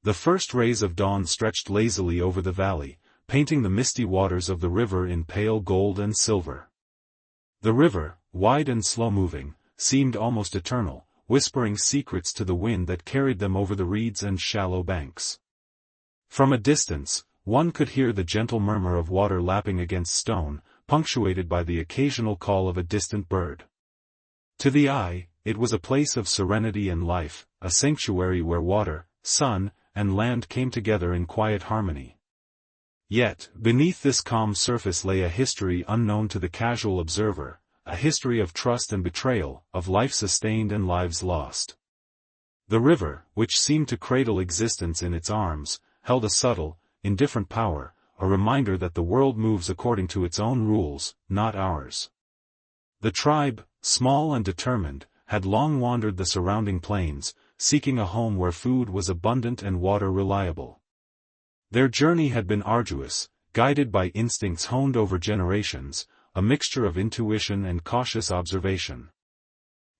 The first rays of dawn stretched lazily over the valley, painting the misty waters of the river in pale gold and silver. The river, wide and slow-moving, seemed almost eternal, whispering secrets to the wind that carried them over the reeds and shallow banks. From a distance, one could hear the gentle murmur of water lapping against stone, punctuated by the occasional call of a distant bird. To the eye, it was a place of serenity and life, a sanctuary where water, sun, and land came together in quiet harmony. Yet, beneath this calm surface lay a history unknown to the casual observer, a history of trust and betrayal, of life sustained and lives lost. The river, which seemed to cradle existence in its arms, held a subtle, indifferent power, a reminder that the world moves according to its own rules, not ours. The tribe, small and determined, had long wandered the surrounding plains, seeking a home where food was abundant and water reliable. Their journey had been arduous, guided by instincts honed over generations, a mixture of intuition and cautious observation.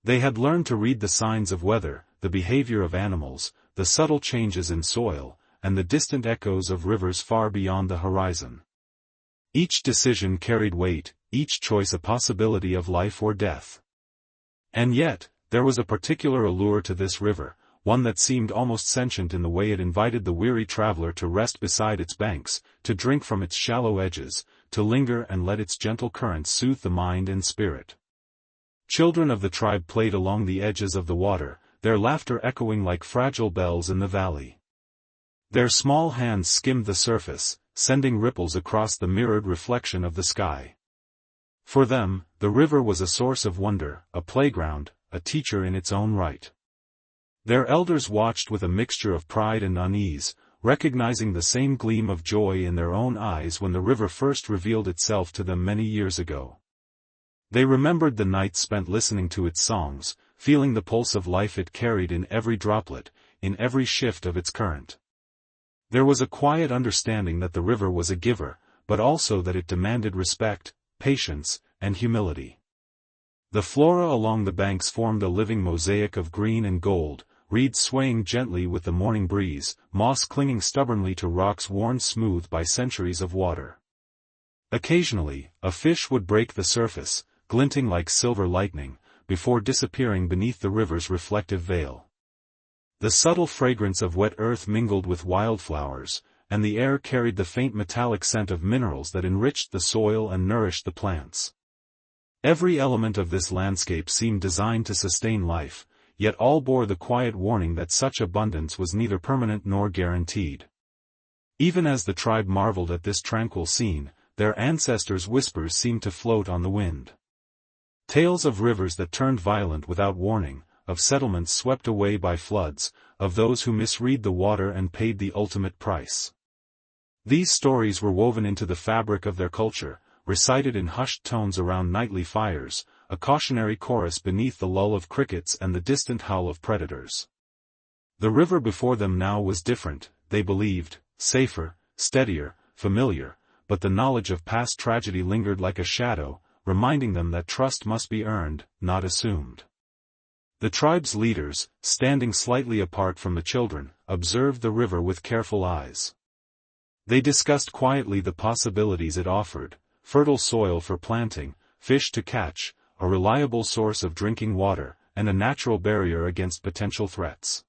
They had learned to read the signs of weather, the behavior of animals, the subtle changes in soil, and the distant echoes of rivers far beyond the horizon. Each decision carried weight, each choice a possibility of life or death. And yet, there was a particular allure to this river, one that seemed almost sentient in the way it invited the weary traveler to rest beside its banks, to drink from its shallow edges, to linger and let its gentle currents soothe the mind and spirit. Children of the tribe played along the edges of the water, their laughter echoing like fragile bells in the valley. Their small hands skimmed the surface, sending ripples across the mirrored reflection of the sky. For them, the river was a source of wonder, a playground, a teacher in its own right. Their elders watched with a mixture of pride and unease, recognizing the same gleam of joy in their own eyes when the river first revealed itself to them many years ago. They remembered the nights spent listening to its songs, feeling the pulse of life it carried in every droplet, in every shift of its current. There was a quiet understanding that the river was a giver, but also that it demanded respect, patience, and humility. The flora along the banks formed a living mosaic of green and gold, reeds swaying gently with the morning breeze, moss clinging stubbornly to rocks worn smooth by centuries of water. Occasionally, a fish would break the surface, glinting like silver lightning, before disappearing beneath the river's reflective veil. The subtle fragrance of wet earth mingled with wildflowers, and the air carried the faint metallic scent of minerals that enriched the soil and nourished the plants. Every element of this landscape seemed designed to sustain life, yet all bore the quiet warning that such abundance was neither permanent nor guaranteed. Even as the tribe marveled at this tranquil scene, their ancestors' whispers seemed to float on the wind. Tales of rivers that turned violent without warning, of settlements swept away by floods, of those who misread the water and paid the ultimate price. These stories were woven into the fabric of their culture, recited in hushed tones around nightly fires, a cautionary chorus beneath the lull of crickets and the distant howl of predators. The river before them now was different, they believed, safer, steadier, familiar, but the knowledge of past tragedy lingered like a shadow, reminding them that trust must be earned, not assumed. The tribe's leaders, standing slightly apart from the children, observed the river with careful eyes. They discussed quietly the possibilities it offered: fertile soil for planting, fish to catch, a reliable source of drinking water, and a natural barrier against potential threats.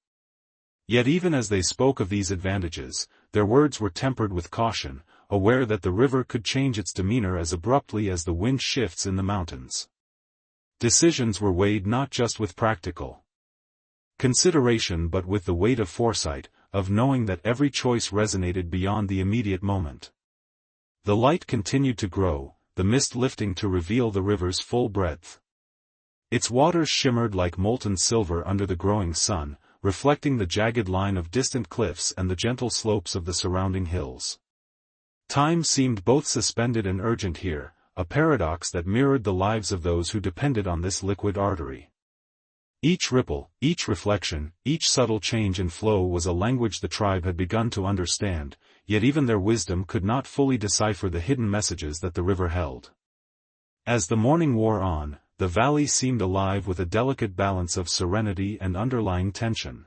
Yet even as they spoke of these advantages, their words were tempered with caution, aware that the river could change its demeanor as abruptly as the wind shifts in the mountains. Decisions were weighed not just with practical consideration but with the weight of foresight, of knowing that every choice resonated beyond the immediate moment. The light continued to grow, the mist lifting to reveal the river's full breadth. Its waters shimmered like molten silver under the growing sun, reflecting the jagged line of distant cliffs and the gentle slopes of the surrounding hills. Time seemed both suspended and urgent here, a paradox that mirrored the lives of those who depended on this liquid artery. Each ripple, each reflection, each subtle change in flow was a language the tribe had begun to understand, yet even their wisdom could not fully decipher the hidden messages that the river held. As the morning wore on, the valley seemed alive with a delicate balance of serenity and underlying tension.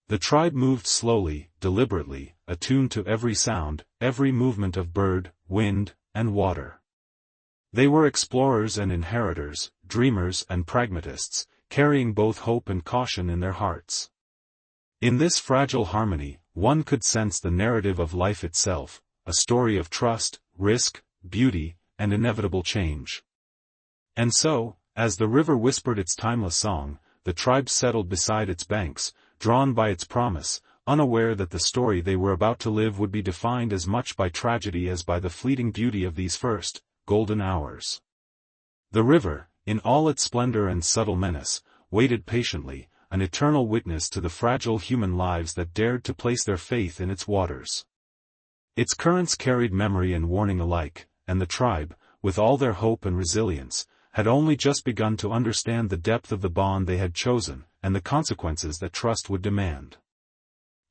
The tribe moved slowly, deliberately, attuned to every sound, every movement of bird, wind, and water. They were explorers and inheritors, dreamers and pragmatists, carrying both hope and caution in their hearts. In this fragile harmony, one could sense the narrative of life itself, a story of trust, risk, beauty, and inevitable change. And so, as the river whispered its timeless song, the tribe settled beside its banks, drawn by its promise, unaware that the story they were about to live would be defined as much by tragedy as by the fleeting beauty of these first, golden hours. The river, in all its splendor and subtle menace, waited patiently, an eternal witness to the fragile human lives that dared to place their faith in its waters. Its currents carried memory and warning alike, and the tribe, with all their hope and resilience, had only just begun to understand the depth of the bond they had chosen, and the consequences that trust would demand.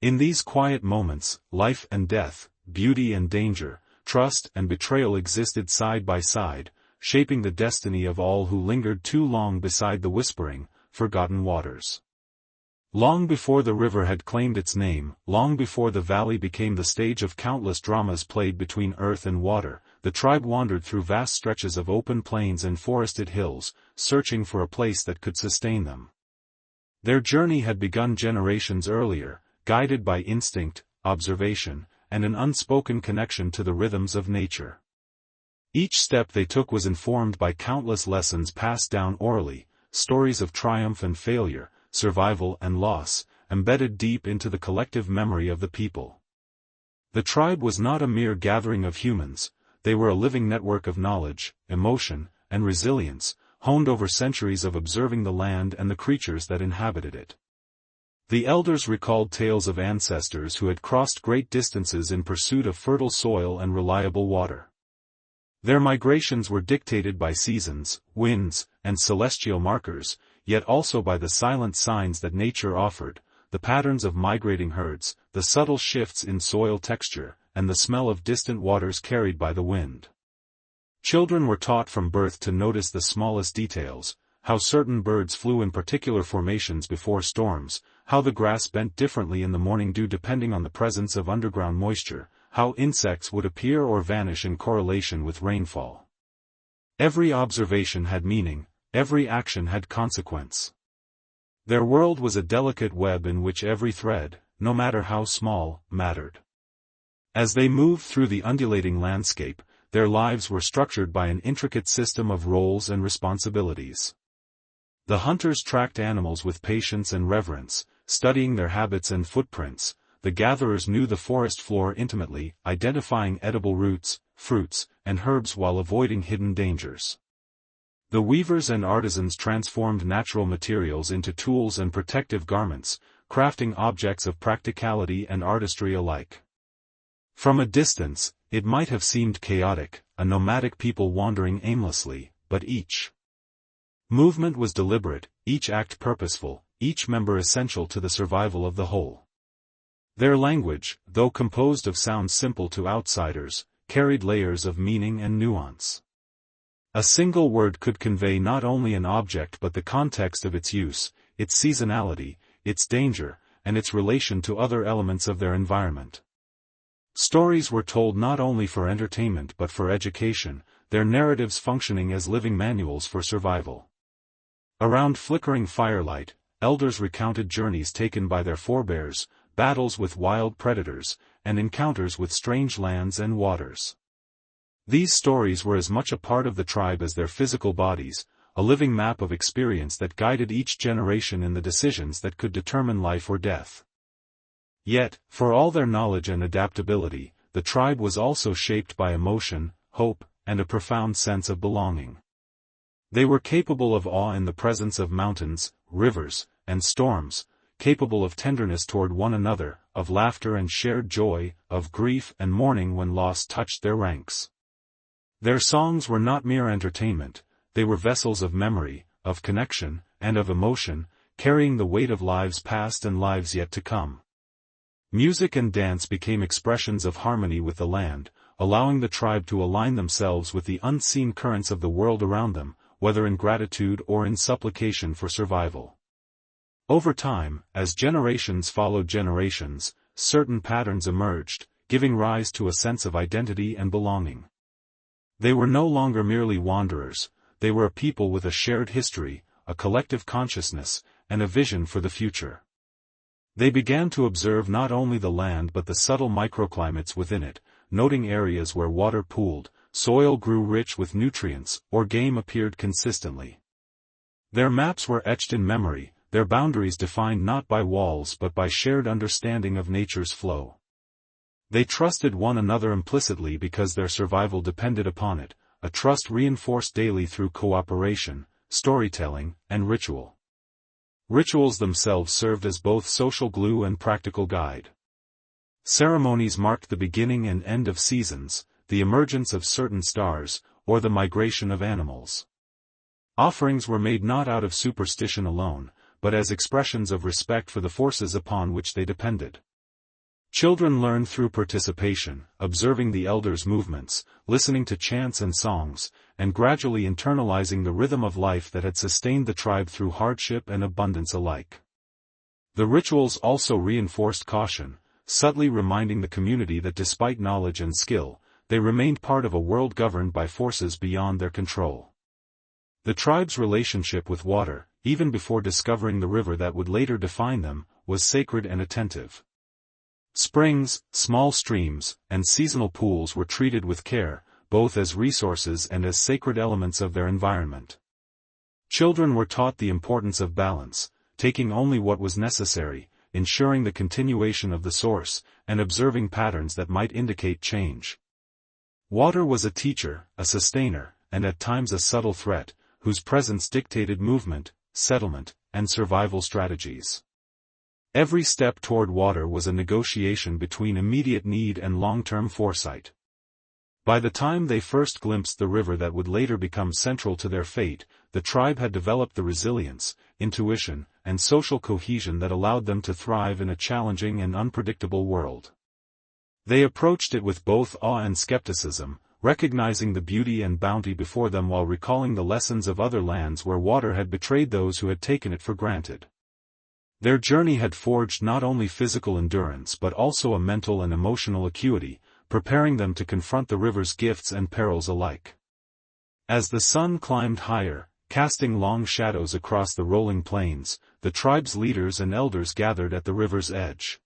In these quiet moments, life and death, beauty and danger, trust and betrayal existed side by side, shaping the destiny of all who lingered too long beside the whispering, forgotten waters. Long before the river had claimed its name, long before the valley became the stage of countless dramas played between earth and water, the tribe wandered through vast stretches of open plains and forested hills, searching for a place that could sustain them. Their journey had begun generations earlier, guided by instinct, observation, and an unspoken connection to the rhythms of nature. Each step they took was informed by countless lessons passed down orally, stories of triumph and failure, survival and loss, embedded deep into the collective memory of the people. The tribe was not a mere gathering of humans, they were a living network of knowledge, emotion, and resilience, honed over centuries of observing the land and the creatures that inhabited it. The elders recalled tales of ancestors who had crossed great distances in pursuit of fertile soil and reliable water. Their migrations were dictated by seasons, winds, and celestial markers, yet also by the silent signs that nature offered, the patterns of migrating herds, the subtle shifts in soil texture, and the smell of distant waters carried by the wind. Children were taught from birth to notice the smallest details, how certain birds flew in particular formations before storms, how the grass bent differently in the morning dew depending on the presence of underground moisture, how insects would appear or vanish in correlation with rainfall. Every observation had meaning, every action had consequence. Their world was a delicate web in which every thread, no matter how small, mattered. As they moved through the undulating landscape, their lives were structured by an intricate system of roles and responsibilities. The hunters tracked animals with patience and reverence, studying their habits and footprints. The gatherers knew the forest floor intimately, identifying edible roots, fruits, and herbs while avoiding hidden dangers. The weavers and artisans transformed natural materials into tools and protective garments, crafting objects of practicality and artistry alike. From a distance, it might have seemed chaotic, a nomadic people wandering aimlessly, but each movement was deliberate, each act purposeful, each member essential to the survival of the whole. Their language, though composed of sounds simple to outsiders, carried layers of meaning and nuance. A single word could convey not only an object but the context of its use, its seasonality, its danger, and its relation to other elements of their environment. Stories were told not only for entertainment but for education, their narratives functioning as living manuals for survival. Around flickering firelight, elders recounted journeys taken by their forebears, battles with wild predators, and encounters with strange lands and waters. These stories were as much a part of the tribe as their physical bodies, a living map of experience that guided each generation in the decisions that could determine life or death. Yet, for all their knowledge and adaptability, the tribe was also shaped by emotion, hope, and a profound sense of belonging. They were capable of awe in the presence of mountains, rivers, and storms, capable of tenderness toward one another, of laughter and shared joy, of grief and mourning when loss touched their ranks. Their songs were not mere entertainment, they were vessels of memory, of connection, and of emotion, carrying the weight of lives past and lives yet to come. Music and dance became expressions of harmony with the land, allowing the tribe to align themselves with the unseen currents of the world around them, whether in gratitude or in supplication for survival. Over time, as generations followed generations, certain patterns emerged, giving rise to a sense of identity and belonging. They were no longer merely wanderers, they were a people with a shared history, a collective consciousness, and a vision for the future. They began to observe not only the land but the subtle microclimates within it, noting areas where water pooled, soil grew rich with nutrients, or game appeared consistently. Their maps were etched in memory, their boundaries defined not by walls but by shared understanding of nature's flow. They trusted one another implicitly because their survival depended upon it, a trust reinforced daily through cooperation, storytelling, and ritual. Rituals themselves served as both social glue and practical guide. Ceremonies marked the beginning and end of seasons, the emergence of certain stars, or the migration of animals. Offerings were made not out of superstition alone, but as expressions of respect for the forces upon which they depended. Children learned through participation, observing the elders' movements, listening to chants and songs, and gradually internalizing the rhythm of life that had sustained the tribe through hardship and abundance alike. The rituals also reinforced caution, subtly reminding the community that despite knowledge and skill, they remained part of a world governed by forces beyond their control. The tribe's relationship with water, even before discovering the river that would later define them, was sacred and attentive. Springs, small streams, and seasonal pools were treated with care, both as resources and as sacred elements of their environment. Children were taught the importance of balance, taking only what was necessary, ensuring the continuation of the source, and observing patterns that might indicate change. Water was a teacher, a sustainer, and at times a subtle threat, whose presence dictated movement, settlement, and survival strategies. Every step toward water was a negotiation between immediate need and long-term foresight. By the time they first glimpsed the river that would later become central to their fate, the tribe had developed the resilience, intuition, and social cohesion that allowed them to thrive in a challenging and unpredictable world. They approached it with both awe and skepticism, recognizing the beauty and bounty before them while recalling the lessons of other lands where water had betrayed those who had taken it for granted. Their journey had forged not only physical endurance but also a mental and emotional acuity, preparing them to confront the river's gifts and perils alike. As the sun climbed higher, casting long shadows across the rolling plains, the tribe's leaders and elders gathered at the river's edge.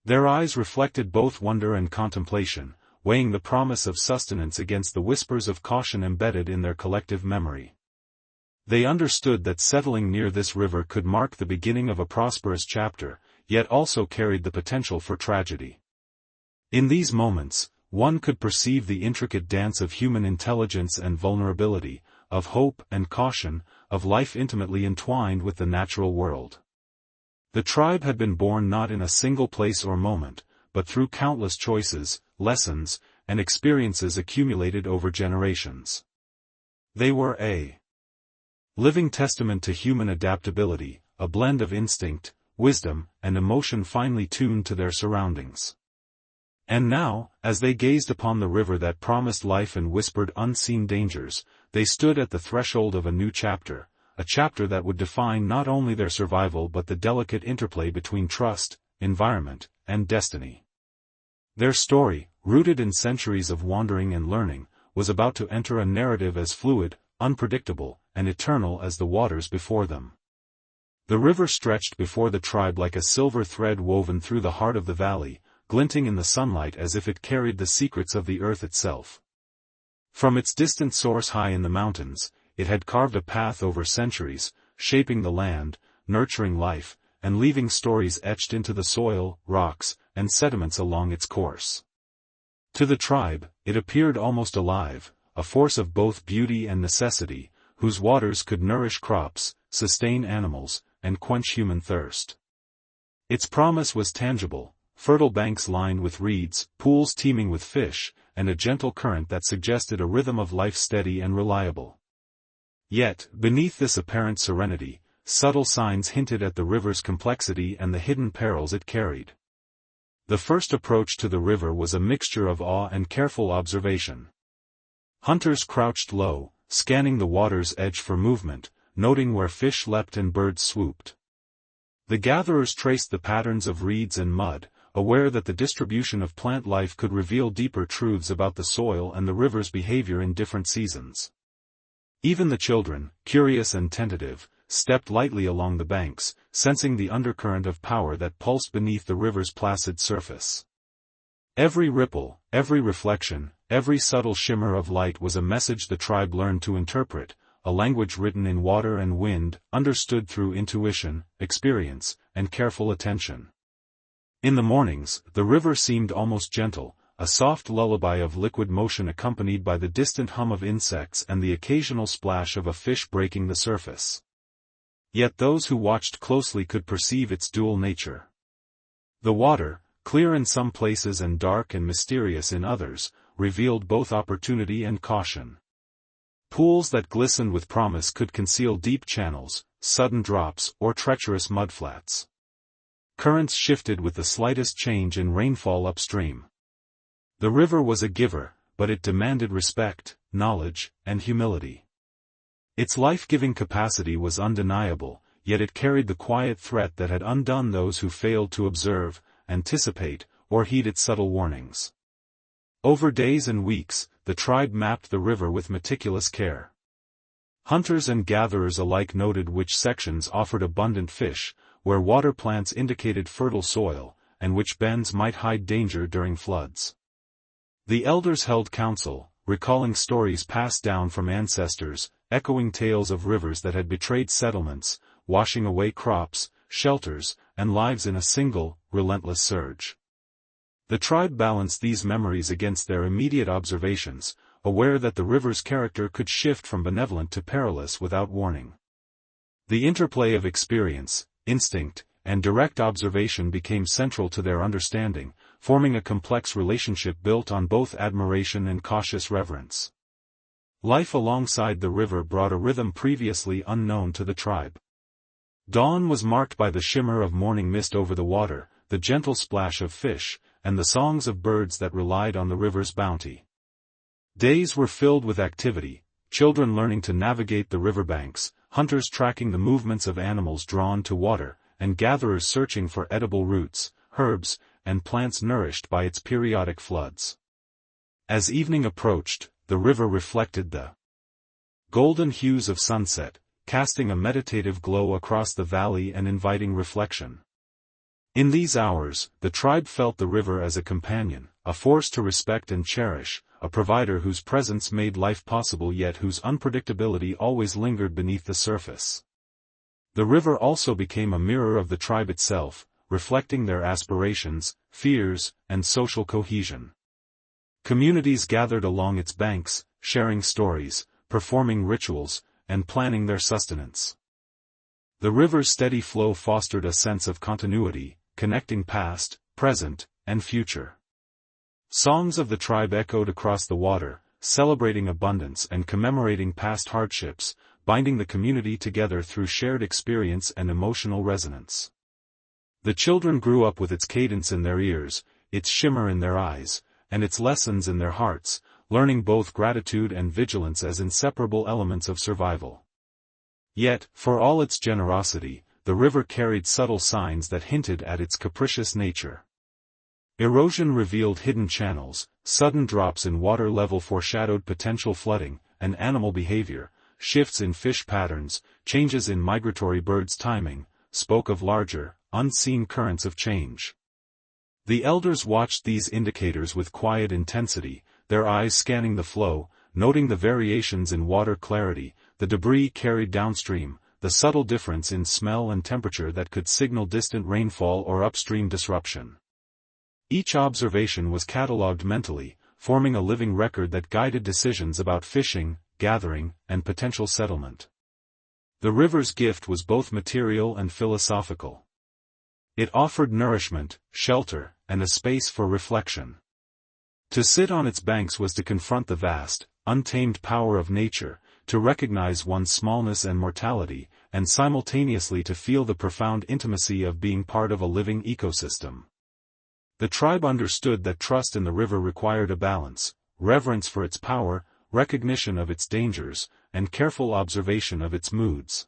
Their eyes reflected both wonder and contemplation, weighing the promise of sustenance against the whispers of caution embedded in their collective memory. They understood that settling near this river could mark the beginning of a prosperous chapter, yet also carried the potential for tragedy. In these moments, one could perceive the intricate dance of human intelligence and vulnerability, of hope and caution, of life intimately entwined with the natural world. The tribe had been born not in a single place or moment, but through countless choices, lessons, and experiences accumulated over generations. They were a living testament to human adaptability, a blend of instinct, wisdom, and emotion finely tuned to their surroundings. And now, as they gazed upon the river that promised life and whispered unseen dangers, they stood at the threshold of a new chapter, a chapter that would define not only their survival but the delicate interplay between trust, environment, and destiny. Their story, rooted in centuries of wandering and learning, was about to enter a narrative as fluid, unpredictable, and eternal as the waters before them. The river stretched before the tribe like a silver thread woven through the heart of the valley, glinting in the sunlight as if it carried the secrets of the earth itself. From its distant source high in the mountains, it had carved a path over centuries, shaping the land, nurturing life, and leaving stories etched into the soil, rocks, and sediments along its course. To the tribe, it appeared almost alive, a force of both beauty and necessity, whose waters could nourish crops, sustain animals, and quench human thirst. Its promise was tangible, fertile banks lined with reeds, pools teeming with fish, and a gentle current that suggested a rhythm of life steady and reliable. Yet, beneath this apparent serenity, subtle signs hinted at the river's complexity and the hidden perils it carried. The first approach to the river was a mixture of awe and careful observation. Hunters crouched low, scanning the water's edge for movement, noting where fish leapt and birds swooped. The gatherers traced the patterns of reeds and mud, aware that the distribution of plant life could reveal deeper truths about the soil and the river's behavior in different seasons. Even the children, curious and tentative, stepped lightly along the banks, sensing the undercurrent of power that pulsed beneath the river's placid surface. Every ripple, every reflection, every subtle shimmer of light was a message the tribe learned to interpret, a language written in water and wind, understood through intuition, experience, and careful attention. In the mornings, the river seemed almost gentle, a soft lullaby of liquid motion accompanied by the distant hum of insects and the occasional splash of a fish breaking the surface. Yet those who watched closely could perceive its dual nature. The water, clear in some places and dark and mysterious in others, revealed both opportunity and caution. Pools that glistened with promise could conceal deep channels, sudden drops, or treacherous mudflats. Currents shifted with the slightest change in rainfall upstream. The river was a giver, but it demanded respect, knowledge, and humility. Its life-giving capacity was undeniable, yet it carried the quiet threat that had undone those who failed to observe, anticipate, or heed its subtle warnings. Over days and weeks, the tribe mapped the river with meticulous care. Hunters and gatherers alike noted which sections offered abundant fish, where water plants indicated fertile soil, and which bends might hide danger during floods. The elders held council, recalling stories passed down from ancestors, echoing tales of rivers that had betrayed settlements, washing away crops, shelters, and lives in a single, relentless surge. The tribe balanced these memories against their immediate observations, aware that the river's character could shift from benevolent to perilous without warning. The interplay of experience, instinct, and direct observation became central to their understanding, forming a complex relationship built on both admiration and cautious reverence. Life alongside the river brought a rhythm previously unknown to the tribe. Dawn was marked by the shimmer of morning mist over the water, the gentle splash of fish, and the songs of birds that relied on the river's bounty. Days were filled with activity, children learning to navigate the riverbanks, hunters tracking the movements of animals drawn to water, and gatherers searching for edible roots, herbs, and plants nourished by its periodic floods. As evening approached, the river reflected the golden hues of sunset, casting a meditative glow across the valley and inviting reflection. In these hours, the tribe felt the river as a companion, a force to respect and cherish, a provider whose presence made life possible yet whose unpredictability always lingered beneath the surface. The river also became a mirror of the tribe itself, reflecting their aspirations, fears, and social cohesion. Communities gathered along its banks, sharing stories, performing rituals, and planning their sustenance. The river's steady flow fostered a sense of continuity, connecting past, present, and future. Songs of the tribe echoed across the water, celebrating abundance and commemorating past hardships, binding the community together through shared experience and emotional resonance. The children grew up with its cadence in their ears, its shimmer in their eyes, and its lessons in their hearts, learning both gratitude and vigilance as inseparable elements of survival. Yet, for all its generosity, the river carried subtle signs that hinted at its capricious nature. Erosion revealed hidden channels, sudden drops in water level foreshadowed potential flooding, and animal behavior, shifts in fish patterns, changes in migratory birds' timing, spoke of larger, unseen currents of change. The elders watched these indicators with quiet intensity, their eyes scanning the flow, noting the variations in water clarity, the debris carried downstream, the subtle difference in smell and temperature that could signal distant rainfall or upstream disruption. Each observation was catalogued mentally, forming a living record that guided decisions about fishing, gathering, and potential settlement. The river's gift was both material and philosophical. It offered nourishment, shelter, and a space for reflection. To sit on its banks was to confront the vast, untamed power of nature, to recognize one's smallness and mortality, and simultaneously to feel the profound intimacy of being part of a living ecosystem. The tribe understood that trust in the river required a balance, reverence for its power, recognition of its dangers, and careful observation of its moods.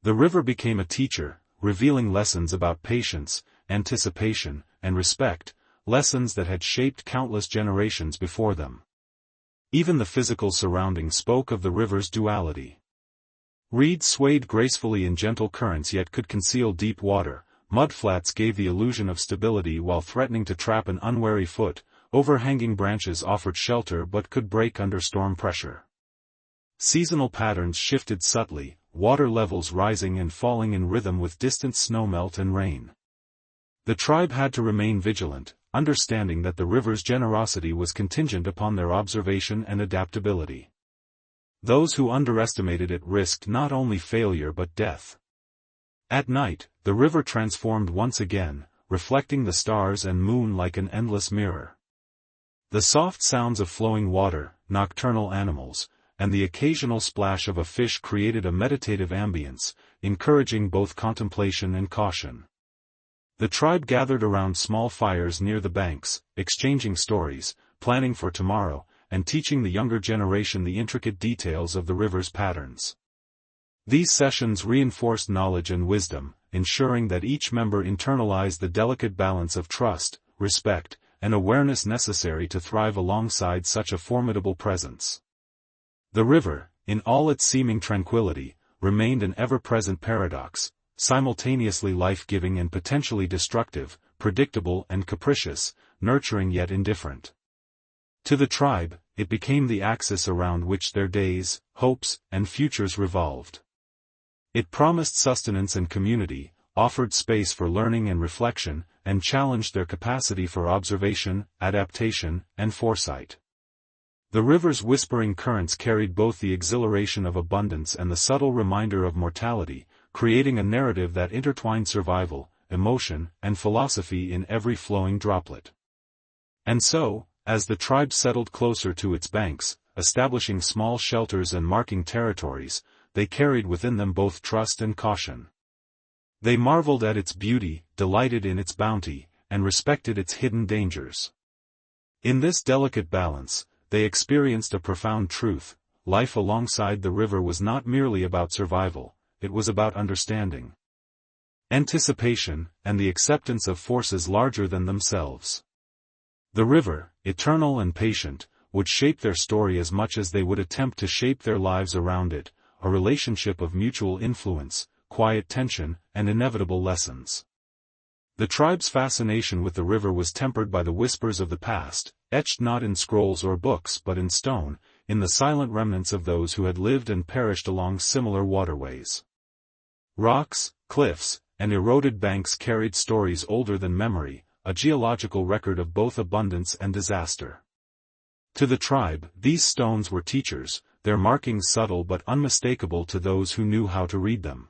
The river became a teacher, revealing lessons about patience, anticipation, and respect, lessons that had shaped countless generations before them. Even the physical surroundings spoke of the river's duality. Reeds swayed gracefully in gentle currents yet could conceal deep water, mudflats gave the illusion of stability while threatening to trap an unwary foot, overhanging branches offered shelter but could break under storm pressure. Seasonal patterns shifted subtly, water levels rising and falling in rhythm with distant snowmelt and rain. The tribe had to remain vigilant, understanding that the river's generosity was contingent upon their observation and adaptability. Those who underestimated it risked not only failure but death. At night, the river transformed once again, reflecting the stars and moon like an endless mirror. The soft sounds of flowing water, nocturnal animals, and the occasional splash of a fish created a meditative ambience, encouraging both contemplation and caution. The tribe gathered around small fires near the banks, exchanging stories, planning for tomorrow, and teaching the younger generation the intricate details of the river's patterns. These sessions reinforced knowledge and wisdom, ensuring that each member internalized the delicate balance of trust, respect, and awareness necessary to thrive alongside such a formidable presence. The river, in all its seeming tranquility, remained an ever-present paradox, simultaneously life-giving and potentially destructive, predictable and capricious, nurturing yet indifferent. To the tribe, it became the axis around which their days, hopes, and futures revolved. It promised sustenance and community, offered space for learning and reflection, and challenged their capacity for observation, adaptation, and foresight. The river's whispering currents carried both the exhilaration of abundance and the subtle reminder of mortality, creating a narrative that intertwined survival, emotion, and philosophy in every flowing droplet. And so, as the tribe settled closer to its banks, establishing small shelters and marking territories, they carried within them both trust and caution. They marveled at its beauty, delighted in its bounty, and respected its hidden dangers. In this delicate balance, they experienced a profound truth: life alongside the river was not merely about survival, it was about understanding, anticipation, and the acceptance of forces larger than themselves. The river, eternal and patient, would shape their story as much as they would attempt to shape their lives around it, a relationship of mutual influence, quiet tension, and inevitable lessons. The tribe's fascination with the river was tempered by the whispers of the past, etched not in scrolls or books but in stone, in the silent remnants of those who had lived and perished along similar waterways. Rocks, cliffs, and eroded banks carried stories older than memory, a geological record of both abundance and disaster. To the tribe, these stones were teachers, their markings subtle but unmistakable to those who knew how to read them.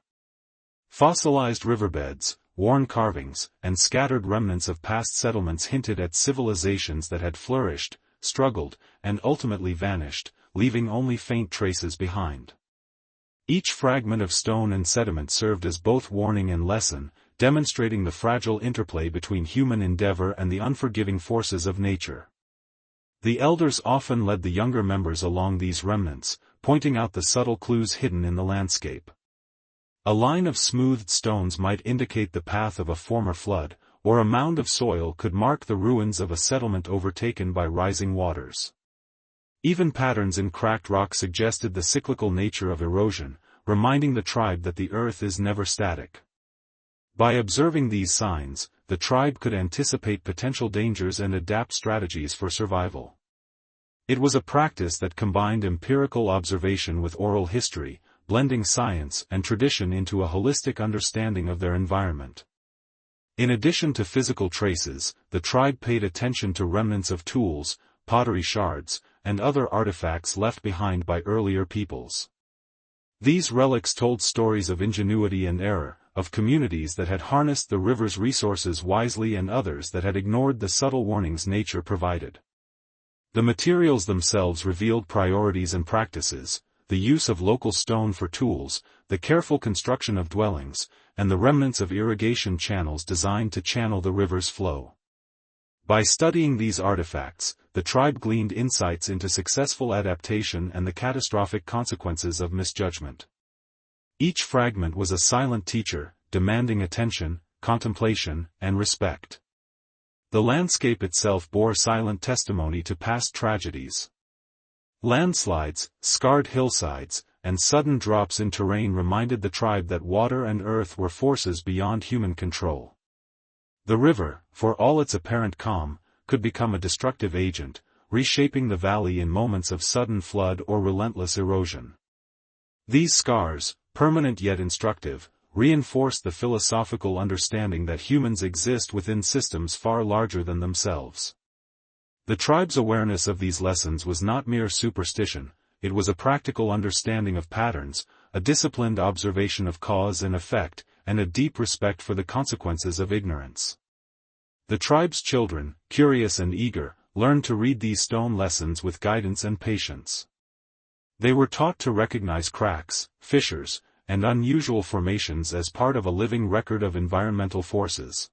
Fossilized riverbeds, worn carvings, and scattered remnants of past settlements hinted at civilizations that had flourished, struggled, and ultimately vanished, leaving only faint traces behind. Each fragment of stone and sediment served as both warning and lesson, demonstrating the fragile interplay between human endeavor and the unforgiving forces of nature. The elders often led the younger members along these remnants, pointing out the subtle clues hidden in the landscape. A line of smoothed stones might indicate the path of a former flood, or a mound of soil could mark the ruins of a settlement overtaken by rising waters. Even patterns in cracked rock suggested the cyclical nature of erosion, reminding the tribe that the earth is never static. By observing these signs, the tribe could anticipate potential dangers and adapt strategies for survival. It was a practice that combined empirical observation with oral history, blending science and tradition into a holistic understanding of their environment. In addition to physical traces, the tribe paid attention to remnants of tools, pottery shards, and other artifacts left behind by earlier peoples. These relics told stories of ingenuity and error, of communities that had harnessed the river's resources wisely and others that had ignored the subtle warnings nature provided. The materials themselves revealed priorities and practices: the use of local stone for tools, the careful construction of dwellings, and the remnants of irrigation channels designed to channel the river's flow. By studying these artifacts, the tribe gleaned insights into successful adaptation and the catastrophic consequences of misjudgment. Each fragment was a silent teacher, demanding attention, contemplation, and respect. The landscape itself bore silent testimony to past tragedies. Landslides, scarred hillsides, and sudden drops in terrain reminded the tribe that water and earth were forces beyond human control. The river, for all its apparent calm, could become a destructive agent, reshaping the valley in moments of sudden flood or relentless erosion. These scars, permanent yet instructive, reinforced the philosophical understanding that humans exist within systems far larger than themselves. The tribe's awareness of these lessons was not mere superstition, it was a practical understanding of patterns, a disciplined observation of cause and effect, and a deep respect for the consequences of ignorance. The tribe's children, curious and eager, learned to read these stone lessons with guidance and patience. They were taught to recognize cracks, fissures, and unusual formations as part of a living record of environmental forces.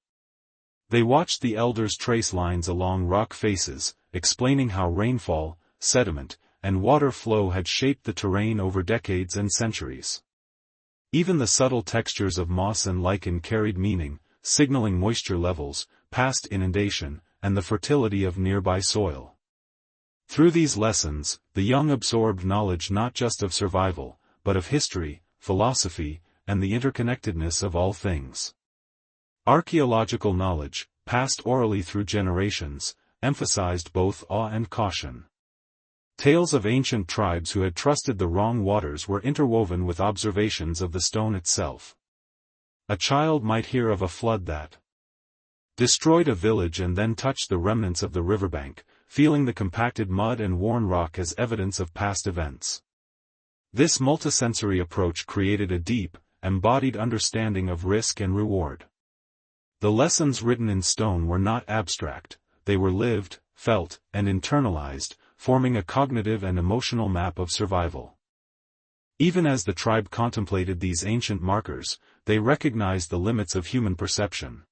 They watched the elders trace lines along rock faces, explaining how rainfall, sediment, and water flow had shaped the terrain over decades and centuries. Even the subtle textures of moss and lichen carried meaning, signaling moisture levels, past inundation, and the fertility of nearby soil. Through these lessons, the young absorbed knowledge not just of survival, but of history, philosophy, and the interconnectedness of all things. Archaeological knowledge, passed orally through generations, emphasized both awe and caution. Tales of ancient tribes who had trusted the wrong waters were interwoven with observations of the stone itself. A child might hear of a flood that destroyed a village and then touched the remnants of the riverbank, feeling the compacted mud and worn rock as evidence of past events. This multisensory approach created a deep, embodied understanding of risk and reward. The lessons written in stone were not abstract, they were lived, felt, and internalized, forming a cognitive and emotional map of survival. Even as the tribe contemplated these ancient markers, they recognized the limits of human perception.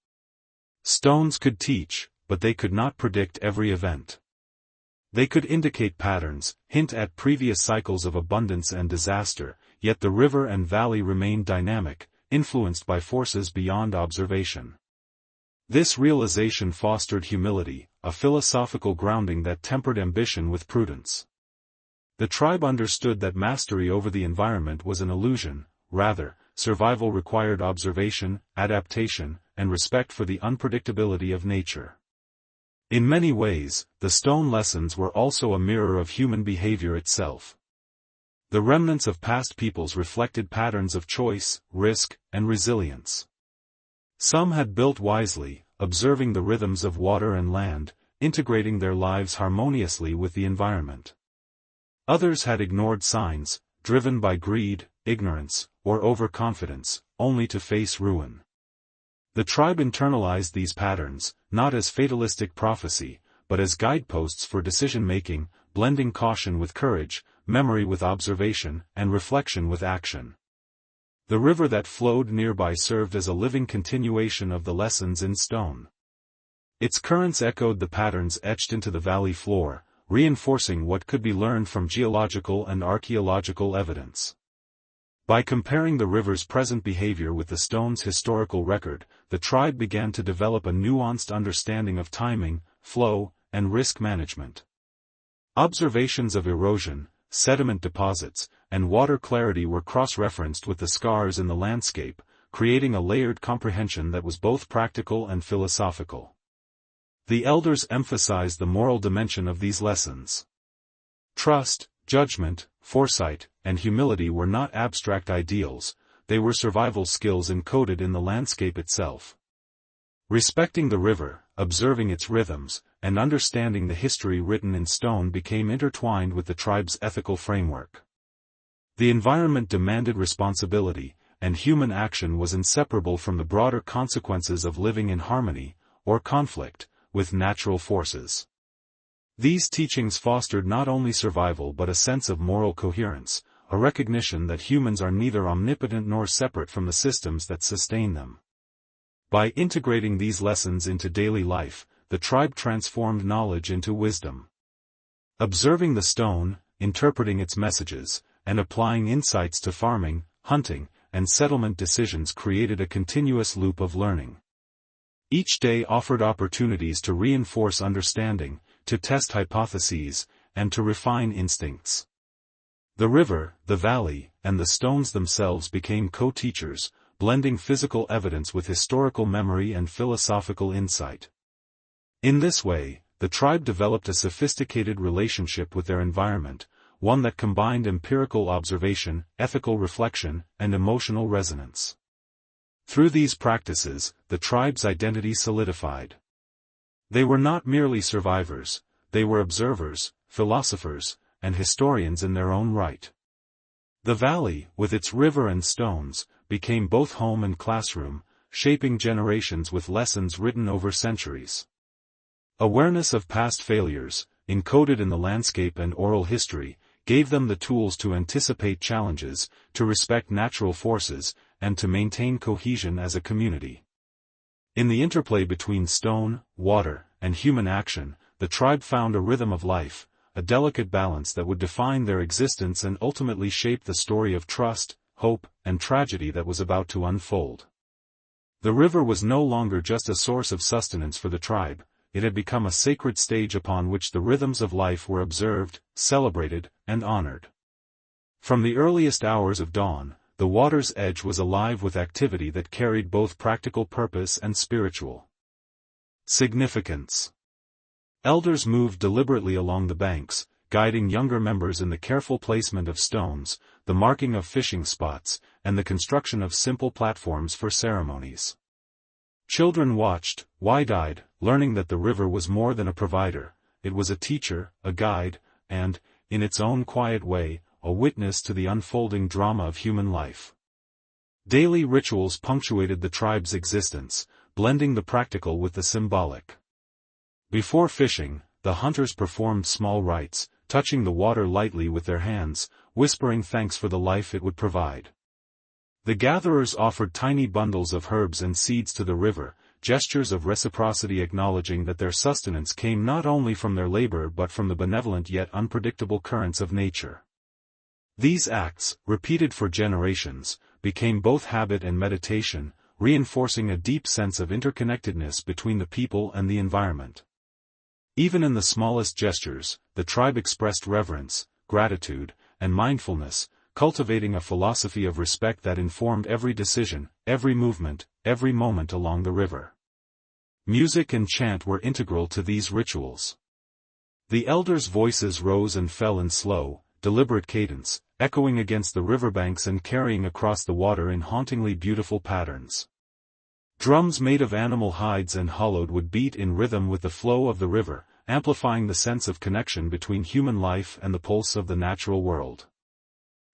Stones could teach, but they could not predict every event. They could indicate patterns, hint at previous cycles of abundance and disaster, yet the river and valley remained dynamic, influenced by forces beyond observation. This realization fostered humility, a philosophical grounding that tempered ambition with prudence. The tribe understood that mastery over the environment was an illusion, rather, survival required observation, adaptation, and respect for the unpredictability of nature. In many ways, the stone lessons were also a mirror of human behavior itself. The remnants of past peoples reflected patterns of choice, risk, and resilience. Some had built wisely, observing the rhythms of water and land, integrating their lives harmoniously with the environment. Others had ignored signs, driven by greed, ignorance, or overconfidence, only to face ruin. The tribe internalized these patterns, not as fatalistic prophecy, but as guideposts for decision-making, blending caution with courage, memory with observation, and reflection with action. The river that flowed nearby served as a living continuation of the lessons in stone. Its currents echoed the patterns etched into the valley floor, reinforcing what could be learned from geological and archaeological evidence. By comparing the river's present behavior with the stone's historical record, the tribe began to develop a nuanced understanding of timing, flow, and risk management. Observations of erosion, sediment deposits, and water clarity were cross-referenced with the scars in the landscape, creating a layered comprehension that was both practical and philosophical. The elders emphasized the moral dimension of these lessons. Trust, judgment, foresight, and humility were not abstract ideals, they were survival skills encoded in the landscape itself. Respecting the river, observing its rhythms, and understanding the history written in stone became intertwined with the tribe's ethical framework. The environment demanded responsibility, and human action was inseparable from the broader consequences of living in harmony, or conflict, with natural forces. These teachings fostered not only survival but a sense of moral coherence, a recognition that humans are neither omnipotent nor separate from the systems that sustain them. By integrating these lessons into daily life, the tribe transformed knowledge into wisdom. Observing the stone, interpreting its messages, and applying insights to farming, hunting, and settlement decisions created a continuous loop of learning. Each day offered opportunities to reinforce understanding, to test hypotheses, and to refine instincts. The river, the valley, and the stones themselves became co-teachers, blending physical evidence with historical memory and philosophical insight. In this way, the tribe developed a sophisticated relationship with their environment, one that combined empirical observation, ethical reflection, and emotional resonance. Through these practices, the tribe's identity solidified. They were not merely survivors, they were observers, philosophers, and historians in their own right. The valley, with its river and stones, became both home and classroom, shaping generations with lessons written over centuries. Awareness of past failures, encoded in the landscape and oral history, gave them the tools to anticipate challenges, to respect natural forces, and to maintain cohesion as a community. In the interplay between stone, water, and human action, the tribe found a rhythm of life, a delicate balance that would define their existence and ultimately shape the story of trust, hope, and tragedy that was about to unfold. The river was no longer just a source of sustenance for the tribe, it had become a sacred stage upon which the rhythms of life were observed, celebrated, and honored. From the earliest hours of dawn, the water's edge was alive with activity that carried both practical purpose and spiritual significance. Elders moved deliberately along the banks, guiding younger members in the careful placement of stones, the marking of fishing spots, and the construction of simple platforms for ceremonies. Children watched, wide-eyed, learning that the river was more than a provider, it was a teacher, a guide, and, in its own quiet way, a witness to the unfolding drama of human life. Daily rituals punctuated the tribe's existence, blending the practical with the symbolic. Before fishing, the hunters performed small rites, touching the water lightly with their hands, whispering thanks for the life it would provide. The gatherers offered tiny bundles of herbs and seeds to the river, gestures of reciprocity acknowledging that their sustenance came not only from their labor but from the benevolent yet unpredictable currents of nature. These acts, repeated for generations, became both habit and meditation, reinforcing a deep sense of interconnectedness between the people and the environment. Even in the smallest gestures, the tribe expressed reverence, gratitude, and mindfulness, cultivating a philosophy of respect that informed every decision, every movement, every moment along the river. Music and chant were integral to these rituals. The elders' voices rose and fell in slow, deliberate cadence, echoing against the riverbanks and carrying across the water in hauntingly beautiful patterns. Drums made of animal hides and hollowed wood beat in rhythm with the flow of the river, amplifying the sense of connection between human life and the pulse of the natural world.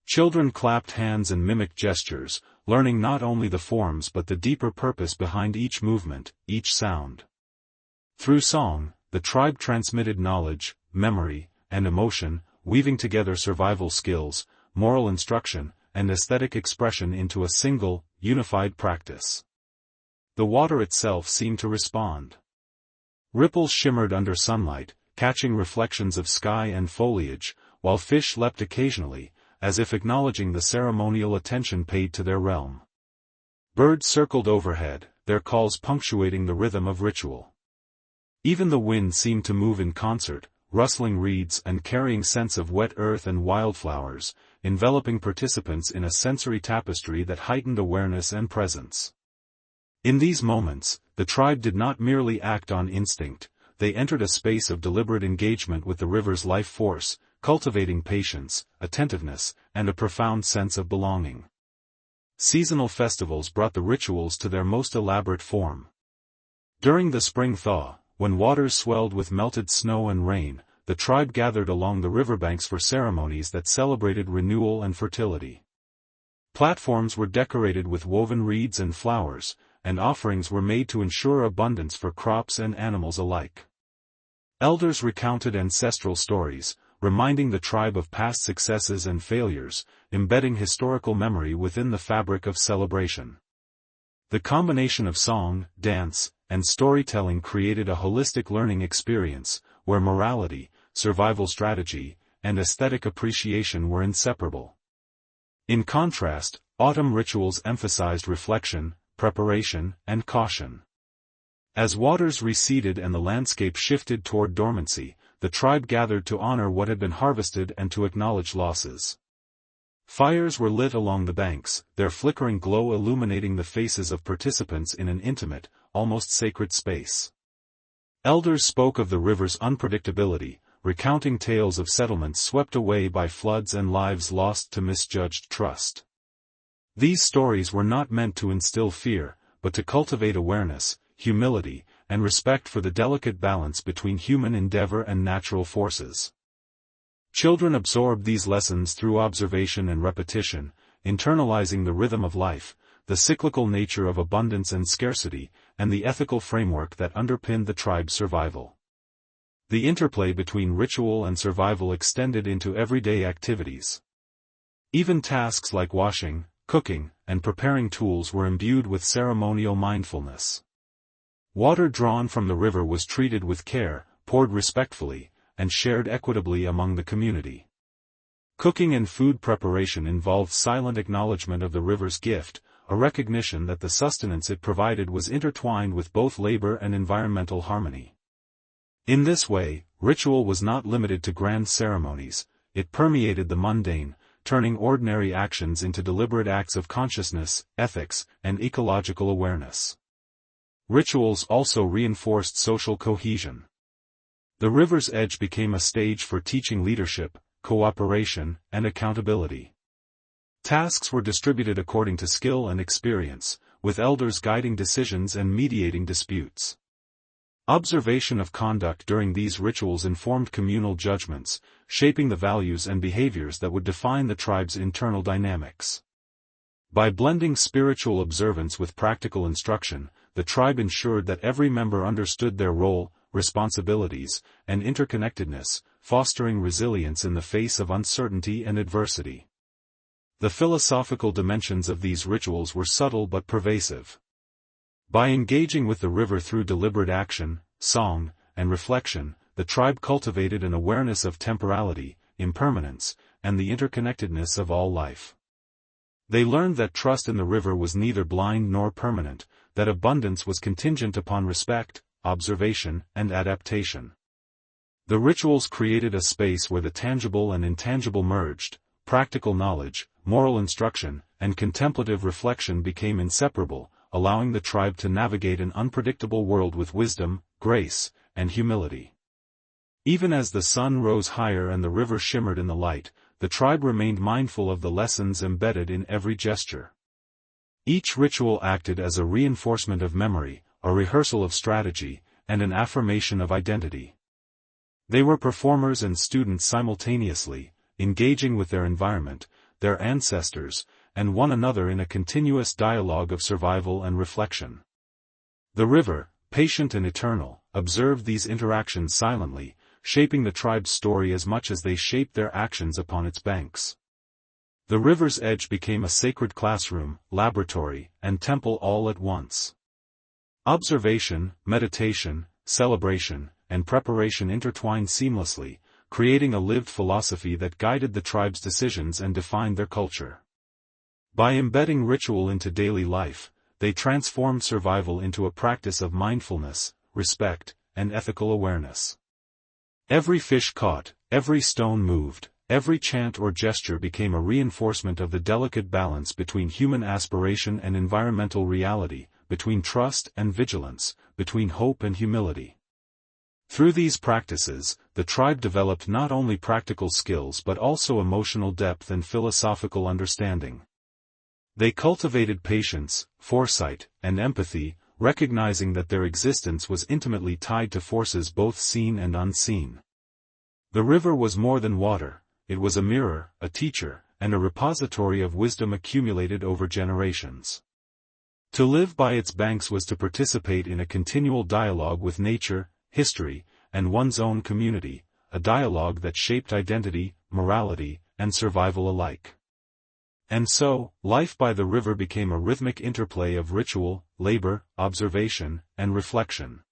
Children clapped hands and mimicked gestures, learning not only the forms but the deeper purpose behind each movement, each sound. Through song, the tribe transmitted knowledge, memory, and emotion, weaving together survival skills, moral instruction, and aesthetic expression into a single, unified practice. The water itself seemed to respond. Ripples shimmered under sunlight, catching reflections of sky and foliage, while fish leapt occasionally, as if acknowledging the ceremonial attention paid to their realm. Birds circled overhead, their calls punctuating the rhythm of ritual. Even the wind seemed to move in concert, rustling reeds and carrying scents of wet earth and wildflowers, enveloping participants in a sensory tapestry that heightened awareness and presence. In these moments, the tribe did not merely act on instinct, they entered a space of deliberate engagement with the river's life force, cultivating patience, attentiveness, and a profound sense of belonging. Seasonal festivals brought the rituals to their most elaborate form. During the spring thaw, when waters swelled with melted snow and rain, the tribe gathered along the riverbanks for ceremonies that celebrated renewal and fertility. Platforms were decorated with woven reeds and flowers, and offerings were made to ensure abundance for crops and animals alike. Elders recounted ancestral stories, reminding the tribe of past successes and failures, embedding historical memory within the fabric of celebration. The combination of song, dance, and storytelling created a holistic learning experience, where morality, survival strategy, and aesthetic appreciation were inseparable. In contrast, autumn rituals emphasized reflection, preparation, and caution. As waters receded and the landscape shifted toward dormancy, the tribe gathered to honor what had been harvested and to acknowledge losses. Fires were lit along the banks, their flickering glow illuminating the faces of participants in an intimate, almost sacred space. Elders spoke of the river's unpredictability, recounting tales of settlements swept away by floods and lives lost to misjudged trust. These stories were not meant to instill fear, but to cultivate awareness, humility, and respect for the delicate balance between human endeavor and natural forces. Children absorbed these lessons through observation and repetition, internalizing the rhythm of life, the cyclical nature of abundance and scarcity, and the ethical framework that underpinned the tribe's survival. The interplay between ritual and survival extended into everyday activities. Even tasks like washing, cooking, and preparing tools were imbued with ceremonial mindfulness. Water drawn from the river was treated with care, poured respectfully, and shared equitably among the community. Cooking and food preparation involved silent acknowledgement of the river's gift, a recognition that the sustenance it provided was intertwined with both labor and environmental harmony. In this way, ritual was not limited to grand ceremonies, it permeated the mundane, turning ordinary actions into deliberate acts of consciousness, ethics, and ecological awareness. Rituals also reinforced social cohesion. The river's edge became a stage for teaching leadership, cooperation, and accountability. Tasks were distributed according to skill and experience, with elders guiding decisions and mediating disputes. Observation of conduct during these rituals informed communal judgments, shaping the values and behaviors that would define the tribe's internal dynamics. By blending spiritual observance with practical instruction, the tribe ensured that every member understood their role, responsibilities, and interconnectedness, fostering resilience in the face of uncertainty and adversity. The philosophical dimensions of these rituals were subtle but pervasive. By engaging with the river through deliberate action, song, and reflection, the tribe cultivated an awareness of temporality, impermanence, and the interconnectedness of all life. They learned that trust in the river was neither blind nor permanent, that abundance was contingent upon respect, observation, and adaptation. The rituals created a space where the tangible and intangible merged, practical knowledge, moral instruction, and contemplative reflection became inseparable, allowing the tribe to navigate an unpredictable world with wisdom, grace, and humility. Even as the sun rose higher and the river shimmered in the light, the tribe remained mindful of the lessons embedded in every gesture. Each ritual acted as a reinforcement of memory, a rehearsal of strategy, and an affirmation of identity. They were performers and students simultaneously, engaging with their environment, their ancestors, and one another in a continuous dialogue of survival and reflection. The river, patient and eternal, observed these interactions silently, shaping the tribe's story as much as they shaped their actions upon its banks. The river's edge became a sacred classroom, laboratory, and temple all at once. Observation, meditation, celebration, and preparation intertwined seamlessly, creating a lived philosophy that guided the tribe's decisions and defined their culture. By embedding ritual into daily life, they transformed survival into a practice of mindfulness, respect, and ethical awareness. Every fish caught, every stone moved, every chant or gesture became a reinforcement of the delicate balance between human aspiration and environmental reality, between trust and vigilance, between hope and humility. Through these practices, the tribe developed not only practical skills but also emotional depth and philosophical understanding. They cultivated patience, foresight, and empathy, recognizing that their existence was intimately tied to forces both seen and unseen. The river was more than water, it was a mirror, a teacher, and a repository of wisdom accumulated over generations. To live by its banks was to participate in a continual dialogue with nature, history, and one's own community, a dialogue that shaped identity, morality, and survival alike. And so, life by the river became a rhythmic interplay of ritual, labor, observation, and reflection.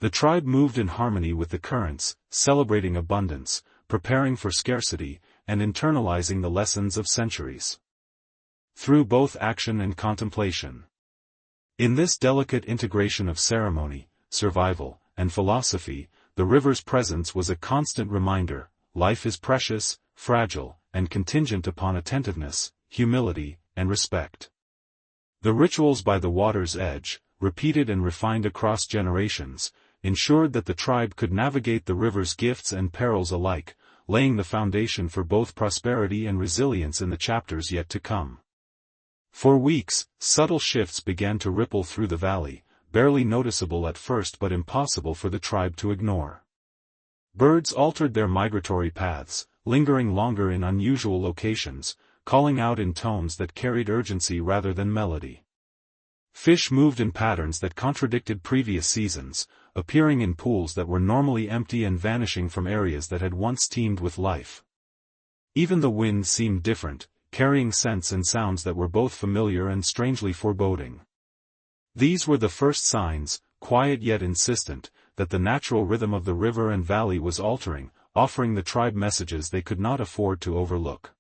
The tribe moved in harmony with the currents, celebrating abundance, preparing for scarcity, and internalizing the lessons of centuries. through both action and contemplation. In this delicate integration of ceremony, survival, and philosophy, the river's presence was a constant reminder: life is precious, fragile, and contingent upon attentiveness, humility, and respect. The rituals by the water's edge, repeated and refined across generations, ensured that the tribe could navigate the river's gifts and perils alike, laying the foundation for both prosperity and resilience in the chapters yet to come. For weeks, subtle shifts began to ripple through the valley, barely noticeable at first but impossible for the tribe to ignore. Birds altered their migratory paths, lingering longer in unusual locations, calling out in tones that carried urgency rather than melody. Fish moved in patterns that contradicted previous seasons, appearing in pools that were normally empty and vanishing from areas that had once teemed with life. Even the wind seemed different, carrying scents and sounds that were both familiar and strangely foreboding. These were the first signs, quiet yet insistent, that the natural rhythm of the river and valley was altering, offering the tribe messages they could not afford to overlook.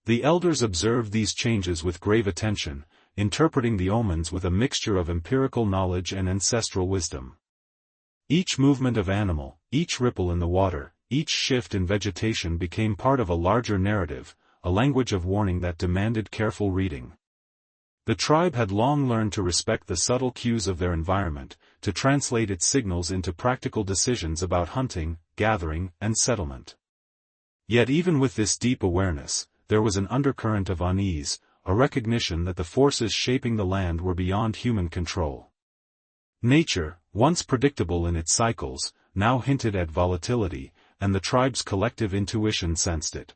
The elders observed these changes with grave attention, interpreting the omens with a mixture of empirical knowledge and ancestral wisdom. Each movement of animal, each ripple in the water, each shift in vegetation became part of a larger narrative, a language of warning that demanded careful reading. The tribe had long learned to respect the subtle cues of their environment, to translate its signals into practical decisions about hunting, gathering, and settlement. Yet even with this deep awareness, there was an undercurrent of unease, a recognition that the forces shaping the land were beyond human control. Nature, once predictable in its cycles, now hinted at volatility, and the tribe's collective intuition sensed it.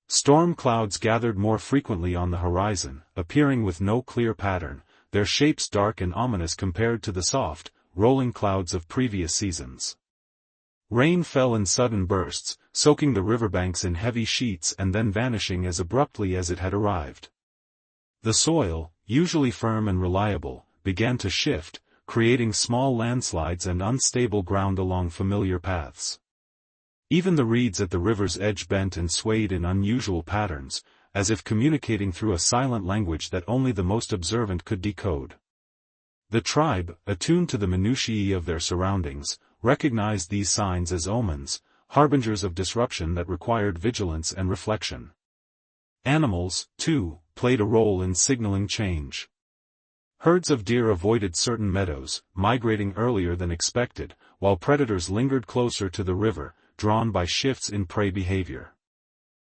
Storm clouds gathered more frequently on the horizon, appearing with no clear pattern, their shapes dark and ominous compared to the soft, rolling clouds of previous seasons. Rain fell in sudden bursts, soaking the riverbanks in heavy sheets and then vanishing as abruptly as it had arrived. The soil, usually firm and reliable, began to shift, creating small landslides and unstable ground along familiar paths. Even the reeds at the river's edge bent and swayed in unusual patterns, as if communicating through a silent language that only the most observant could decode. The tribe, attuned to the minutiae of their surroundings, recognized these signs as omens, harbingers of disruption that required vigilance and reflection. Animals, too, played a role in signaling change. Herds of deer avoided certain meadows, migrating earlier than expected, while predators lingered closer to the river, drawn by shifts in prey behavior.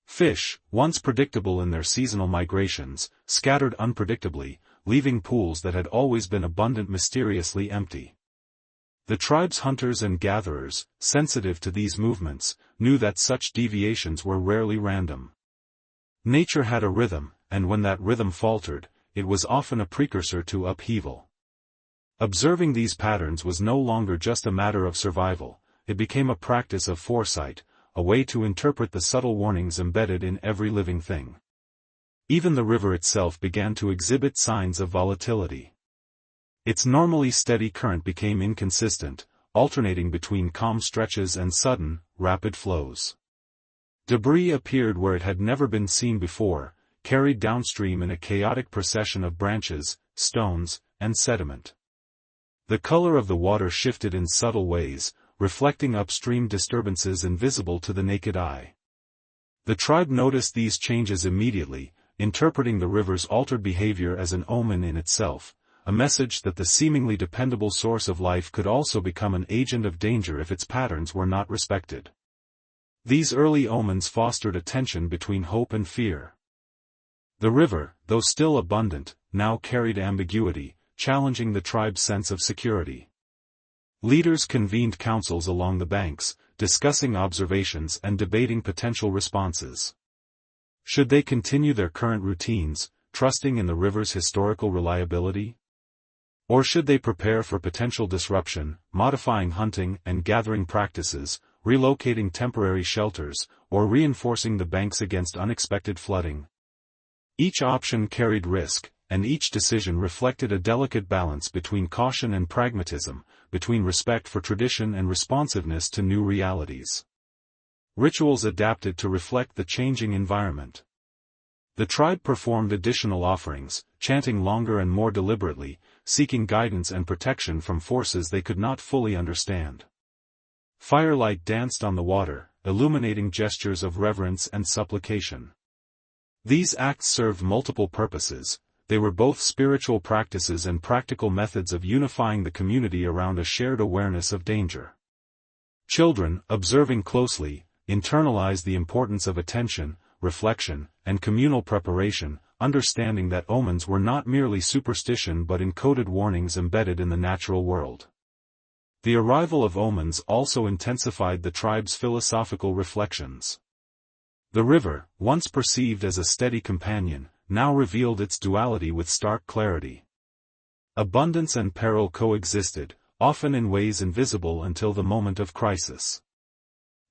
Fish, once predictable in their seasonal migrations, scattered unpredictably, leaving pools that had always been abundant mysteriously empty. The tribe's hunters and gatherers, sensitive to these movements, knew that such deviations were rarely random. Nature had a rhythm, and when that rhythm faltered, it was often a precursor to upheaval. Observing these patterns was no longer just a matter of survival, it became a practice of foresight, a way to interpret the subtle warnings embedded in every living thing. Even the river itself began to exhibit signs of volatility. Its normally steady current became inconsistent, alternating between calm stretches and sudden, rapid flows. Debris appeared where it had never been seen before, carried downstream in a chaotic procession of branches, stones, and sediment. The color of the water shifted in subtle ways, reflecting upstream disturbances invisible to the naked eye. The tribe noticed these changes immediately, interpreting the river's altered behavior as an omen in itself, a message that the seemingly dependable source of life could also become an agent of danger if its patterns were not respected. These early omens fostered a tension between hope and fear. The river, though still abundant, now carried ambiguity, challenging the tribe's sense of security. Leaders convened councils along the banks, discussing observations and debating potential responses. Should they continue their current routines, trusting in the river's historical reliability? Or should they prepare for potential disruption, modifying hunting and gathering practices, relocating temporary shelters, or reinforcing the banks against unexpected flooding? Each option carried risk, and each decision reflected a delicate balance between caution and pragmatism, between respect for tradition and responsiveness to new realities. Rituals adapted to reflect the changing environment. The tribe performed additional offerings, chanting longer and more deliberately, seeking guidance and protection from forces they could not fully understand. Firelight danced on the water, illuminating gestures of reverence and supplication. These acts served multiple purposes. They were both spiritual practices and practical methods of unifying the community around a shared awareness of danger. Children, observing closely, internalized the importance of attention, reflection, and communal preparation, understanding that omens were not merely superstition but encoded warnings embedded in the natural world. The arrival of omens also intensified the tribe's philosophical reflections. The river, once perceived as a steady companion, now revealed its duality with stark clarity. Abundance and peril coexisted, often in ways invisible until the moment of crisis.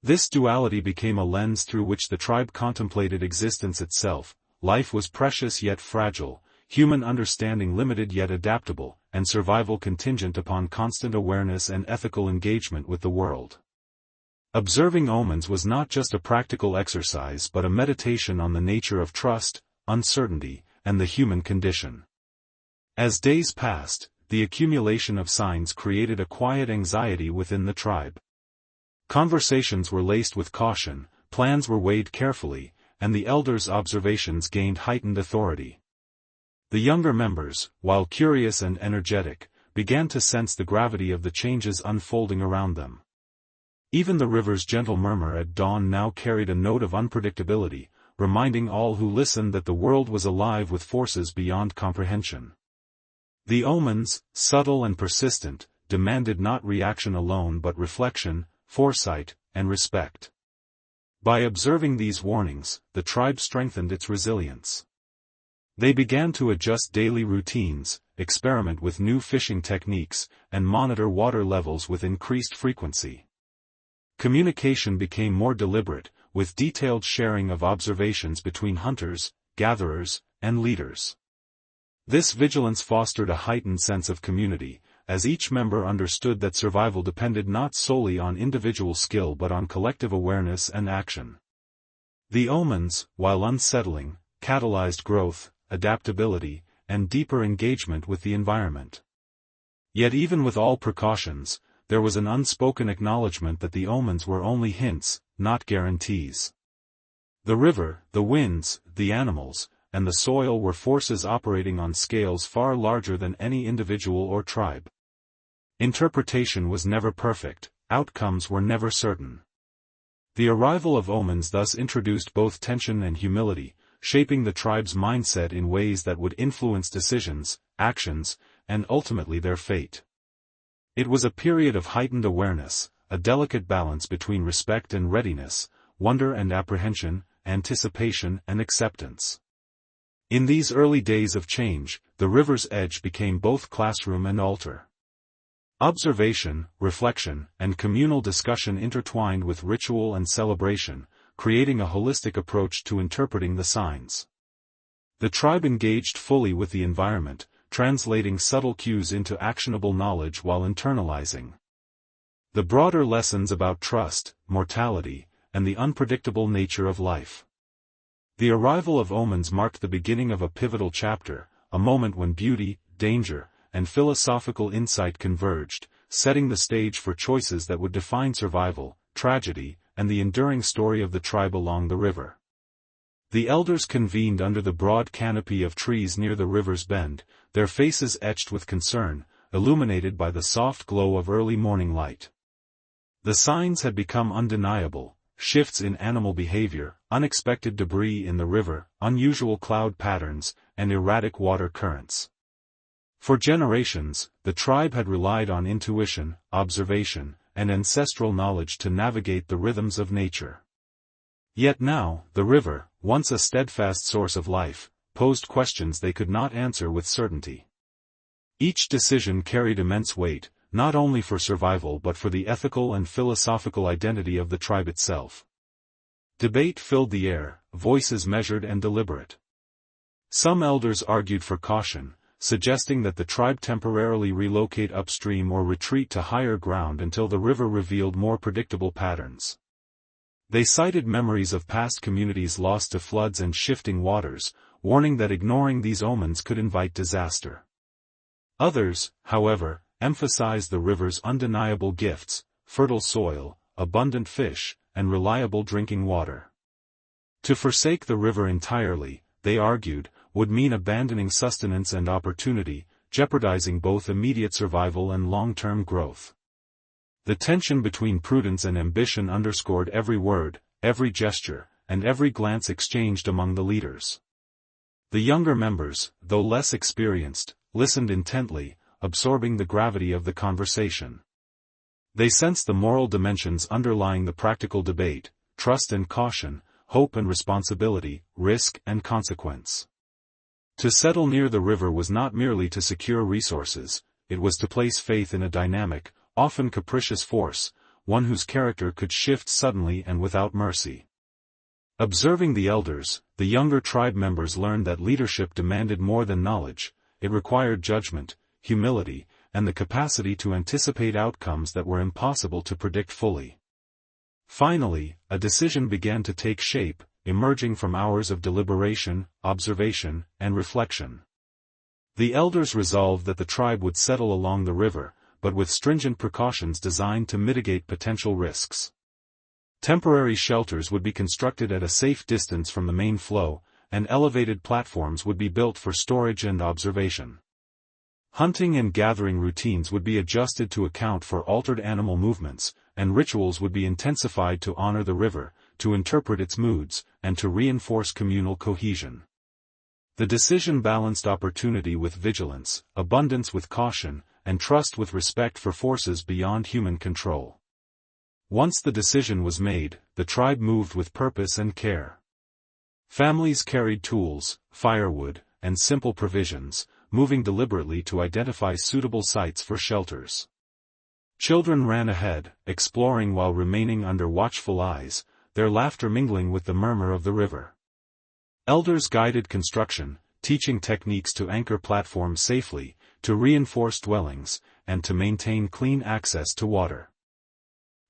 This duality became a lens through which the tribe contemplated existence itself. Life was precious yet fragile, human understanding limited yet adaptable, and survival contingent upon constant awareness and ethical engagement with the world. Observing omens was not just a practical exercise but a meditation on the nature of trust, uncertainty, and the human condition. As days passed, the accumulation of signs created a quiet anxiety within the tribe. Conversations were laced with caution, plans were weighed carefully, and the elders' observations gained heightened authority. The younger members, while curious and energetic, began to sense the gravity of the changes unfolding around them. Even the river's gentle murmur at dawn now carried a note of unpredictability, reminding all who listened that the world was alive with forces beyond comprehension. The omens, subtle and persistent, demanded not reaction alone but reflection, foresight, and respect. By observing these warnings, the tribe strengthened its resilience. They began to adjust daily routines, experiment with new fishing techniques, and monitor water levels with increased frequency. Communication became more deliberate, with detailed sharing of observations between hunters, gatherers, and leaders. This vigilance fostered a heightened sense of community, as each member understood that survival depended not solely on individual skill but on collective awareness and action. The omens, while unsettling, catalyzed growth, adaptability, and deeper engagement with the environment. Yet even with all precautions, there was an unspoken acknowledgement that the omens were only hints, not guarantees. The river, the winds, the animals, and the soil were forces operating on scales far larger than any individual or tribe. Interpretation was never perfect, outcomes were never certain. The arrival of omens thus introduced both tension and humility, shaping the tribe's mindset in ways that would influence decisions, actions, and ultimately their fate. It was a period of heightened awareness, a delicate balance between respect and readiness, wonder and apprehension, anticipation and acceptance. In these early days of change, the river's edge became both classroom and altar. Observation, reflection, and communal discussion intertwined with ritual and celebration, creating a holistic approach to interpreting the signs. The tribe engaged fully with the environment, translating subtle cues into actionable knowledge while internalizing the broader lessons about trust, mortality, and the unpredictable nature of life. The arrival of omens marked the beginning of a pivotal chapter, a moment when beauty, danger, and philosophical insight converged, setting the stage for choices that would define survival, tragedy, and the enduring story of the tribe along the river. The elders convened under the broad canopy of trees near the river's bend, their faces etched with concern, illuminated by the soft glow of early morning light. The signs had become undeniable: shifts in animal behavior, unexpected debris in the river, unusual cloud patterns, and erratic water currents. For generations, the tribe had relied on intuition, observation, and ancestral knowledge to navigate the rhythms of nature. Yet now, the river, once a steadfast source of life, posed questions they could not answer with certainty. Each decision carried immense weight, not only for survival but for the ethical and philosophical identity of the tribe itself. Debate filled the air, voices measured and deliberate. Some elders argued for caution, suggesting that the tribe temporarily relocate upstream or retreat to higher ground until the river revealed more predictable patterns. They cited memories of past communities lost to floods and shifting waters, warning that ignoring these omens could invite disaster. Others, however, emphasized the river's undeniable gifts: fertile soil, abundant fish, and reliable drinking water. To forsake the river entirely, they argued, would mean abandoning sustenance and opportunity, jeopardizing both immediate survival and long-term growth. The tension between prudence and ambition underscored every word, every gesture, and every glance exchanged among the leaders. The younger members, though less experienced, listened intently, absorbing the gravity of the conversation. They sensed the moral dimensions underlying the practical debate: trust and caution, hope and responsibility, risk and consequence. To settle near the river was not merely to secure resources, it was to place faith in a dynamic, often capricious force, one whose character could shift suddenly and without mercy. Observing the elders, the younger tribe members learned that leadership demanded more than knowledge; it required judgment, humility, and the capacity to anticipate outcomes that were impossible to predict fully. Finally, a decision began to take shape, emerging from hours of deliberation, observation, and reflection. The elders resolved that the tribe would settle along the river, but with stringent precautions designed to mitigate potential risks. Temporary shelters would be constructed at a safe distance from the main flow, and elevated platforms would be built for storage and observation. Hunting and gathering routines would be adjusted to account for altered animal movements, and rituals would be intensified to honor the river, to interpret its moods, and to reinforce communal cohesion. The decision balanced opportunity with vigilance, abundance with caution, and trust with respect for forces beyond human control. Once the decision was made, the tribe moved with purpose and care. Families carried tools, firewood, and simple provisions, moving deliberately to identify suitable sites for shelters. Children ran ahead, exploring while remaining under watchful eyes, their laughter mingling with the murmur of the river. Elders guided construction, teaching techniques to anchor platforms safely, to reinforce dwellings, and to maintain clean access to water.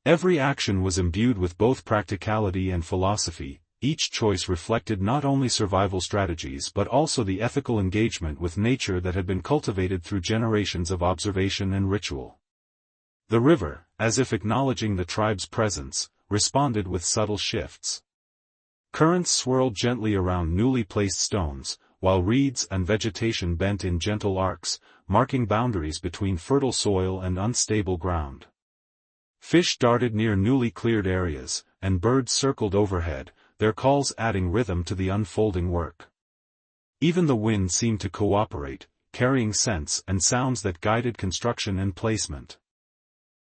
Every action was imbued with both practicality and philosophy. Each choice reflected not only survival strategies but also the ethical engagement with nature that had been cultivated through generations of observation and ritual. The river, as if acknowledging the tribe's presence, responded with subtle shifts. Currents swirled gently around newly placed stones, while reeds and vegetation bent in gentle arcs, marking boundaries between fertile soil and unstable ground. Fish darted near newly cleared areas, and birds circled overhead, their calls adding rhythm to the unfolding work. Even the wind seemed to cooperate, carrying scents and sounds that guided construction and placement.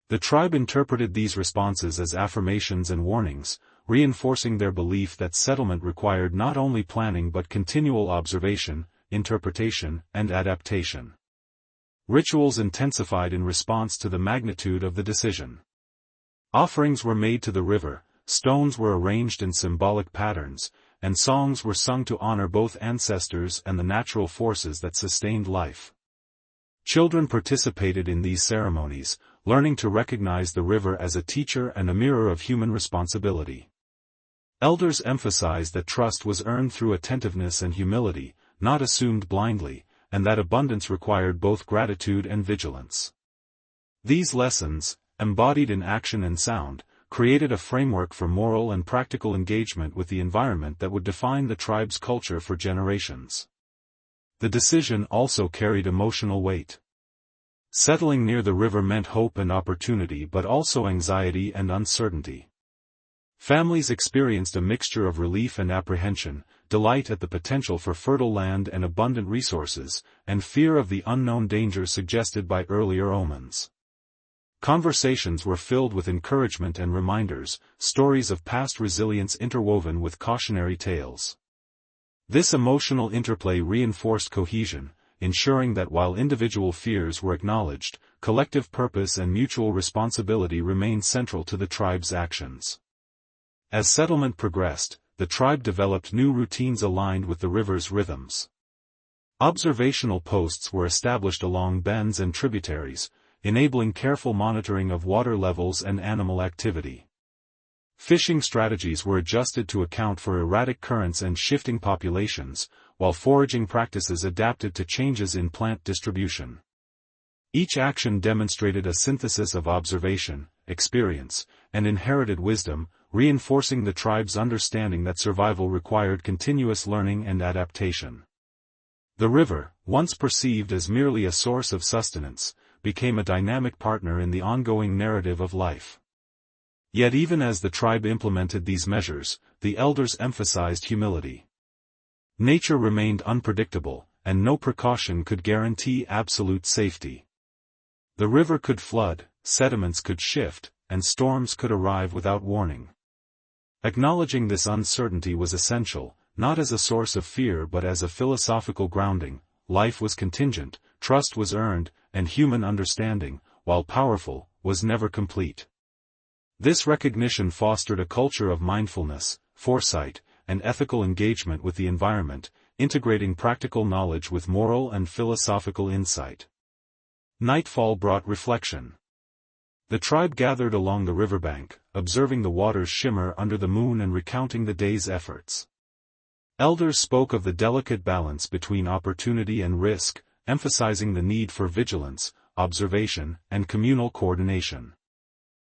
The tribe interpreted these responses as affirmations and warnings, reinforcing their belief that settlement required not only planning but continual observation, interpretation, and adaptation. Rituals intensified in response to the magnitude of the decision. Offerings were made to the river, stones were arranged in symbolic patterns, and songs were sung to honor both ancestors and the natural forces that sustained life. Children participated in these ceremonies, learning to recognize the river as a teacher and a mirror of human responsibility. Elders emphasized that trust was earned through attentiveness and humility, not assumed blindly, and that abundance required both gratitude and vigilance. These lessons, embodied in action and sound, created a framework for moral and practical engagement with the environment that would define the tribe's culture for generations. The decision also carried emotional weight. Settling near the river meant hope and opportunity but also anxiety and uncertainty. Families experienced a mixture of relief and apprehension, delight at the potential for fertile land and abundant resources, and fear of the unknown dangers suggested by earlier omens. Conversations were filled with encouragement and reminders, stories of past resilience interwoven with cautionary tales. This emotional interplay reinforced cohesion, ensuring that while individual fears were acknowledged, collective purpose and mutual responsibility remained central to the tribe's actions. As settlement progressed, the tribe developed new routines aligned with the river's rhythms. Observational posts were established along bends and tributaries, enabling careful monitoring of water levels and animal activity. Fishing strategies were adjusted to account for erratic currents and shifting populations, while foraging practices adapted to changes in plant distribution. Each action demonstrated a synthesis of observation, experience, and inherited wisdom, reinforcing the tribe's understanding that survival required continuous learning and adaptation. The river, once perceived as merely a source of sustenance, became a dynamic partner in the ongoing narrative of life. Yet even as the tribe implemented these measures, the elders emphasized humility. Nature remained unpredictable, and no precaution could guarantee absolute safety. The river could flood, sediments could shift, and storms could arrive without warning. Acknowledging this uncertainty was essential, not as a source of fear but as a philosophical grounding. Life was contingent, trust was earned, and human understanding, while powerful, was never complete. This recognition fostered a culture of mindfulness, foresight, and ethical engagement with the environment, integrating practical knowledge with moral and philosophical insight. Nightfall brought reflection. The tribe gathered along the riverbank, observing the waters shimmer under the moon and recounting the day's efforts. Elders spoke of the delicate balance between opportunity and risk, emphasizing the need for vigilance, observation, and communal coordination.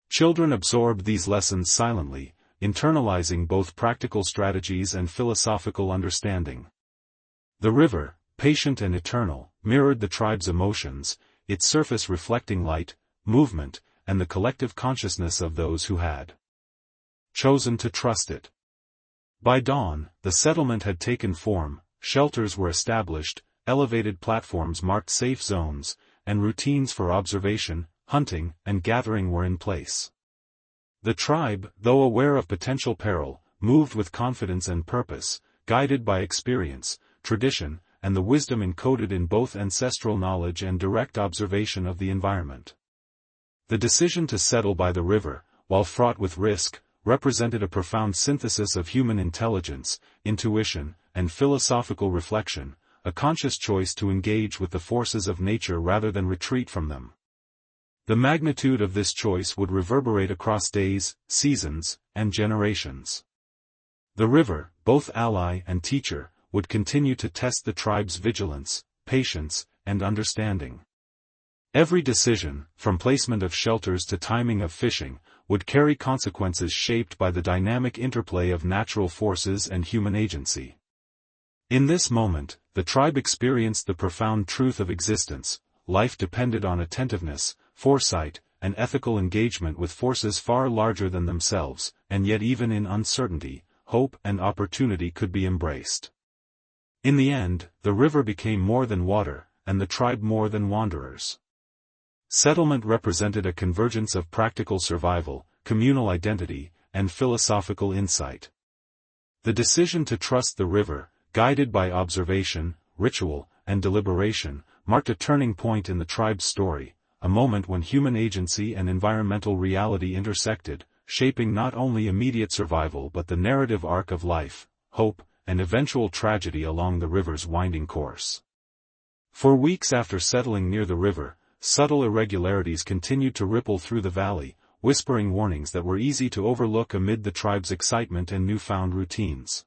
Children absorbed these lessons silently, internalizing both practical strategies and philosophical understanding. The river, patient and eternal, mirrored the tribe's emotions, its surface reflecting light, movement, and the collective consciousness of those who had chosen to trust it. By dawn, the settlement had taken form, shelters were established, elevated platforms marked safe zones, and routines for observation, hunting, and gathering were in place. The tribe, though aware of potential peril, moved with confidence and purpose, guided by experience, tradition, and the wisdom encoded in both ancestral knowledge and direct observation of the environment. The decision to settle by the river, while fraught with risk, represented a profound synthesis of human intelligence, intuition, and philosophical reflection, a conscious choice to engage with the forces of nature rather than retreat from them. The magnitude of this choice would reverberate across days, seasons, and generations. The river, both ally and teacher, would continue to test the tribe's vigilance, patience, and understanding. Every decision, from placement of shelters to timing of fishing, would carry consequences shaped by the dynamic interplay of natural forces and human agency. In this moment, the tribe experienced the profound truth of existence. Life depended on attentiveness, foresight, and ethical engagement with forces far larger than themselves, and yet even in uncertainty, hope and opportunity could be embraced. In the end, the river became more than water, and the tribe more than wanderers. Settlement represented a convergence of practical survival, communal identity, and philosophical insight. The decision to trust the river, guided by observation, ritual, and deliberation, marked a turning point in the tribe's story, a moment when human agency and environmental reality intersected, shaping not only immediate survival but the narrative arc of life, hope, and eventual tragedy along the river's winding course. For weeks after settling near the river, subtle irregularities continued to ripple through the valley, whispering warnings that were easy to overlook amid the tribe's excitement and newfound routines.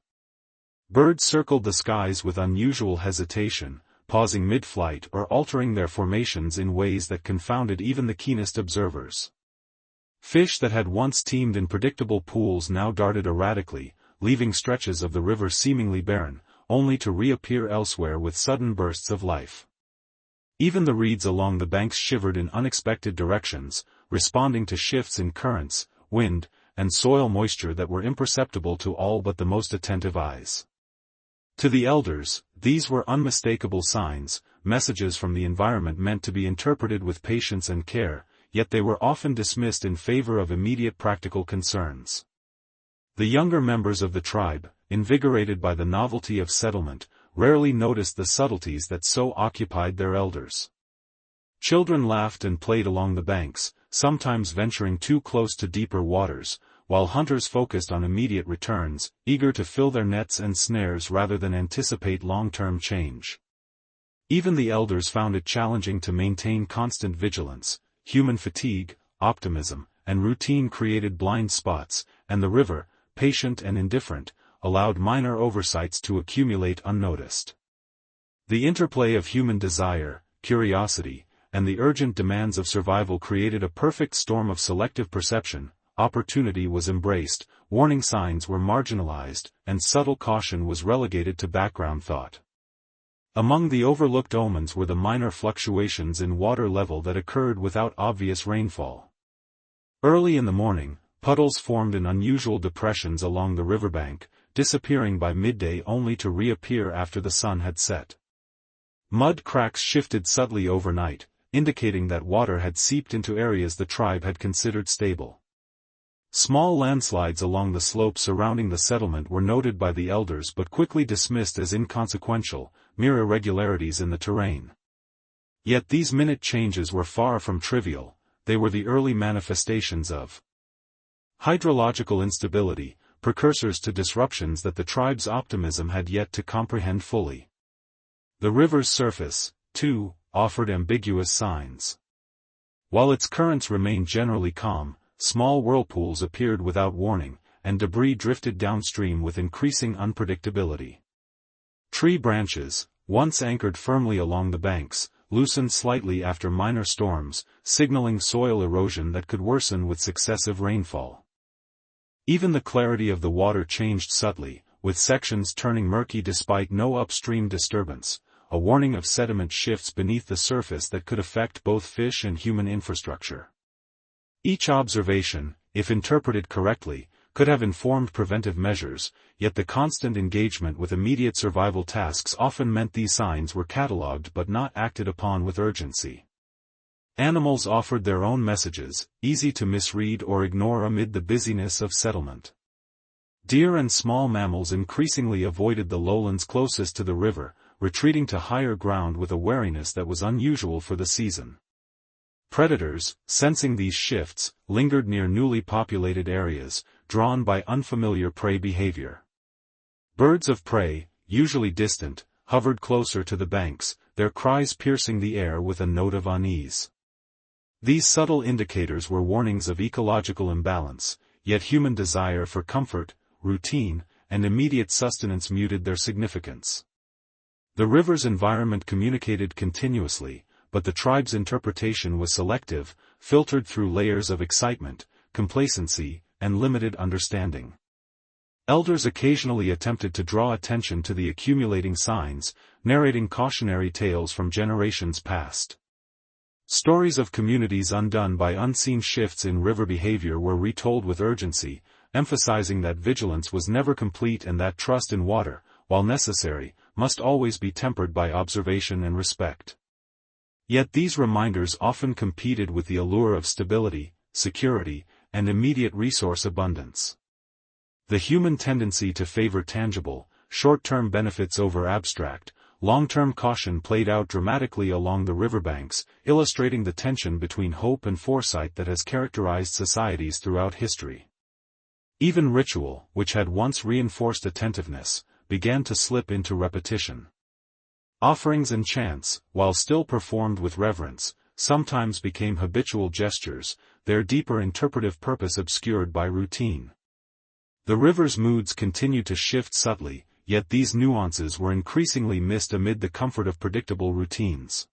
Birds circled the skies with unusual hesitation, pausing mid-flight or altering their formations in ways that confounded even the keenest observers. Fish that had once teemed in predictable pools now darted erratically, leaving stretches of the river seemingly barren, only to reappear elsewhere with sudden bursts of life. Even the reeds along the banks shivered in unexpected directions, responding to shifts in currents, wind, and soil moisture that were imperceptible to all but the most attentive eyes. To the elders, these were unmistakable signs, messages from the environment meant to be interpreted with patience and care, yet they were often dismissed in favor of immediate practical concerns. The younger members of the tribe, invigorated by the novelty of settlement, rarely noticed the subtleties that so occupied their elders. Children laughed and played along the banks, sometimes venturing too close to deeper waters, while hunters focused on immediate returns, eager to fill their nets and snares rather than anticipate long-term change. Even the elders found it challenging to maintain constant vigilance. Human fatigue, optimism, and routine created blind spots, and the river, patient and indifferent, allowed minor oversights to accumulate unnoticed. The interplay of human desire, curiosity, and the urgent demands of survival created a perfect storm of selective perception. Opportunity was embraced, warning signs were marginalized, and subtle caution was relegated to background thought. Among the overlooked omens were the minor fluctuations in water level that occurred without obvious rainfall. Early in the morning, puddles formed in unusual depressions along the riverbank, disappearing by midday only to reappear after the sun had set. Mud cracks shifted subtly overnight, indicating that water had seeped into areas the tribe had considered stable. Small landslides along the slopes surrounding the settlement were noted by the elders but quickly dismissed as inconsequential, mere irregularities in the terrain. Yet these minute changes were far from trivial. They were the early manifestations of hydrological instability, precursors to disruptions that the tribe's optimism had yet to comprehend fully. The river's surface, too, offered ambiguous signs. While its currents remained generally calm, small whirlpools appeared without warning, and debris drifted downstream with increasing unpredictability. Tree branches, once anchored firmly along the banks, loosened slightly after minor storms, signaling soil erosion that could worsen with successive rainfall. Even the clarity of the water changed subtly, with sections turning murky despite no upstream disturbance, a warning of sediment shifts beneath the surface that could affect both fish and human infrastructure. Each observation, if interpreted correctly, could have informed preventive measures, yet the constant engagement with immediate survival tasks often meant these signs were catalogued but not acted upon with urgency. Animals offered their own messages, easy to misread or ignore amid the busyness of settlement. Deer and small mammals increasingly avoided the lowlands closest to the river, retreating to higher ground with a wariness that was unusual for the season. Predators, sensing these shifts, lingered near newly populated areas, drawn by unfamiliar prey behavior. Birds of prey, usually distant, hovered closer to the banks, their cries piercing the air with a note of unease. These subtle indicators were warnings of ecological imbalance, yet human desire for comfort, routine, and immediate sustenance muted their significance. The river's environment communicated continuously, but the tribe's interpretation was selective, filtered through layers of excitement, complacency, and limited understanding. Elders occasionally attempted to draw attention to the accumulating signs, narrating cautionary tales from generations past. Stories of communities undone by unseen shifts in river behavior were retold with urgency, emphasizing that vigilance was never complete and that trust in water, while necessary, must always be tempered by observation and respect. Yet these reminders often competed with the allure of stability, security, and immediate resource abundance. The human tendency to favor tangible, short-term benefits over abstract, long-term caution played out dramatically along the riverbanks, illustrating the tension between hope and foresight that has characterized societies throughout history. Even ritual, which had once reinforced attentiveness, began to slip into repetition. Offerings and chants, while still performed with reverence, sometimes became habitual gestures, their deeper interpretive purpose obscured by routine. The river's moods continued to shift subtly, yet these nuances were increasingly missed amid the comfort of predictable routines.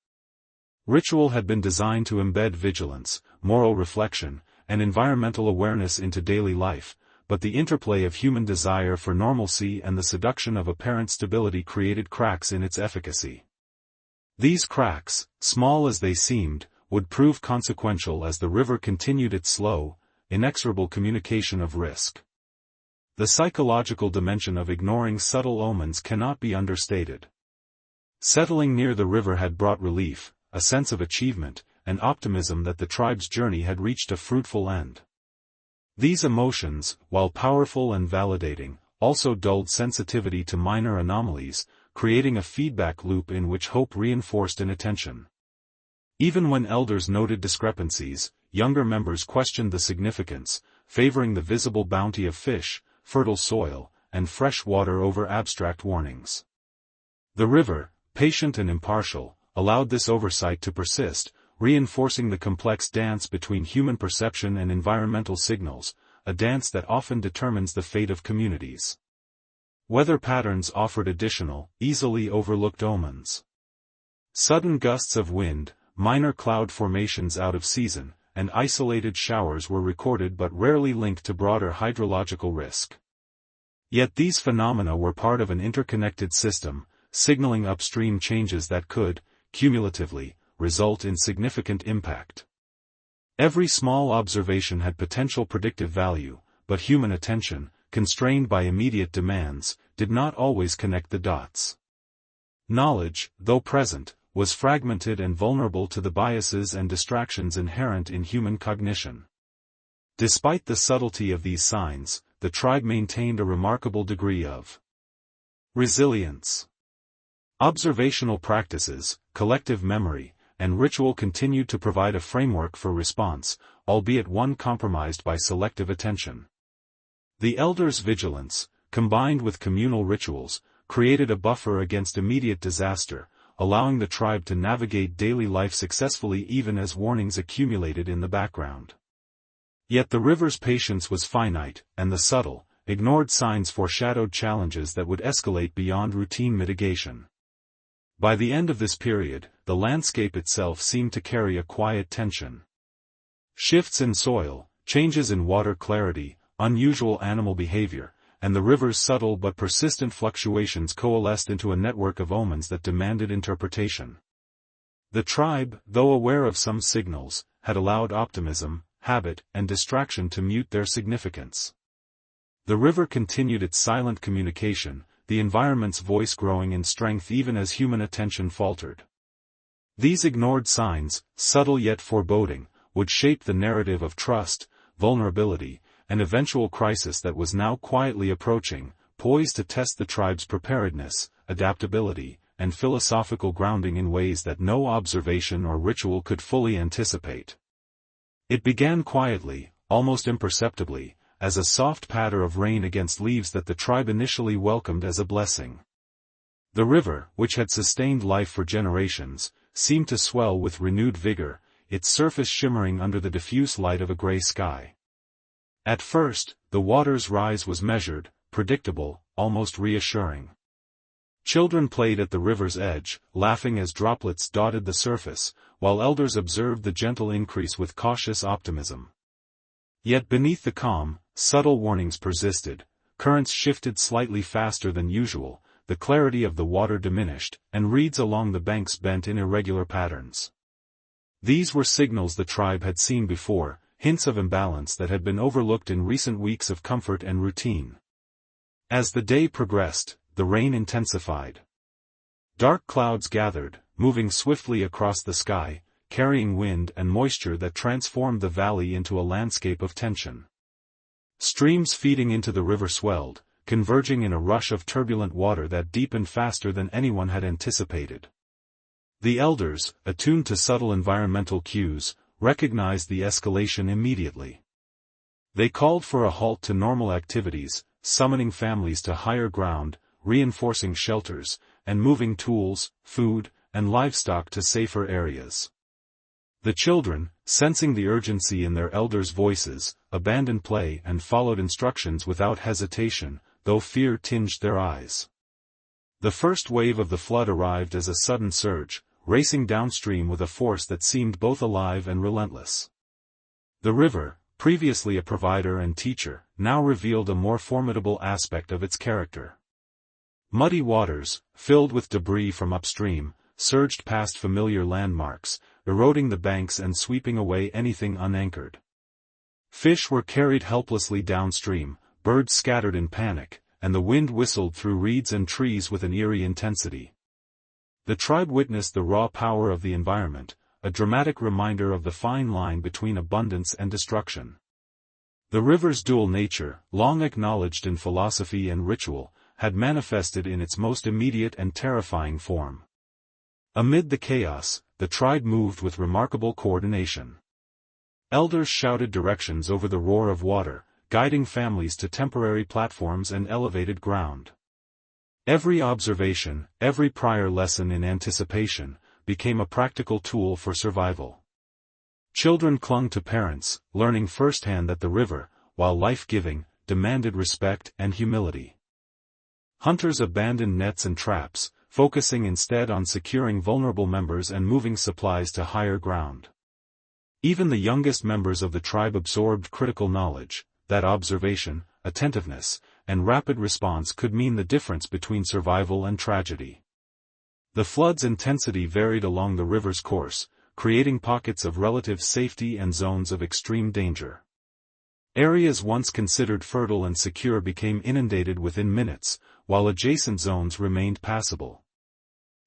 Ritual had been designed to embed vigilance, moral reflection, and environmental awareness into daily life, but the interplay of human desire for normalcy and the seduction of apparent stability created cracks in its efficacy. These cracks, small as they seemed, would prove consequential as the river continued its slow, inexorable communication of risk. The psychological dimension of ignoring subtle omens cannot be understated. Settling near the river had brought relief, a sense of achievement, and optimism that the tribe's journey had reached a fruitful end. These emotions, while powerful and validating, also dulled sensitivity to minor anomalies, creating a feedback loop in which hope reinforced inattention. Even when elders noted discrepancies, younger members questioned the significance, favoring the visible bounty of fish, fertile soil, and fresh water over abstract warnings. The river, patient and impartial, allowed this oversight to persist, reinforcing the complex dance between human perception and environmental signals, a dance that often determines the fate of communities. Weather patterns offered additional, easily overlooked omens. Sudden gusts of wind, minor cloud formations out of season, and isolated showers were recorded but rarely linked to broader hydrological risk. Yet these phenomena were part of an interconnected system, signaling upstream changes that could, cumulatively, result in significant impact. Every small observation had potential predictive value, but human attention, constrained by immediate demands, did not always connect the dots. Knowledge, though present, was fragmented and vulnerable to the biases and distractions inherent in human cognition. Despite the subtlety of these signs, the tribe maintained a remarkable degree of resilience. Observational practices, collective memory, and ritual continued to provide a framework for response, albeit one compromised by selective attention. The elders' vigilance, combined with communal rituals, created a buffer against immediate disaster, allowing the tribe to navigate daily life successfully even as warnings accumulated in the background. Yet the river's patience was finite, and the subtle, ignored signs foreshadowed challenges that would escalate beyond routine mitigation. By the end of this period, the landscape itself seemed to carry a quiet tension. Shifts in soil, changes in water clarity, unusual animal behavior, and the river's subtle but persistent fluctuations coalesced into a network of omens that demanded interpretation. The tribe, though aware of some signals, had allowed optimism, habit, and distraction to mute their significance. The river continued its silent communication, the environment's voice growing in strength even as human attention faltered. These ignored signs, subtle yet foreboding, would shape the narrative of trust, vulnerability, and eventual crisis that was now quietly approaching, poised to test the tribe's preparedness, adaptability, and philosophical grounding in ways that no observation or ritual could fully anticipate. It began quietly, almost imperceptibly, as a soft patter of rain against leaves that the tribe initially welcomed as a blessing. The river, which had sustained life for generations, seemed to swell with renewed vigor, its surface shimmering under the diffuse light of a gray sky. At first, the water's rise was measured, predictable, almost reassuring. Children played at the river's edge, laughing as droplets dotted the surface, while elders observed the gentle increase with cautious optimism. Yet beneath the calm, subtle warnings persisted, currents shifted slightly faster than usual, the clarity of the water diminished, and reeds along the banks bent in irregular patterns. These were signals the tribe had seen before, hints of imbalance that had been overlooked in recent weeks of comfort and routine. As the day progressed, the rain intensified. Dark clouds gathered, moving swiftly across the sky, carrying wind and moisture that transformed the valley into a landscape of tension. Streams feeding into the river swelled, converging in a rush of turbulent water that deepened faster than anyone had anticipated. The elders, attuned to subtle environmental cues, recognized the escalation immediately. They called for a halt to normal activities, summoning families to higher ground, reinforcing shelters, and moving tools, food, and livestock to safer areas. The children, sensing the urgency in their elders' voices, abandoned play and followed instructions without hesitation, though fear tinged their eyes. The first wave of the flood arrived as a sudden surge, racing downstream with a force that seemed both alive and relentless. The river, previously a provider and teacher, now revealed a more formidable aspect of its character. Muddy waters, filled with debris from upstream, surged past familiar landmarks, eroding the banks and sweeping away anything unanchored. Fish were carried helplessly downstream, birds scattered in panic, and the wind whistled through reeds and trees with an eerie intensity. The tribe witnessed the raw power of the environment, a dramatic reminder of the fine line between abundance and destruction. The river's dual nature, long acknowledged in philosophy and ritual, had manifested in its most immediate and terrifying form. Amid the chaos, the tribe moved with remarkable coordination. Elders shouted directions over the roar of water, guiding families to temporary platforms and elevated ground. Every observation, every prior lesson in anticipation, became a practical tool for survival. Children clung to parents, learning firsthand that the river, while life-giving, demanded respect and humility. Hunters abandoned nets and traps, focusing instead on securing vulnerable members and moving supplies to higher ground. Even the youngest members of the tribe absorbed critical knowledge, that observation, attentiveness, and rapid response could mean the difference between survival and tragedy. The flood's intensity varied along the river's course, creating pockets of relative safety and zones of extreme danger. Areas once considered fertile and secure became inundated within minutes, while adjacent zones remained passable.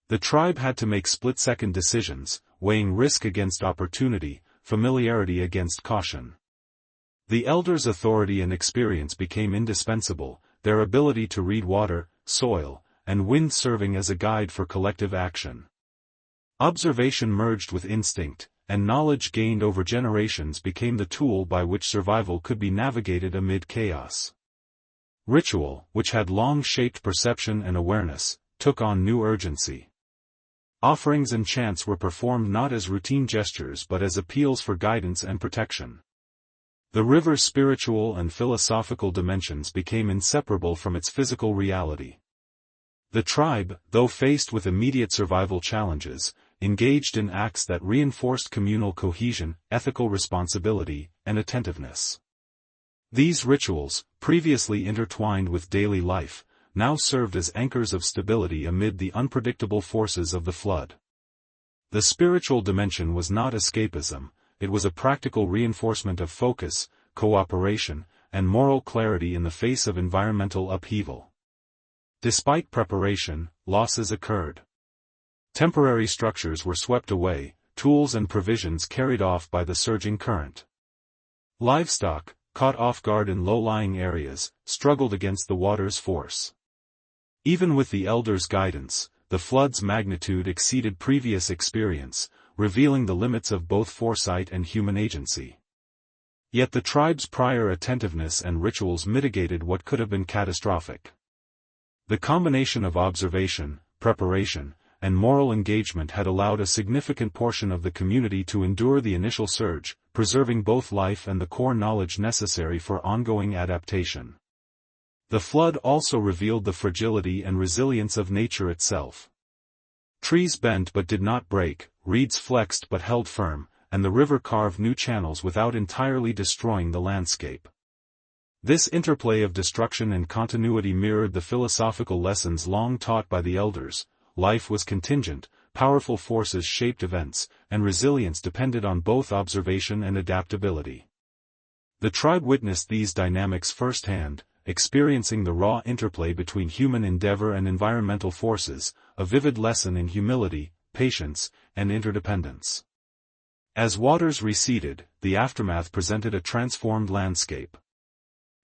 The tribe had to make split-second decisions, weighing risk against opportunity, familiarity against caution. The elders' authority and experience became indispensable, their ability to read water, soil, and wind serving as a guide for collective action. Observation merged with instinct, and knowledge gained over generations became the tool by which survival could be navigated amid chaos. Ritual, which had long shaped perception and awareness, took on new urgency. Offerings and chants were performed not as routine gestures but as appeals for guidance and protection. The river's spiritual and philosophical dimensions became inseparable from its physical reality. The tribe, though faced with immediate survival challenges, engaged in acts that reinforced communal cohesion, ethical responsibility, and attentiveness. These rituals, previously intertwined with daily life, now served as anchors of stability amid the unpredictable forces of the flood. The spiritual dimension was not escapism, it was a practical reinforcement of focus, cooperation, and moral clarity in the face of environmental upheaval. Despite preparation, losses occurred. Temporary structures were swept away, tools and provisions carried off by the surging current. Livestock, caught off guard in low-lying areas, struggled against the water's force. Even with the elders' guidance, the flood's magnitude exceeded previous experience, revealing the limits of both foresight and human agency. Yet the tribe's prior attentiveness and rituals mitigated what could have been catastrophic. The combination of observation, preparation, and moral engagement had allowed a significant portion of the community to endure the initial surge, preserving both life and the core knowledge necessary for ongoing adaptation. The flood also revealed the fragility and resilience of nature itself. Trees bent but did not break, reeds flexed but held firm, and the river carved new channels without entirely destroying the landscape. This interplay of destruction and continuity mirrored the philosophical lessons long taught by the elders. Life was contingent, powerful forces shaped events, and resilience depended on both observation and adaptability. The tribe witnessed these dynamics firsthand, experiencing the raw interplay between human endeavor and environmental forces, a vivid lesson in humility, patience, and interdependence. As waters receded, the aftermath presented a transformed landscape.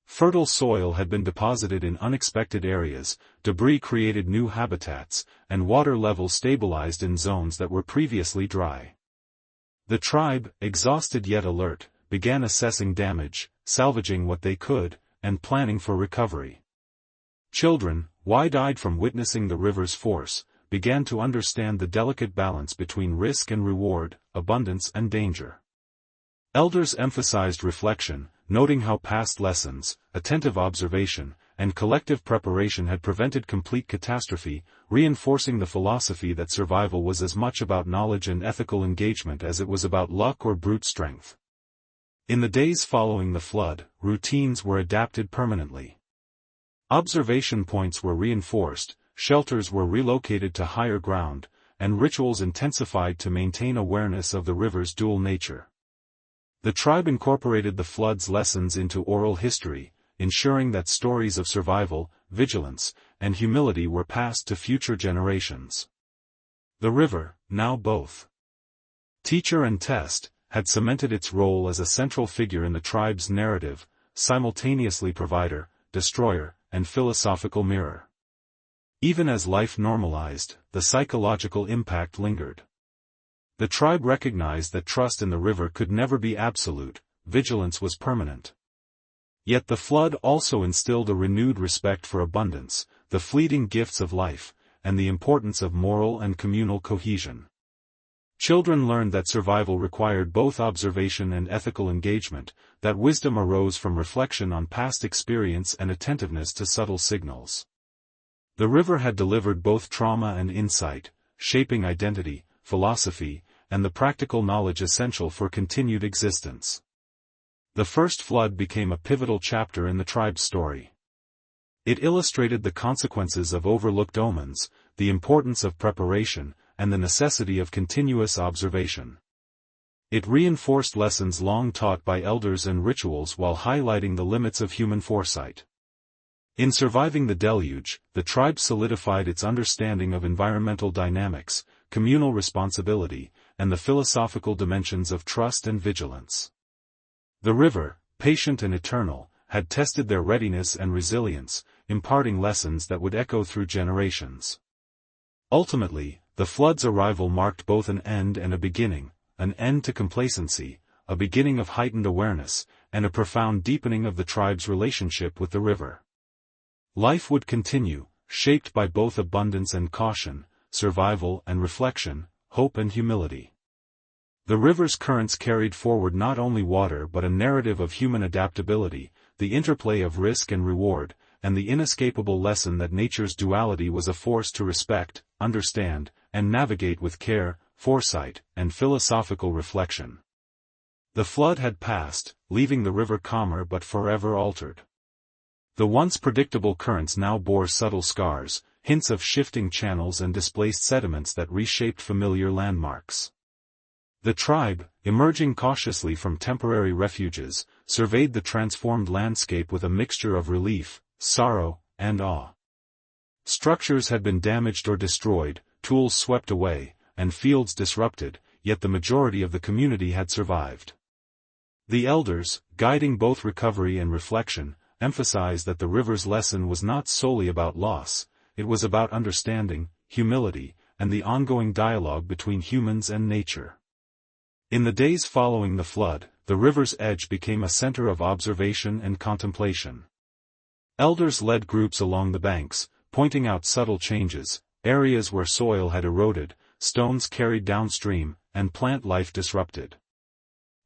Fertile soil had been deposited in unexpected areas, debris created new habitats, and water levels stabilized in zones that were previously dry. The tribe, exhausted yet alert, began assessing damage, salvaging what they could, and planning for recovery. Children, wide-eyed from witnessing the river's force, began to understand the delicate balance between risk and reward, abundance and danger. Elders emphasized reflection, noting how past lessons, attentive observation, and collective preparation had prevented complete catastrophe, reinforcing the philosophy that survival was as much about knowledge and ethical engagement as it was about luck or brute strength. In the days following the flood, routines were adapted permanently. Observation points were reinforced, shelters were relocated to higher ground, and rituals intensified to maintain awareness of the river's dual nature. The tribe incorporated the flood's lessons into oral history, ensuring that stories of survival, vigilance, and humility were passed to future generations. The river, now both teacher and test, had cemented its role as a central figure in the tribe's narrative, simultaneously provider, destroyer, and philosophical mirror. Even as life normalized, the psychological impact lingered. The tribe recognized that trust in the river could never be absolute, vigilance was permanent. Yet the flood also instilled a renewed respect for abundance, the fleeting gifts of life, and the importance of moral and communal cohesion. Children learned that survival required both observation and ethical engagement, that wisdom arose from reflection on past experience and attentiveness to subtle signals. The river had delivered both trauma and insight, shaping identity, philosophy, and the practical knowledge essential for continued existence. The first flood became a pivotal chapter in the tribe's story. It illustrated the consequences of overlooked omens, the importance of preparation, and the necessity of continuous observation. It reinforced lessons long taught by elders and rituals while highlighting the limits of human foresight. In surviving the deluge, the tribe solidified its understanding of environmental dynamics, communal responsibility, and the philosophical dimensions of trust and vigilance. The river, patient and eternal, had tested their readiness and resilience, imparting lessons that would echo through generations. Ultimately, the flood's arrival marked both an end and a beginning, an end to complacency, a beginning of heightened awareness, and a profound deepening of the tribe's relationship with the river. Life would continue, shaped by both abundance and caution, survival and reflection, hope and humility. The river's currents carried forward not only water but a narrative of human adaptability, the interplay of risk and reward, and the inescapable lesson that nature's duality was a force to respect, understand, and navigate with care, foresight, and philosophical reflection. The flood had passed, leaving the river calmer but forever altered. The once predictable currents now bore subtle scars, hints of shifting channels and displaced sediments that reshaped familiar landmarks. The tribe, emerging cautiously from temporary refuges, surveyed the transformed landscape with a mixture of relief, sorrow, and awe. Structures had been damaged or destroyed, tools swept away, and fields disrupted, yet the majority of the community had survived. The elders, guiding both recovery and reflection, emphasized that the river's lesson was not solely about loss, it was about understanding, humility, and the ongoing dialogue between humans and nature. In the days following the flood, the river's edge became a center of observation and contemplation. Elders led groups along the banks, pointing out subtle changes, areas where soil had eroded, stones carried downstream, and plant life disrupted.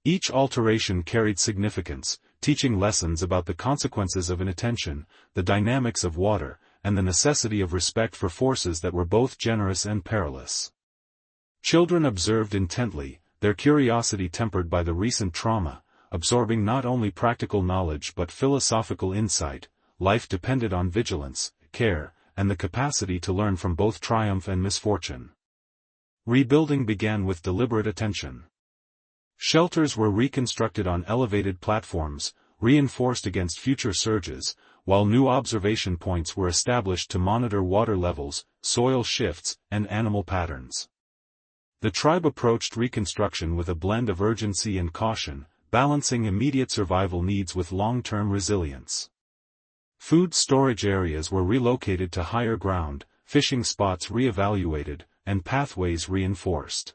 Each alteration carried significance, teaching lessons about the consequences of inattention, the dynamics of water, and the necessity of respect for forces that were both generous and perilous. Children observed intently, their curiosity tempered by the recent trauma, absorbing not only practical knowledge but philosophical insight. Life depended on vigilance, care, and the capacity to learn from both triumph and misfortune. Rebuilding began with deliberate attention. Shelters were reconstructed on elevated platforms, reinforced against future surges, while new observation points were established to monitor water levels, soil shifts, and animal patterns. The tribe approached reconstruction with a blend of urgency and caution, balancing immediate survival needs with long-term resilience. Food storage areas were relocated to higher ground, fishing spots re-evaluated, and pathways reinforced.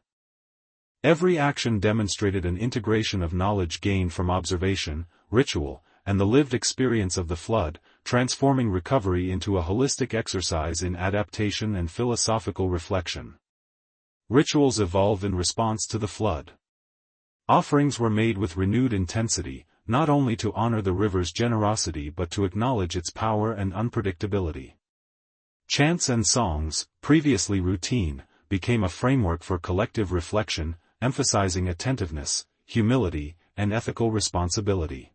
Every action demonstrated an integration of knowledge gained from observation, ritual, and the lived experience of the flood, transforming recovery into a holistic exercise in adaptation and philosophical reflection. Rituals evolved in response to the flood. Offerings were made with renewed intensity, not only to honor the river's generosity but to acknowledge its power and unpredictability. Chants and songs, previously routine, became a framework for collective reflection, emphasizing attentiveness, humility, and ethical responsibility.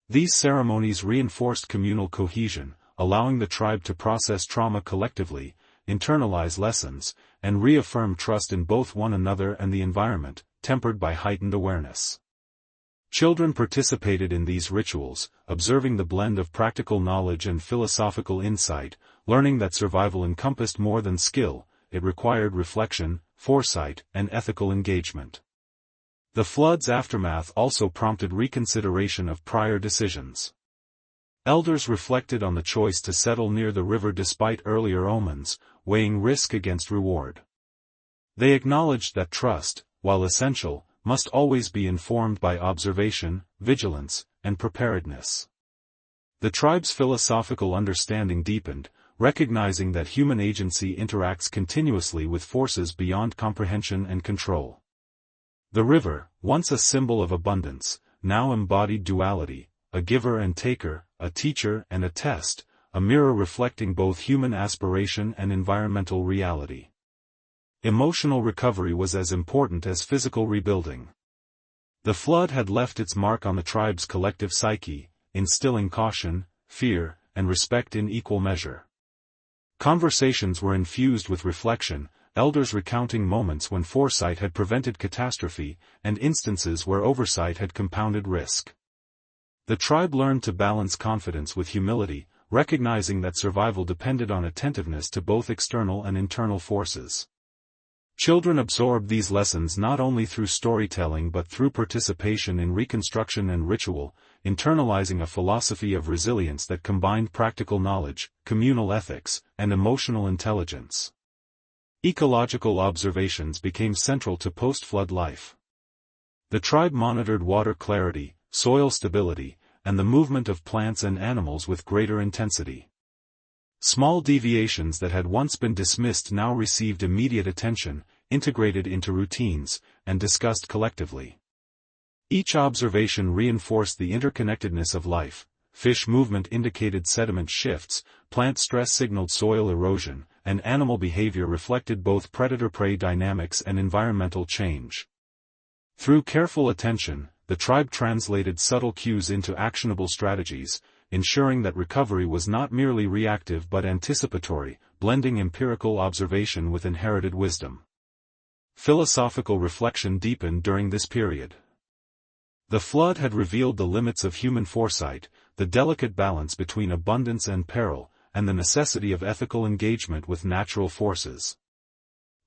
These ceremonies reinforced communal cohesion, allowing the tribe to process trauma collectively, internalize lessons, and reaffirm trust in both one another and the environment, tempered by heightened awareness. Children participated in these rituals, observing the blend of practical knowledge and philosophical insight, learning that survival encompassed more than skill, it required reflection, foresight, and ethical engagement. The flood's aftermath also prompted reconsideration of prior decisions. Elders reflected on the choice to settle near the river despite earlier omens, weighing risk against reward. They acknowledged that trust, while essential, must always be informed by observation, vigilance, and preparedness. The tribe's philosophical understanding deepened, recognizing that human agency interacts continuously with forces beyond comprehension and control. The river, once a symbol of abundance, now embodied duality, a giver and taker, a teacher and a test, a mirror reflecting both human aspiration and environmental reality. Emotional recovery was as important as physical rebuilding. The flood had left its mark on the tribe's collective psyche, instilling caution, fear, and respect in equal measure. Conversations were infused with reflection, elders recounting moments when foresight had prevented catastrophe, and instances where oversight had compounded risk. The tribe learned to balance confidence with humility, recognizing that survival depended on attentiveness to both external and internal forces. Children absorbed these lessons not only through storytelling but through participation in reconstruction and ritual, internalizing a philosophy of resilience that combined practical knowledge, communal ethics, and emotional intelligence. Ecological observations became central to post-flood life. The tribe monitored water clarity, soil stability, and the movement of plants and animals with greater intensity. Small deviations that had once been dismissed now received immediate attention, integrated into routines, and discussed collectively. Each observation reinforced the interconnectedness of life. Fish movement indicated sediment shifts, plant stress signaled soil erosion, and animal behavior reflected both predator-prey dynamics and environmental change. Through careful attention, the tribe translated subtle cues into actionable strategies, ensuring that recovery was not merely reactive but anticipatory, blending empirical observation with inherited wisdom. Philosophical reflection deepened during this period. The flood had revealed the limits of human foresight, the delicate balance between abundance and peril, and the necessity of ethical engagement with natural forces.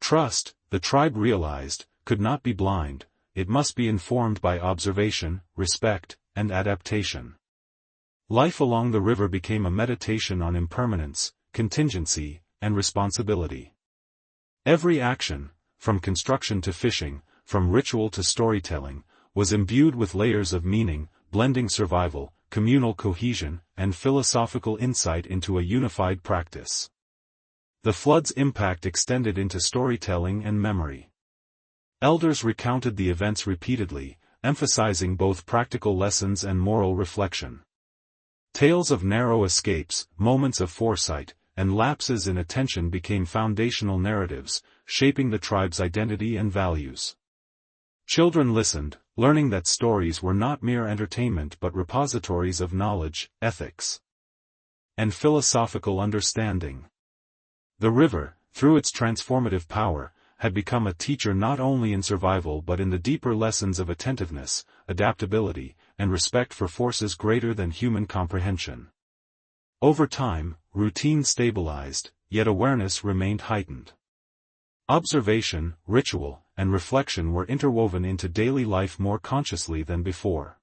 Trust, the tribe realized, could not be blind, it must be informed by observation, respect, and adaptation. Life along the river became a meditation on impermanence, contingency, and responsibility. Every action, from construction to fishing, from ritual to storytelling, was imbued with layers of meaning, blending survival, communal cohesion, and philosophical insight into a unified practice. The flood's impact extended into storytelling and memory. Elders recounted the events repeatedly, emphasizing both practical lessons and moral reflection. Tales of narrow escapes, moments of foresight, and lapses in attention became foundational narratives, shaping the tribe's identity and values. Children listened, learning that stories were not mere entertainment but repositories of knowledge, ethics, and philosophical understanding. The river, through its transformative power, had become a teacher not only in survival but in the deeper lessons of attentiveness, adaptability, and respect for forces greater than human comprehension. Over time, routine stabilized, yet awareness remained heightened. Observation, ritual, and reflection were interwoven into daily life more consciously than before.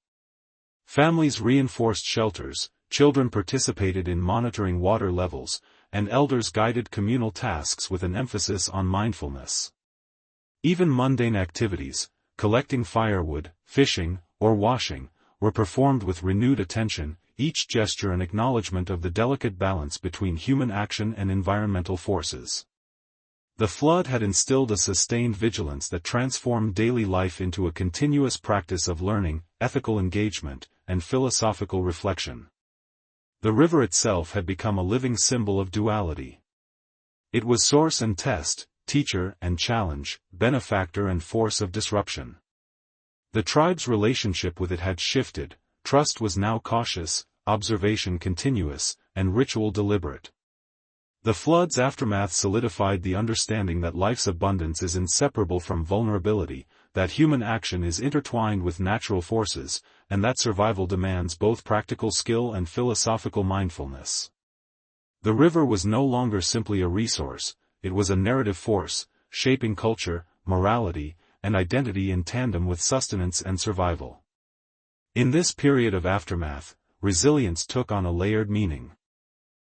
Families reinforced shelters, children participated in monitoring water levels, and elders guided communal tasks with an emphasis on mindfulness. Even mundane activities, collecting firewood, fishing, or washing, were performed with renewed attention, each gesture an acknowledgement of the delicate balance between human action and environmental forces. The flood had instilled a sustained vigilance that transformed daily life into a continuous practice of learning, ethical engagement, and philosophical reflection. The river itself had become a living symbol of duality. It was source and test, teacher and challenge, benefactor and force of disruption. The tribe's relationship with it had shifted, trust was now cautious, observation continuous, and ritual deliberate. The flood's aftermath solidified the understanding that life's abundance is inseparable from vulnerability, that human action is intertwined with natural forces, and that survival demands both practical skill and philosophical mindfulness. The river was no longer simply a resource, it was a narrative force, shaping culture, morality, and identity in tandem with sustenance and survival. In this period of aftermath, resilience took on a layered meaning.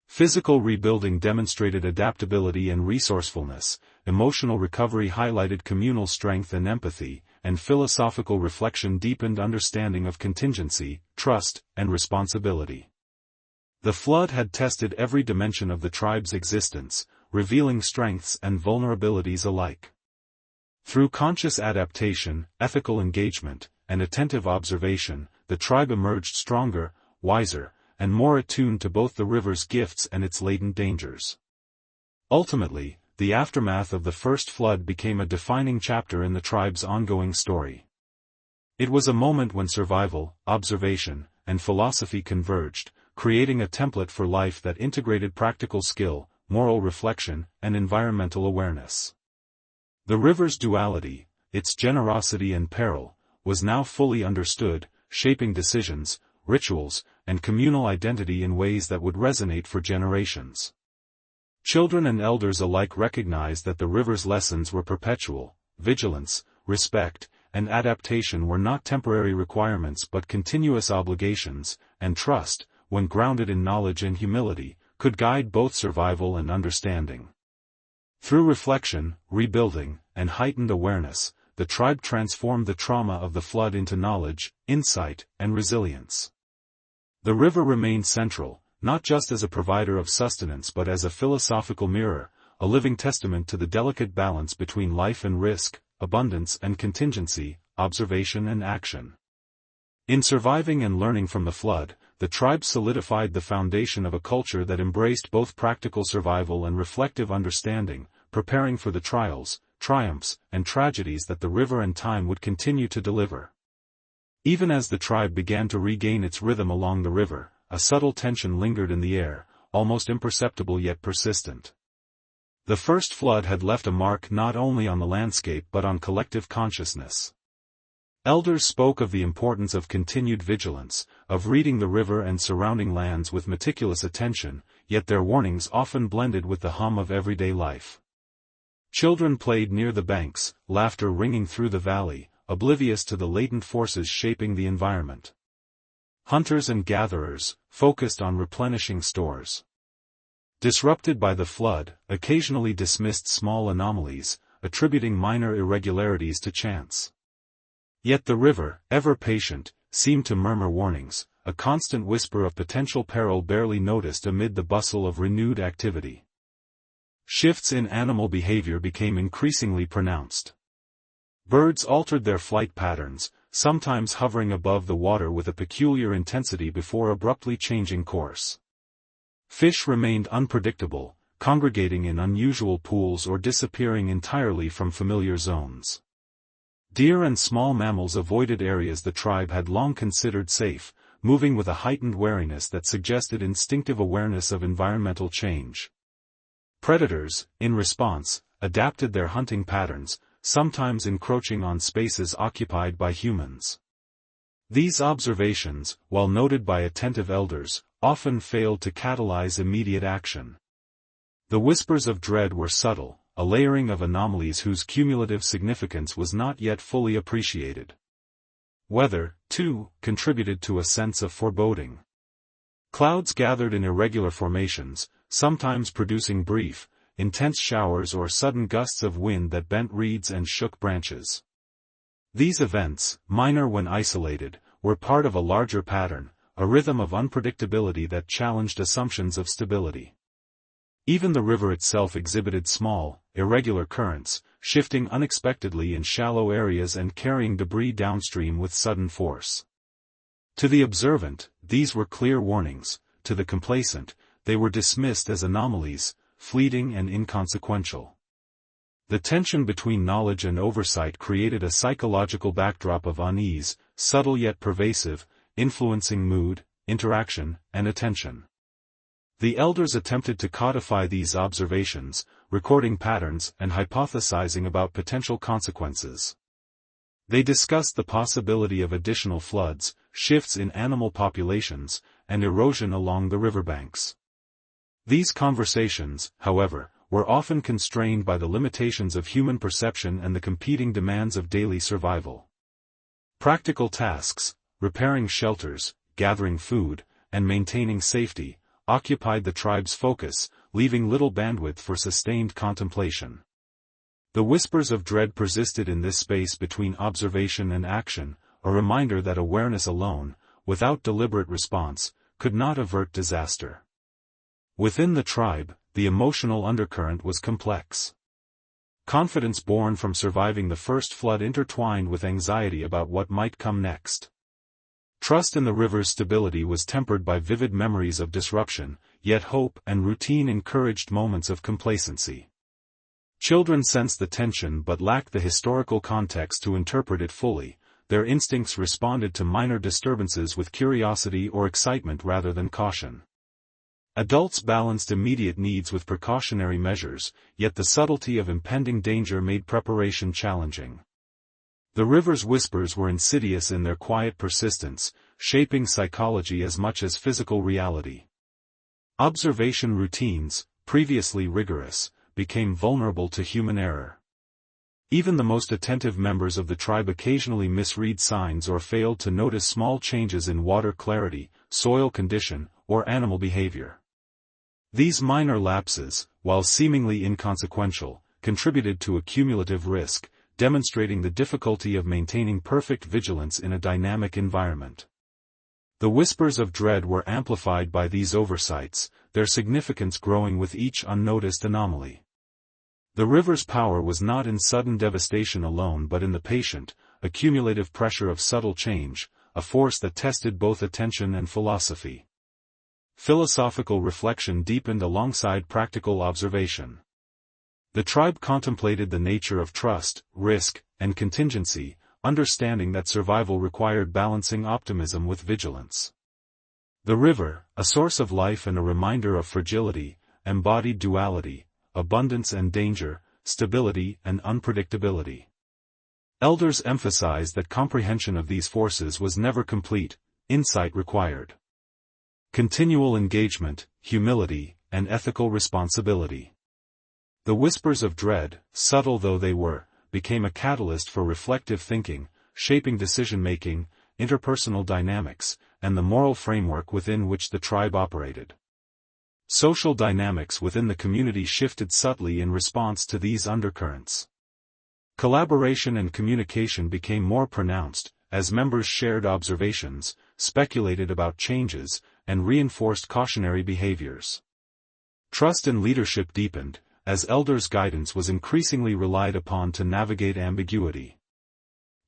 Physical rebuilding demonstrated adaptability and resourcefulness, emotional recovery highlighted communal strength and empathy, and philosophical reflection deepened understanding of contingency, trust, and responsibility. The flood had tested every dimension of the tribe's existence, revealing strengths and vulnerabilities alike. Through conscious adaptation, ethical engagement, and attentive observation, the tribe emerged stronger, wiser, and more attuned to both the river's gifts and its latent dangers. Ultimately, the aftermath of the first flood became a defining chapter in the tribe's ongoing story. It was a moment when survival, observation, and philosophy converged, creating a template for life that integrated practical skill, moral reflection, and environmental awareness. The river's duality, its generosity and peril, was now fully understood, shaping decisions, rituals, and communal identity in ways that would resonate for generations. Children and elders alike recognized that the river's lessons were perpetual. Vigilance, respect, and adaptation were not temporary requirements but continuous obligations, and trust, when grounded in knowledge and humility, could guide both survival and understanding. Through reflection, rebuilding, and heightened awareness, the tribe transformed the trauma of the flood into knowledge, insight, and resilience. The river remained central, not just as a provider of sustenance but as a philosophical mirror, a living testament to the delicate balance between life and risk, abundance and contingency, observation and action. In surviving and learning from the flood, the tribe solidified the foundation of a culture that embraced both practical survival and reflective understanding, preparing for the trials, triumphs, and tragedies that the river and time would continue to deliver. Even as the tribe began to regain its rhythm along the river, a subtle tension lingered in the air, almost imperceptible yet persistent. The first flood had left a mark not only on the landscape but on collective consciousness. Elders spoke of the importance of continued vigilance, of reading the river and surrounding lands with meticulous attention, yet their warnings often blended with the hum of everyday life. Children played near the banks, laughter ringing through the valley, oblivious to the latent forces shaping the environment. Hunters and gatherers, focused on replenishing stores. Disrupted by the flood, occasionally dismissed small anomalies, attributing minor irregularities to chance. Yet the river, ever patient, seemed to murmur warnings, a constant whisper of potential peril barely noticed amid the bustle of renewed activity. Shifts in animal behavior became increasingly pronounced. Birds altered their flight patterns, sometimes hovering above the water with a peculiar intensity before abruptly changing course. Fish remained unpredictable, congregating in unusual pools or disappearing entirely from familiar zones. Deer and small mammals avoided areas the tribe had long considered safe, moving with a heightened wariness that suggested instinctive awareness of environmental change. Predators, in response, adapted their hunting patterns, sometimes encroaching on spaces occupied by humans. These observations, while noted by attentive elders, often failed to catalyze immediate action. The whispers of dread were subtle, a layering of anomalies whose cumulative significance was not yet fully appreciated. Weather, too, contributed to a sense of foreboding. Clouds gathered in irregular formations, sometimes producing brief, intense showers or sudden gusts of wind that bent reeds and shook branches. These events, minor when isolated, were part of a larger pattern, a rhythm of unpredictability that challenged assumptions of stability. Even the river itself exhibited small, irregular currents, shifting unexpectedly in shallow areas and carrying debris downstream with sudden force. To the observant, these were clear warnings; to the complacent, they were dismissed as anomalies, fleeting and inconsequential. The tension between knowledge and oversight created a psychological backdrop of unease, subtle yet pervasive, influencing mood, interaction, and attention. The elders attempted to codify these observations, recording patterns and hypothesizing about potential consequences. They discussed the possibility of additional floods, shifts in animal populations, and erosion along the riverbanks. These conversations, however, were often constrained by the limitations of human perception and the competing demands of daily survival. Practical tasks, repairing shelters, gathering food, and maintaining safety, occupied the tribe's focus, leaving little bandwidth for sustained contemplation. The whispers of dread persisted in this space between observation and action, a reminder that awareness alone, without deliberate response, could not avert disaster. Within the tribe, the emotional undercurrent was complex. Confidence born from surviving the first flood intertwined with anxiety about what might come next. Trust in the river's stability was tempered by vivid memories of disruption, yet hope and routine encouraged moments of complacency. Children sensed the tension but lacked the historical context to interpret it fully. Their instincts responded to minor disturbances with curiosity or excitement rather than caution. Adults balanced immediate needs with precautionary measures, yet the subtlety of impending danger made preparation challenging. The river's whispers were insidious in their quiet persistence, shaping psychology as much as physical reality. Observation routines, previously rigorous, became vulnerable to human error. Even the most attentive members of the tribe occasionally misread signs or failed to notice small changes in water clarity, soil condition, or animal behavior. These minor lapses, while seemingly inconsequential, contributed to a cumulative risk, demonstrating the difficulty of maintaining perfect vigilance in a dynamic environment. The whispers of dread were amplified by these oversights, their significance growing with each unnoticed anomaly. The river's power was not in sudden devastation alone but in the patient, accumulative pressure of subtle change, a force that tested both attention and philosophy. Philosophical reflection deepened alongside practical observation. The tribe contemplated the nature of trust, risk, and contingency, understanding that survival required balancing optimism with vigilance. The river, a source of life and a reminder of fragility, embodied duality, abundance and danger, stability and unpredictability. Elders emphasized that comprehension of these forces was never complete, insight required. Continual engagement, humility, and ethical responsibility. The whispers of dread, subtle though they were, became a catalyst for reflective thinking, shaping decision-making, interpersonal dynamics, and the moral framework within which the tribe operated. Social dynamics within the community shifted subtly in response to these undercurrents. Collaboration and communication became more pronounced, as members shared observations, speculated about changes, and reinforced cautionary behaviors. Trust in leadership deepened, as elders' guidance was increasingly relied upon to navigate ambiguity.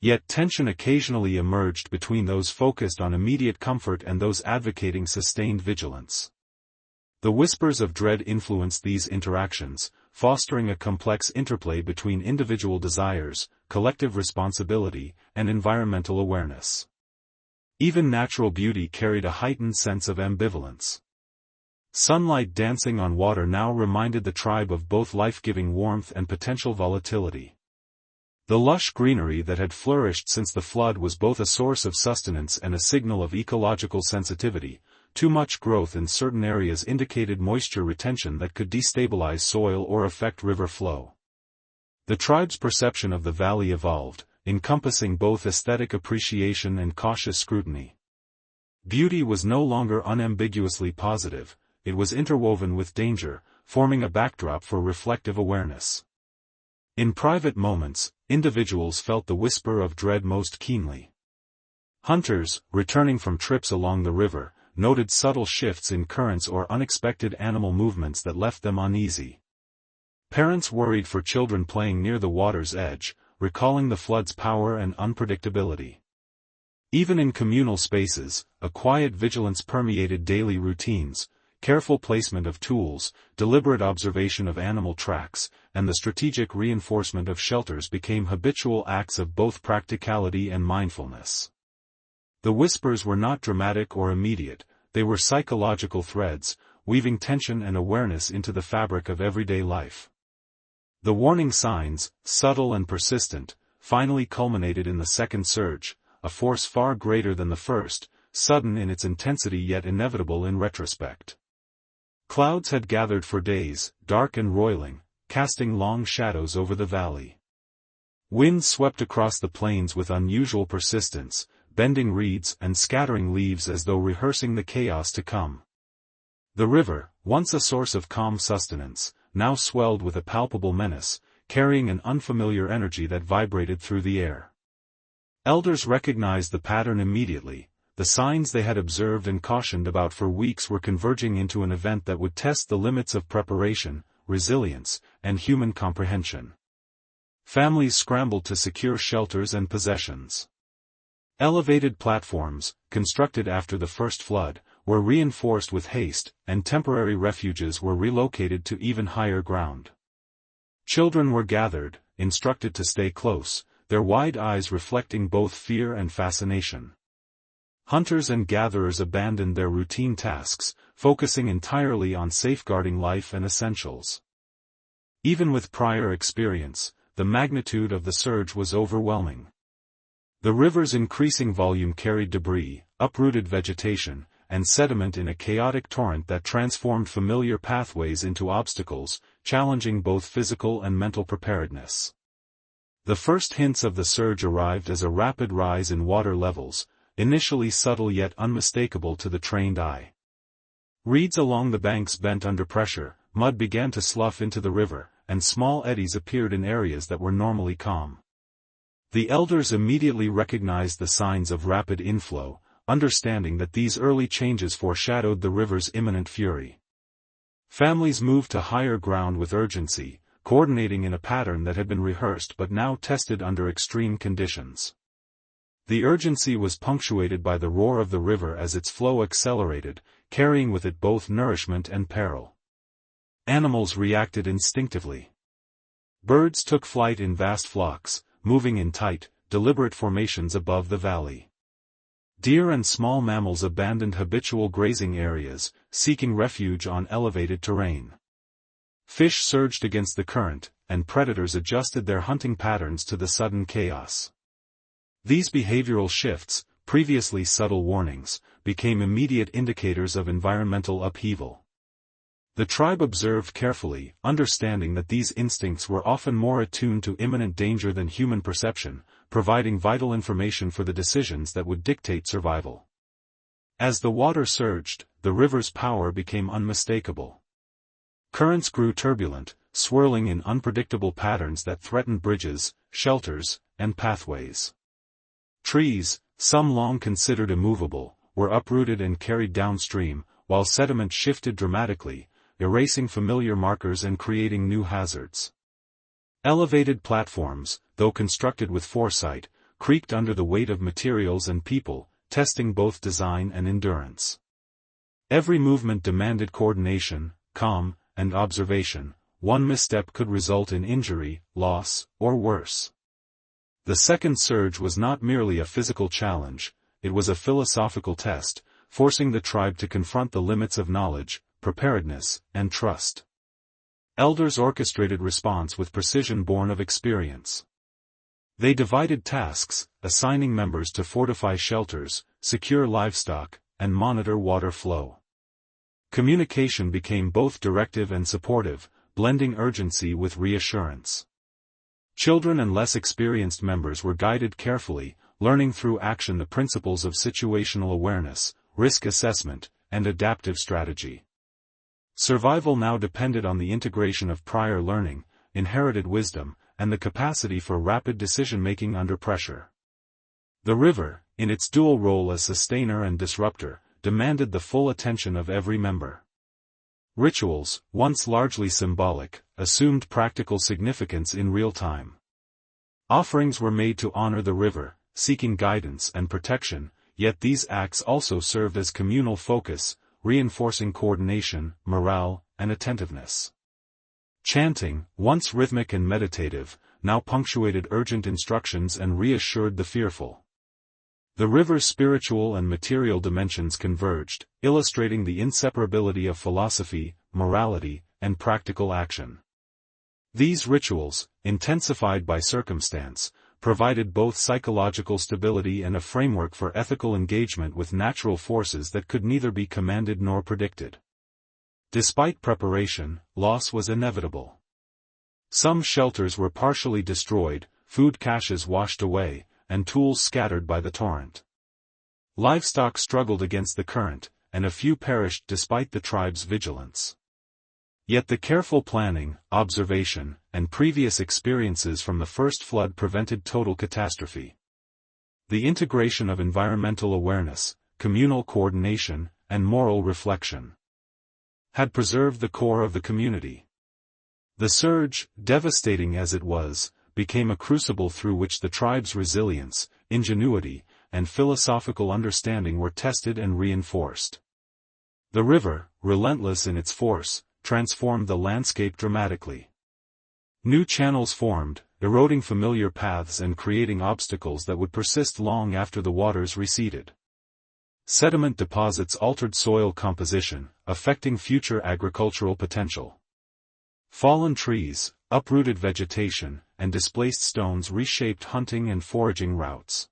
Yet tension occasionally emerged between those focused on immediate comfort and those advocating sustained vigilance. The whispers of dread influenced these interactions, fostering a complex interplay between individual desires, collective responsibility, and environmental awareness. Even natural beauty carried a heightened sense of ambivalence. Sunlight dancing on water now reminded the tribe of both life-giving warmth and potential volatility. The lush greenery that had flourished since the flood was both a source of sustenance and a signal of ecological sensitivity. Too much growth in certain areas indicated moisture retention that could destabilize soil or affect river flow. The tribe's perception of the valley evolved, encompassing both aesthetic appreciation and cautious scrutiny. Beauty was no longer unambiguously positive, it was interwoven with danger, forming a backdrop for reflective awareness. In private moments, individuals felt the whisper of dread most keenly. Hunters, returning from trips along the river, noted subtle shifts in currents or unexpected animal movements that left them uneasy. Parents worried for children playing near the water's edge, recalling the flood's power and unpredictability. Even in communal spaces, a quiet vigilance permeated daily routines, careful placement of tools, deliberate observation of animal tracks, and the strategic reinforcement of shelters became habitual acts of both practicality and mindfulness. The whispers were not dramatic or immediate, they were psychological threads, weaving tension and awareness into the fabric of everyday life. The warning signs, subtle and persistent, finally culminated in the second surge, a force far greater than the first, sudden in its intensity yet inevitable in retrospect. Clouds had gathered for days, dark and roiling, casting long shadows over the valley. Winds swept across the plains with unusual persistence, bending reeds and scattering leaves as though rehearsing the chaos to come. The river, once a source of calm sustenance, now swelled with a palpable menace, carrying an unfamiliar energy that vibrated through the air. Elders recognized the pattern immediately. the signs they had observed and cautioned about for weeks were converging into an event that would test the limits of preparation, resilience, and human comprehension. Families scrambled to secure shelters and possessions. Elevated platforms, constructed after the first flood, were reinforced with haste, and temporary refuges were relocated to even higher ground. Children were gathered, instructed to stay close, their wide eyes reflecting both fear and fascination. Hunters and gatherers abandoned their routine tasks, focusing entirely on safeguarding life and essentials. Even with prior experience, the magnitude of the surge was overwhelming. The river's increasing volume carried debris, uprooted vegetation, and sediment in a chaotic torrent that transformed familiar pathways into obstacles, challenging both physical and mental preparedness. The first hints of the surge arrived as a rapid rise in water levels, initially subtle yet unmistakable to the trained eye. Reeds along the banks bent under pressure, mud began to slough into the river, and small eddies appeared in areas that were normally calm. The elders immediately recognized the signs of rapid inflow, understanding that these early changes foreshadowed the river's imminent fury. Families moved to higher ground with urgency, coordinating in a pattern that had been rehearsed but now tested under extreme conditions. The urgency was punctuated by the roar of the river as its flow accelerated, carrying with it both nourishment and peril. Animals reacted instinctively. Birds took flight in vast flocks, moving in tight, deliberate formations above the valley. Deer and small mammals abandoned habitual grazing areas, seeking refuge on elevated terrain. Fish surged against the current, and predators adjusted their hunting patterns to the sudden chaos. These behavioral shifts, previously subtle warnings, became immediate indicators of environmental upheaval. The tribe observed carefully, understanding that these instincts were often more attuned to imminent danger than human perception, providing vital information for the decisions that would dictate survival. As the water surged, the river's power became unmistakable. Currents grew turbulent, swirling in unpredictable patterns that threatened bridges, shelters, and pathways. Trees, some long considered immovable, were uprooted and carried downstream, while sediment shifted dramatically, erasing familiar markers and creating new hazards. Elevated platforms, though constructed with foresight, creaked under the weight of materials and people, testing both design and endurance. Every movement demanded coordination, calm, and observation. One misstep could result in injury, loss, or worse. The second surge was not merely a physical challenge, it was a philosophical test, forcing the tribe to confront the limits of knowledge, preparedness, and trust. Elders orchestrated response with precision born of experience. They divided tasks, assigning members to fortify shelters, secure livestock, and monitor water flow. Communication became both directive and supportive, blending urgency with reassurance. Children and less experienced members were guided carefully, learning through action the principles of situational awareness, risk assessment, and adaptive strategy. Survival now depended on the integration of prior learning, inherited wisdom, and the capacity for rapid decision-making under pressure. The river, in its dual role as sustainer and disruptor, demanded the full attention of every member. Rituals, once largely symbolic, assumed practical significance in real time. Offerings were made to honor the river, seeking guidance and protection, yet these acts also served as communal focus, reinforcing coordination, morale, and attentiveness. Chanting, once rhythmic and meditative, now punctuated urgent instructions and reassured the fearful. The river's spiritual and material dimensions converged, illustrating the inseparability of philosophy, morality, and practical action. These rituals, intensified by circumstance, provided both psychological stability and a framework for ethical engagement with natural forces that could neither be commanded nor predicted. Despite preparation, loss was inevitable. Some shelters were partially destroyed, food caches washed away, and tools scattered by the torrent. Livestock struggled against the current, and a few perished despite the tribe's vigilance. Yet the careful planning, observation, and previous experiences from the first flood prevented total catastrophe. The integration of environmental awareness, communal coordination, and moral reflection had preserved the core of the community. The surge, devastating as it was, became a crucible through which the tribe's resilience, ingenuity, and philosophical understanding were tested and reinforced. The river, relentless in its force, transformed the landscape dramatically. New channels formed, eroding familiar paths and creating obstacles that would persist long after the waters receded. Sediment deposits altered soil composition, affecting future agricultural potential. Fallen trees, uprooted vegetation, and displaced stones reshaped hunting and foraging routes.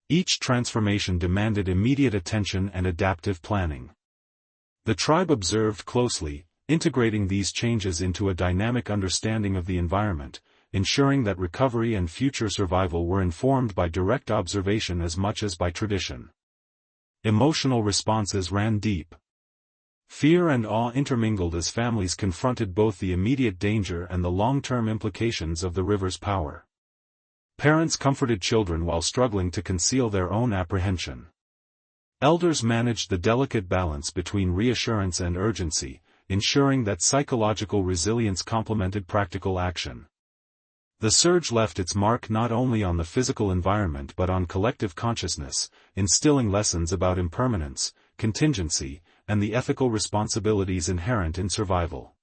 Each transformation demanded immediate attention and adaptive planning. The tribe observed closely, integrating these changes into a dynamic understanding of the environment, ensuring that recovery and future survival were informed by direct observation as much as by tradition. Emotional responses ran deep. Fear and awe intermingled as families confronted both the immediate danger and the long-term implications of the river's power. Parents comforted children while struggling to conceal their own apprehension. Elders managed the delicate balance between reassurance and urgency, ensuring that psychological resilience complemented practical action. The surge left its mark not only on the physical environment but on collective consciousness, instilling lessons about impermanence, contingency, and the ethical responsibilities inherent in survival.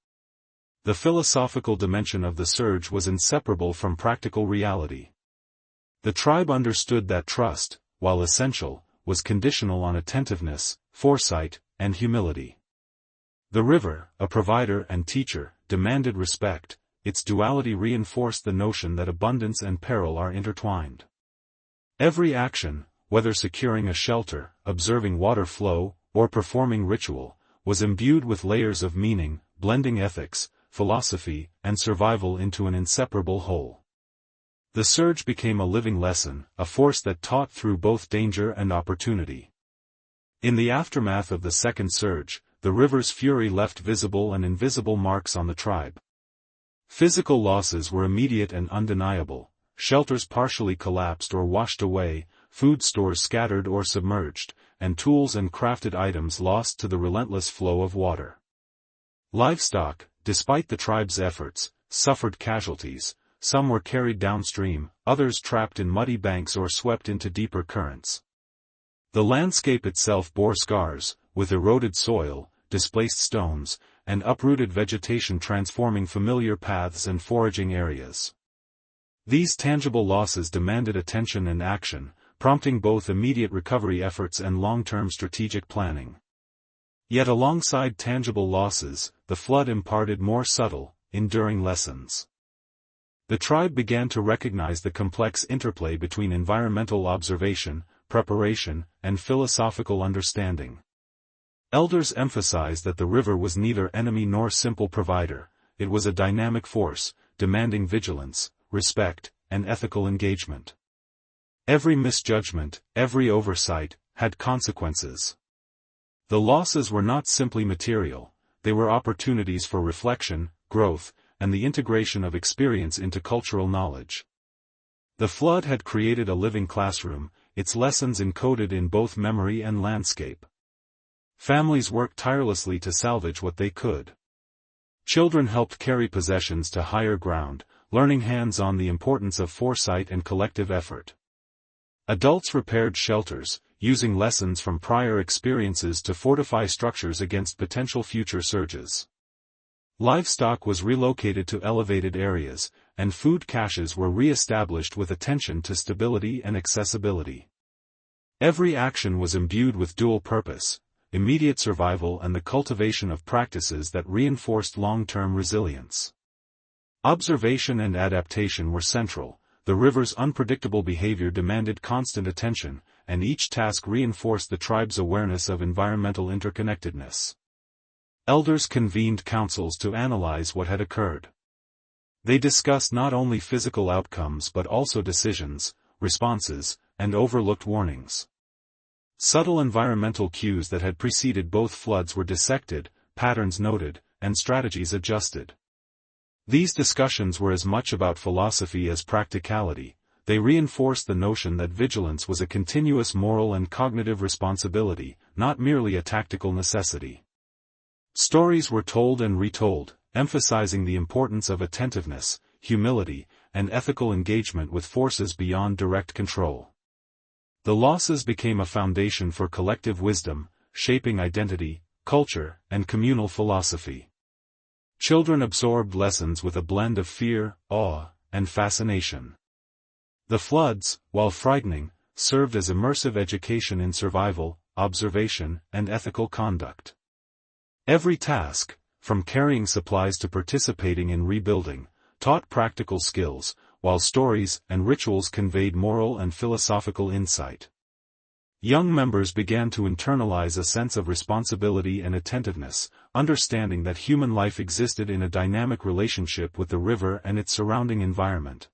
The philosophical dimension of the surge was inseparable from practical reality. The tribe understood that trust, while essential, was conditional on attentiveness, foresight, and humility. The river, a provider and teacher, demanded respect. Its duality reinforced the notion that abundance and peril are intertwined. Every action, whether securing a shelter, observing water flow, or performing ritual, was imbued with layers of meaning, blending ethics, philosophy, and survival into an inseparable whole. The surge became a living lesson, a force that taught through both danger and opportunity. In the aftermath of the second surge, the river's fury left visible and invisible marks on the tribe. Physical losses were immediate and undeniable: shelters partially collapsed or washed away, food stores scattered or submerged, and tools and crafted items lost to the relentless flow of water. Livestock, despite the tribe's efforts, suffered casualties. Some were carried downstream, others trapped in muddy banks or swept into deeper currents. The landscape itself bore scars, with eroded soil, displaced stones, and uprooted vegetation transforming familiar paths and foraging areas. These tangible losses demanded attention and action, prompting both immediate recovery efforts and long-term strategic planning. Yet alongside tangible losses, the flood imparted more subtle, enduring lessons. The tribe began to recognize the complex interplay between environmental observation, preparation, and philosophical understanding. Elders emphasized that the river was neither enemy nor simple provider. It was a dynamic force, demanding vigilance, respect, and ethical engagement. Every misjudgment, every oversight, had consequences. The losses were not simply material, they were opportunities for reflection, growth, and the integration of experience into cultural knowledge. The flood had created a living classroom, its lessons encoded in both memory and landscape. Families worked tirelessly to salvage what they could. Children helped carry possessions to higher ground, learning hands-on the importance of foresight and collective effort. Adults repaired shelters, using lessons from prior experiences to fortify structures against potential future surges. Livestock was relocated to elevated areas, and food caches were re-established with attention to stability and accessibility. Every action was imbued with dual purpose: immediate survival and the cultivation of practices that reinforced long-term resilience. Observation and adaptation were central. The river's unpredictable behavior demanded constant attention, and each task reinforced the tribe's awareness of environmental interconnectedness. Elders convened councils to analyze what had occurred. They discussed not only physical outcomes but also decisions, responses, and overlooked warnings. Subtle environmental cues that had preceded both floods were dissected, patterns noted, and strategies adjusted. These discussions were as much about philosophy as practicality, they reinforced the notion that vigilance was a continuous moral and cognitive responsibility, not merely a tactical necessity. Stories were told and retold, emphasizing the importance of attentiveness, humility, and ethical engagement with forces beyond direct control. The losses became a foundation for collective wisdom, shaping identity, culture, and communal philosophy. Children absorbed lessons with a blend of fear, awe, and fascination. The floods, while frightening, served as immersive education in survival, observation, and ethical conduct. Every task, from carrying supplies to participating in rebuilding, taught practical skills, while stories and rituals conveyed moral and philosophical insight. Young members began to internalize a sense of responsibility and attentiveness, understanding that human life existed in a dynamic relationship with the river and its surrounding environment.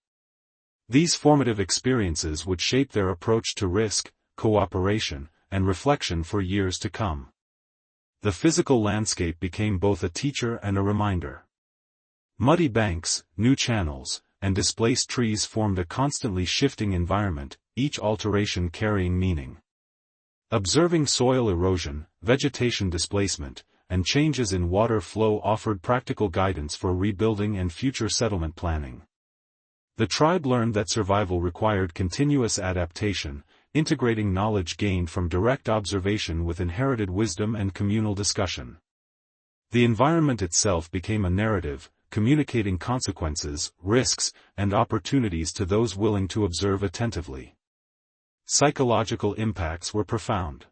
These formative experiences would shape their approach to risk, cooperation, and reflection for years to come. The physical landscape became both a teacher and a reminder. Muddy banks, new channels, and displaced trees formed a constantly shifting environment, each alteration carrying meaning. Observing soil erosion, vegetation displacement, and changes in water flow offered practical guidance for rebuilding and future settlement planning. The tribe learned that survival required continuous adaptation, integrating knowledge gained from direct observation with inherited wisdom and communal discussion. The environment itself became a narrative, communicating consequences, risks, and opportunities to those willing to observe attentively. Psychological impacts were profound.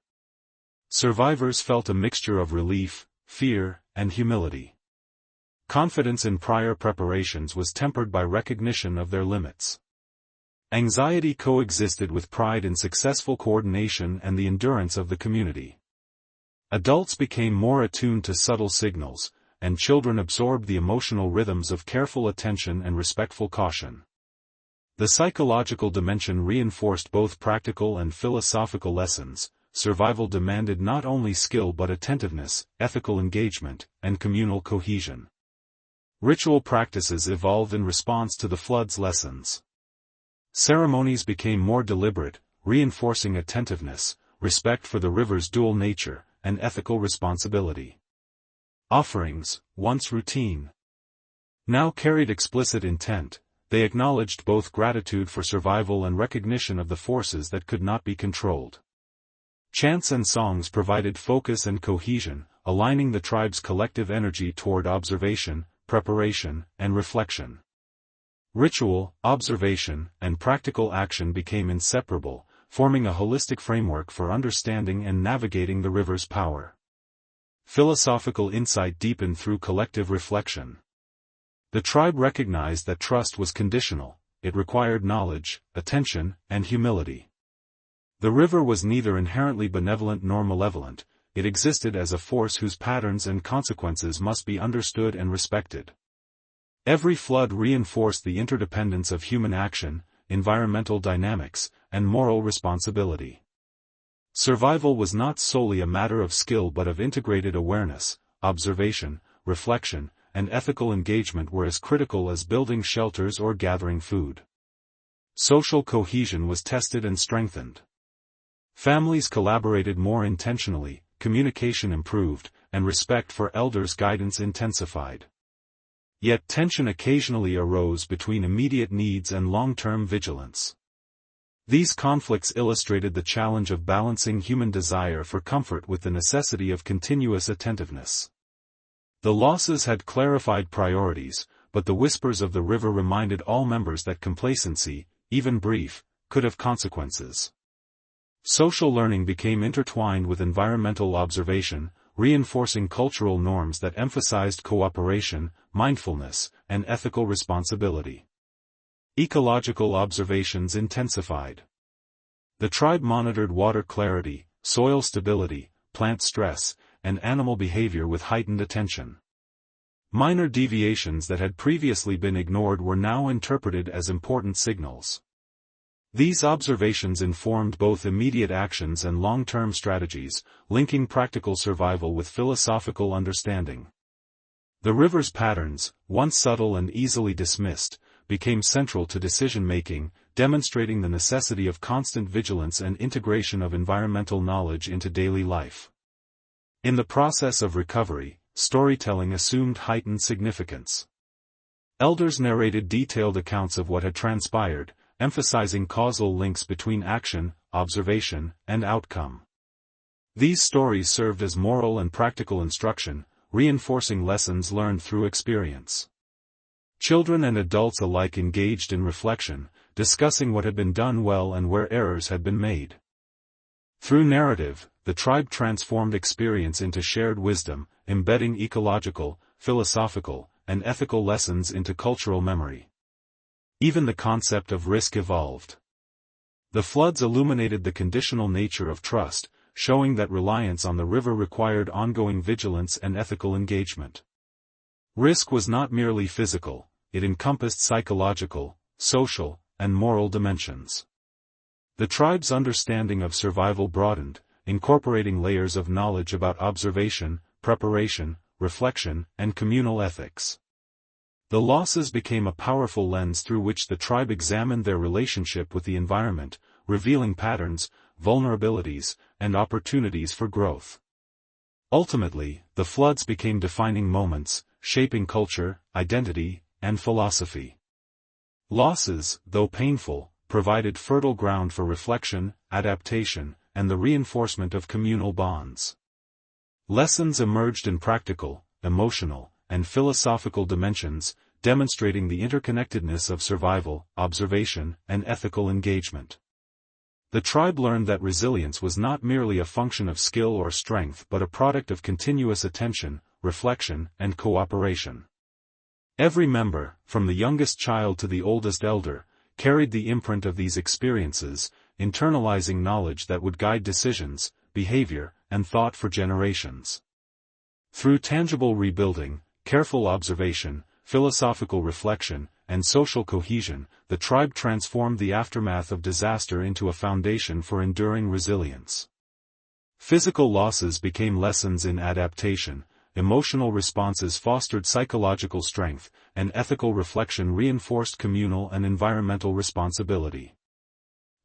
Survivors felt a mixture of relief, fear, and humility. Confidence in prior preparations was tempered by recognition of their limits. Anxiety coexisted with pride in successful coordination and the endurance of the community. Adults became more attuned to subtle signals, and children absorbed the emotional rhythms of careful attention and respectful caution. The psychological dimension reinforced both practical and philosophical lessons. Survival demanded not only skill but attentiveness, ethical engagement, and communal cohesion. Ritual practices evolved in response to the flood's lessons. Ceremonies became more deliberate, reinforcing attentiveness, respect for the river's dual nature, and ethical responsibility. Offerings, once routine, now carried explicit intent. They acknowledged both gratitude for survival and recognition of the forces that could not be controlled. Chants and songs provided focus and cohesion, aligning the tribe's collective energy toward observation, preparation, and reflection. Ritual, observation, and practical action became inseparable, forming a holistic framework for understanding and navigating the river's power. Philosophical insight deepened through collective reflection. The tribe recognized that trust was conditional, it required knowledge, attention, and humility. The river was neither inherently benevolent nor malevolent, it existed as a force whose patterns and consequences must be understood and respected. Every flood reinforced the interdependence of human action, environmental dynamics, and moral responsibility. Survival was not solely a matter of skill but of integrated awareness, observation, reflection, and ethical engagement were as critical as building shelters or gathering food. Social cohesion was tested and strengthened. Families collaborated more intentionally, communication improved, and respect for elders' guidance intensified. Yet tension occasionally arose between immediate needs and long-term vigilance. These conflicts illustrated the challenge of balancing human desire for comfort with the necessity of continuous attentiveness. The losses had clarified priorities, but the whispers of the river reminded all members that complacency, even brief, could have consequences. Social learning became intertwined with environmental observation, reinforcing cultural norms that emphasized cooperation, mindfulness, and ethical responsibility. Ecological observations intensified. The tribe monitored water clarity, soil stability, plant stress, and animal behavior with heightened attention. Minor deviations that had previously been ignored were now interpreted as important signals. These observations informed both immediate actions and long-term strategies, linking practical survival with philosophical understanding. The river's patterns, once subtle and easily dismissed, became central to decision-making, demonstrating the necessity of constant vigilance and integration of environmental knowledge into daily life. In the process of recovery, storytelling assumed heightened significance. Elders narrated detailed accounts of what had transpired, emphasizing causal links between action, observation, and outcome. These stories served as moral and practical instruction, reinforcing lessons learned through experience. Children and adults alike engaged in reflection, discussing what had been done well and where errors had been made. Through narrative, the tribe transformed experience into shared wisdom, embedding ecological, philosophical, and ethical lessons into cultural memory. Even the concept of risk evolved. The floods illuminated the conditional nature of trust, showing that reliance on the river required ongoing vigilance and ethical engagement. Risk was not merely physical, it encompassed psychological, social, and moral dimensions. The tribe's understanding of survival broadened, incorporating layers of knowledge about observation, preparation, reflection, and communal ethics. The losses became a powerful lens through which the tribe examined their relationship with the environment, revealing patterns, vulnerabilities, and opportunities for growth. Ultimately, the floods became defining moments, shaping culture, identity, and philosophy. Losses, though painful, provided fertile ground for reflection, adaptation, and the reinforcement of communal bonds. Lessons emerged in practical, emotional, and philosophical dimensions, demonstrating the interconnectedness of survival, observation, and ethical engagement. The tribe learned that resilience was not merely a function of skill or strength but a product of continuous attention, reflection, and cooperation. Every member, from the youngest child to the oldest elder, carried the imprint of these experiences, internalizing knowledge that would guide decisions, behavior, and thought for generations. Through tangible rebuilding, careful observation, philosophical reflection, and social cohesion, the tribe transformed the aftermath of disaster into a foundation for enduring resilience. Physical losses became lessons in adaptation, emotional responses fostered psychological strength, and ethical reflection reinforced communal and environmental responsibility.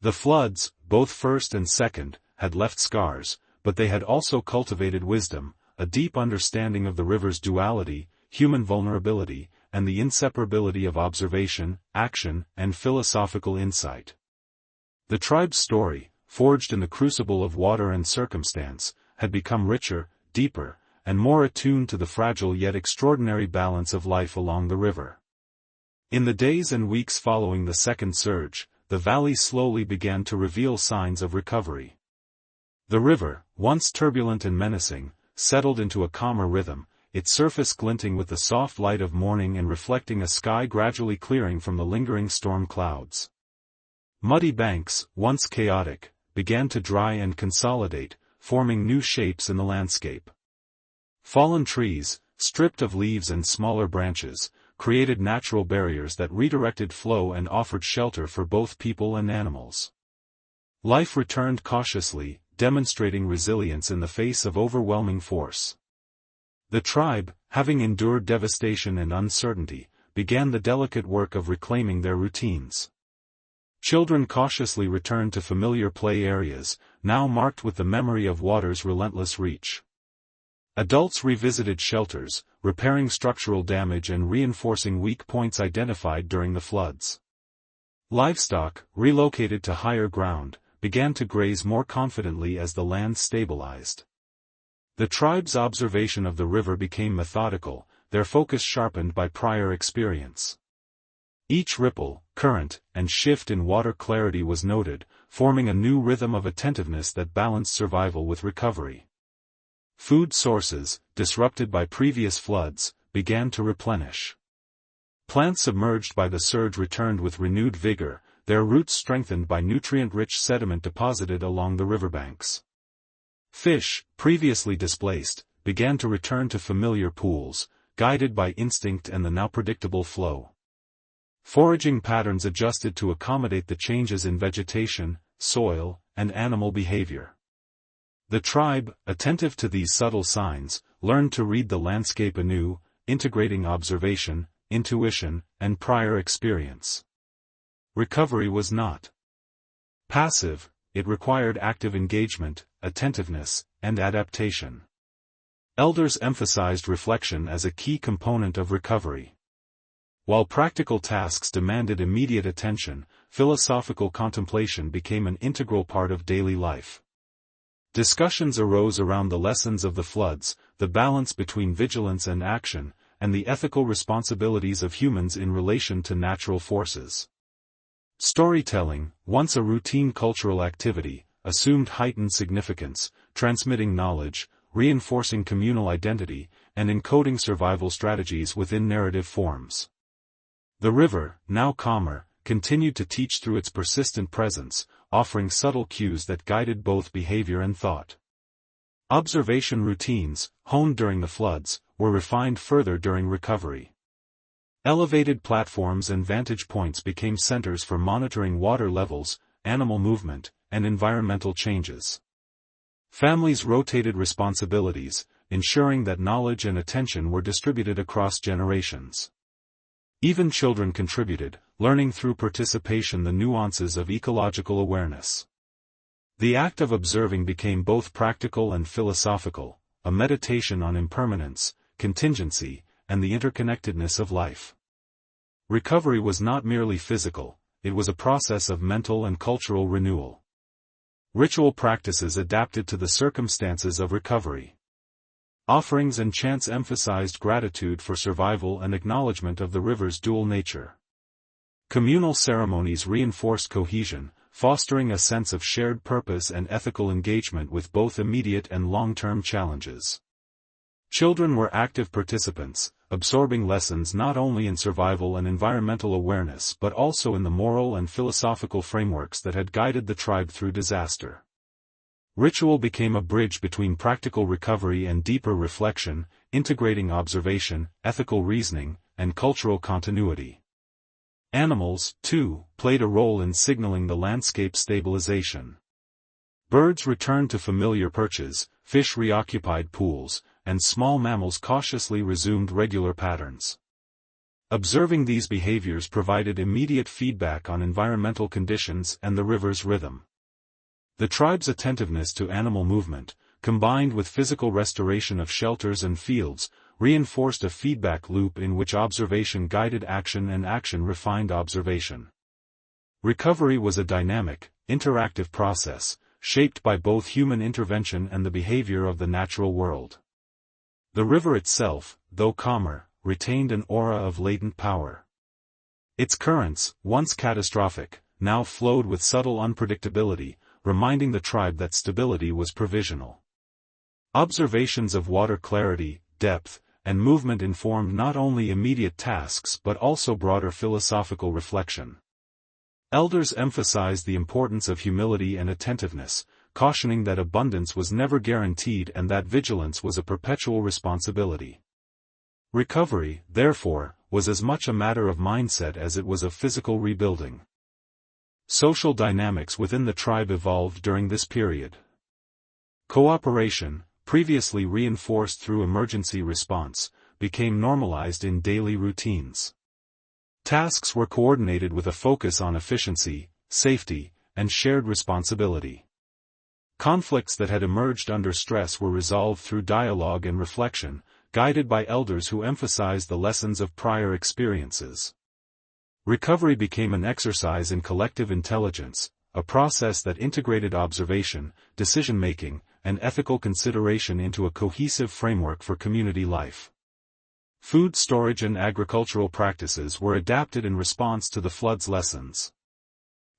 The floods, both first and second, had left scars, but they had also cultivated wisdom, a deep understanding of the river's duality, human vulnerability, and the inseparability of observation, action, and philosophical insight. The tribe's story, forged in the crucible of water and circumstance, had become richer, deeper, and more attuned to the fragile yet extraordinary balance of life along the river. In the days and weeks following the second surge, the valley slowly began to reveal signs of recovery. The river, once turbulent and menacing, settled into a calmer rhythm, its surface glinting with the soft light of morning and reflecting a sky gradually clearing from the lingering storm clouds. Muddy banks, once chaotic, began to dry and consolidate, forming new shapes in the landscape. Fallen trees, stripped of leaves and smaller branches, created natural barriers that redirected flow and offered shelter for both people and animals. Life returned cautiously, demonstrating resilience in the face of overwhelming force. The tribe, having endured devastation and uncertainty, began the delicate work of reclaiming their routines. Children cautiously returned to familiar play areas, now marked with the memory of water's relentless reach. Adults revisited shelters, repairing structural damage and reinforcing weak points identified during the floods. Livestock, relocated to higher ground, began to graze more confidently as the land stabilized. The tribe's observation of the river became methodical, their focus sharpened by prior experience. Each ripple, current, and shift in water clarity was noted, forming a new rhythm of attentiveness that balanced survival with recovery. Food sources, disrupted by previous floods, began to replenish. Plants submerged by the surge returned with renewed vigor, their roots strengthened by nutrient-rich sediment deposited along the riverbanks. Fish, previously displaced, began to return to familiar pools, guided by instinct and the now predictable flow. Foraging patterns adjusted to accommodate the changes in vegetation, soil, and animal behavior. The tribe, attentive to these subtle signs, learned to read the landscape anew, integrating observation, intuition, and prior experience. Recovery was not passive, it required active engagement, attentiveness, and adaptation. Elders emphasized reflection as a key component of recovery. While practical tasks demanded immediate attention, philosophical contemplation became an integral part of daily life. Discussions arose around the lessons of the floods, the balance between vigilance and action, and the ethical responsibilities of humans in relation to natural forces. Storytelling, once a routine cultural activity, assumed heightened significance, transmitting knowledge, reinforcing communal identity, and encoding survival strategies within narrative forms. The river, now calmer, continued to teach through its persistent presence, offering subtle cues that guided both behavior and thought. Observation routines, honed during the floods, were refined further during recovery. Elevated platforms and vantage points became centers for monitoring water levels, animal movement, and environmental changes. Families rotated responsibilities, ensuring that knowledge and attention were distributed across generations. Even children contributed, learning through participation the nuances of ecological awareness. The act of observing became both practical and philosophical, a meditation on impermanence, contingency, and the interconnectedness of life. Recovery was not merely physical, it was a process of mental and cultural renewal. Ritual practices adapted to the circumstances of recovery. Offerings and chants emphasized gratitude for survival and acknowledgement of the river's dual nature. Communal ceremonies reinforced cohesion, fostering a sense of shared purpose and ethical engagement with both immediate and long-term challenges. Children were active participants, absorbing lessons not only in survival and environmental awareness but also in the moral and philosophical frameworks that had guided the tribe through disaster. Ritual became a bridge between practical recovery and deeper reflection, integrating observation, ethical reasoning, and cultural continuity. Animals, too, played a role in signaling the landscape stabilization. Birds returned to familiar perches, fish reoccupied pools, and small mammals cautiously resumed regular patterns. Observing these behaviors provided immediate feedback on environmental conditions and the river's rhythm. The tribe's attentiveness to animal movement, combined with physical restoration of shelters and fields, reinforced a feedback loop in which observation guided action and action refined observation. Recovery was a dynamic, interactive process, shaped by both human intervention and the behavior of the natural world. The river itself, though calmer, retained an aura of latent power. Its currents, once catastrophic, now flowed with subtle unpredictability, reminding the tribe that stability was provisional. Observations of water clarity, depth, and movement informed not only immediate tasks but also broader philosophical reflection. Elders emphasized the importance of humility and attentiveness, cautioning that abundance was never guaranteed and that vigilance was a perpetual responsibility. Recovery, therefore, was as much a matter of mindset as it was of physical rebuilding. Social dynamics within the tribe evolved during this period. Cooperation, previously reinforced through emergency response, became normalized in daily routines. Tasks were coordinated with a focus on efficiency, safety, and shared responsibility. Conflicts that had emerged under stress were resolved through dialogue and reflection, guided by elders who emphasized the lessons of prior experiences. Recovery became an exercise in collective intelligence, a process that integrated observation, decision-making, and ethical consideration into a cohesive framework for community life. Food storage and agricultural practices were adapted in response to the flood's lessons.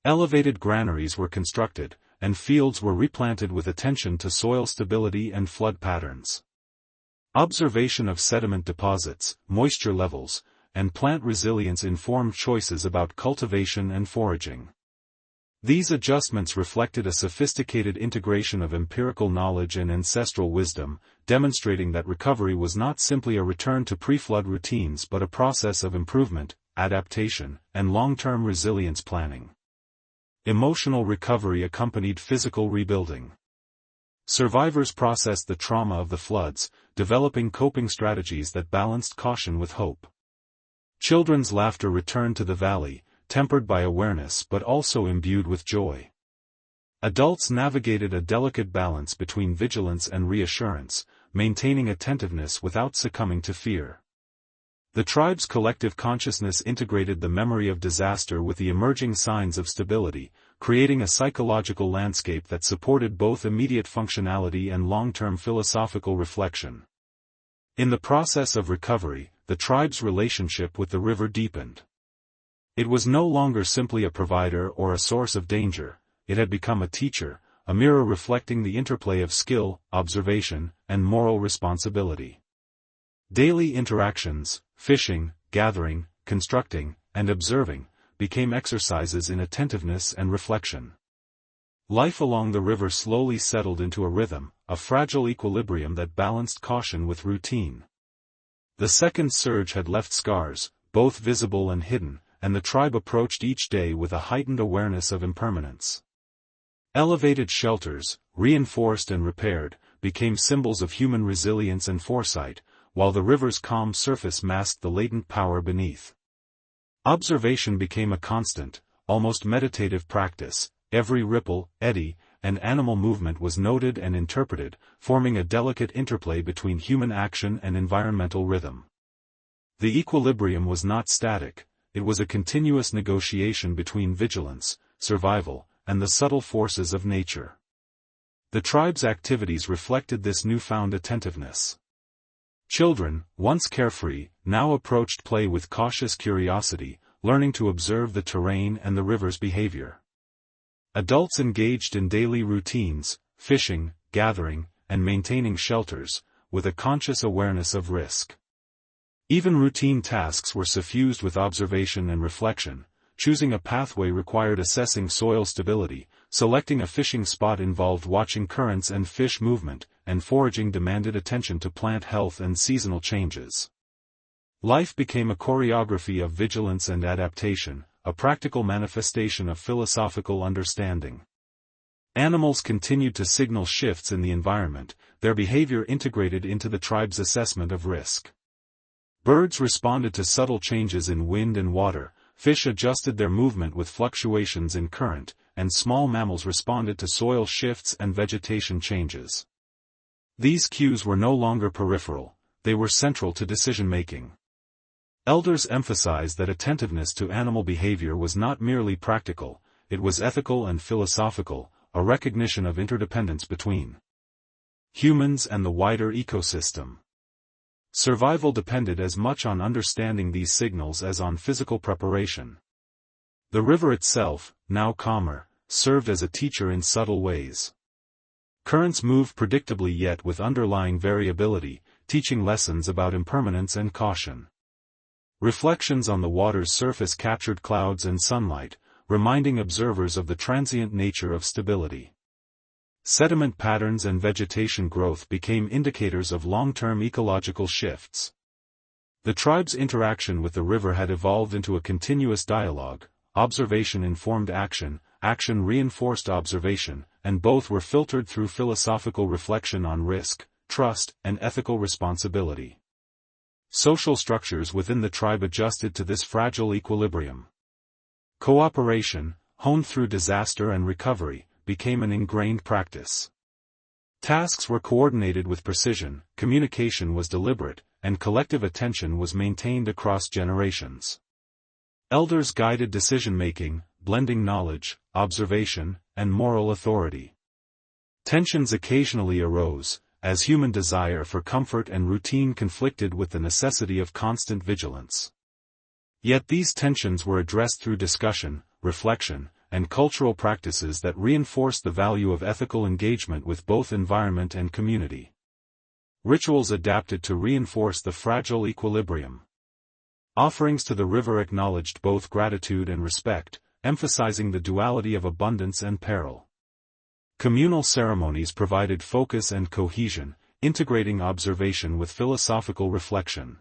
Elevated granaries were constructed, and fields were replanted with attention to soil stability and flood patterns. Observation of sediment deposits, moisture levels, and plant resilience informed choices about cultivation and foraging. These adjustments reflected a sophisticated integration of empirical knowledge and ancestral wisdom, demonstrating that recovery was not simply a return to pre-flood routines but a process of improvement, adaptation, and long-term resilience planning. Emotional recovery accompanied physical rebuilding. Survivors processed the trauma of the floods, developing coping strategies that balanced caution with hope. Children's laughter returned to the valley, tempered by awareness but also imbued with joy. Adults navigated a delicate balance between vigilance and reassurance, maintaining attentiveness without succumbing to fear. The tribe's collective consciousness integrated the memory of disaster with the emerging signs of stability, creating a psychological landscape that supported both immediate functionality and long-term philosophical reflection. In the process of recovery, the tribe's relationship with the river deepened. It was no longer simply a provider or a source of danger, it had become a teacher, a mirror reflecting the interplay of skill, observation, and moral responsibility. Daily interactions, fishing, gathering, constructing, and observing, became exercises in attentiveness and reflection. Life along the river slowly settled into a rhythm, a fragile equilibrium that balanced caution with routine. The second surge had left scars, both visible and hidden, and the tribe approached each day with a heightened awareness of impermanence. Elevated shelters, reinforced and repaired, became symbols of human resilience and foresight, while the river's calm surface masked the latent power beneath. Observation became a constant, almost meditative practice. Every ripple, eddy, and animal movement was noted and interpreted, forming a delicate interplay between human action and environmental rhythm. The equilibrium was not static, it was a continuous negotiation between vigilance, survival, and the subtle forces of nature. The tribe's activities reflected this newfound attentiveness. Children, once carefree, now approached play with cautious curiosity, learning to observe the terrain and the river's behavior. Adults engaged in daily routines, fishing, gathering, and maintaining shelters, with a conscious awareness of risk. Even routine tasks were suffused with observation and reflection. Choosing a pathway required assessing soil stability, selecting a fishing spot involved watching currents and fish movement, and foraging demanded attention to plant health and seasonal changes. Life became a choreography of vigilance and adaptation, a practical manifestation of philosophical understanding. Animals continued to signal shifts in the environment, their behavior integrated into the tribe's assessment of risk. Birds responded to subtle changes in wind and water, fish adjusted their movement with fluctuations in current, and small mammals responded to soil shifts and vegetation changes. These cues were no longer peripheral, they were central to decision-making. Elders emphasized that attentiveness to animal behavior was not merely practical, it was ethical and philosophical, a recognition of interdependence between humans and the wider ecosystem. Survival depended as much on understanding these signals as on physical preparation. The river itself, now calmer, served as a teacher in subtle ways. Currents moved predictably yet with underlying variability, teaching lessons about impermanence and caution. Reflections on the water's surface captured clouds and sunlight, reminding observers of the transient nature of stability. Sediment patterns and vegetation growth became indicators of long-term ecological shifts. The tribe's interaction with the river had evolved into a continuous dialogue. Observation informed action, action reinforced observation, and both were filtered through philosophical reflection on risk, trust, and ethical responsibility. Social structures within the tribe adjusted to this fragile equilibrium. Cooperation, honed through disaster and recovery, became an ingrained practice. Tasks were coordinated with precision, communication was deliberate, and collective attention was maintained across generations. Elders guided decision-making, blending knowledge, observation, and moral authority. Tensions occasionally arose, as human desire for comfort and routine conflicted with the necessity of constant vigilance. Yet these tensions were addressed through discussion, reflection, and cultural practices that reinforced the value of ethical engagement with both environment and community. Rituals adapted to reinforce the fragile equilibrium. Offerings to the river acknowledged both gratitude and respect, emphasizing the duality of abundance and peril. Communal ceremonies provided focus and cohesion, integrating observation with philosophical reflection.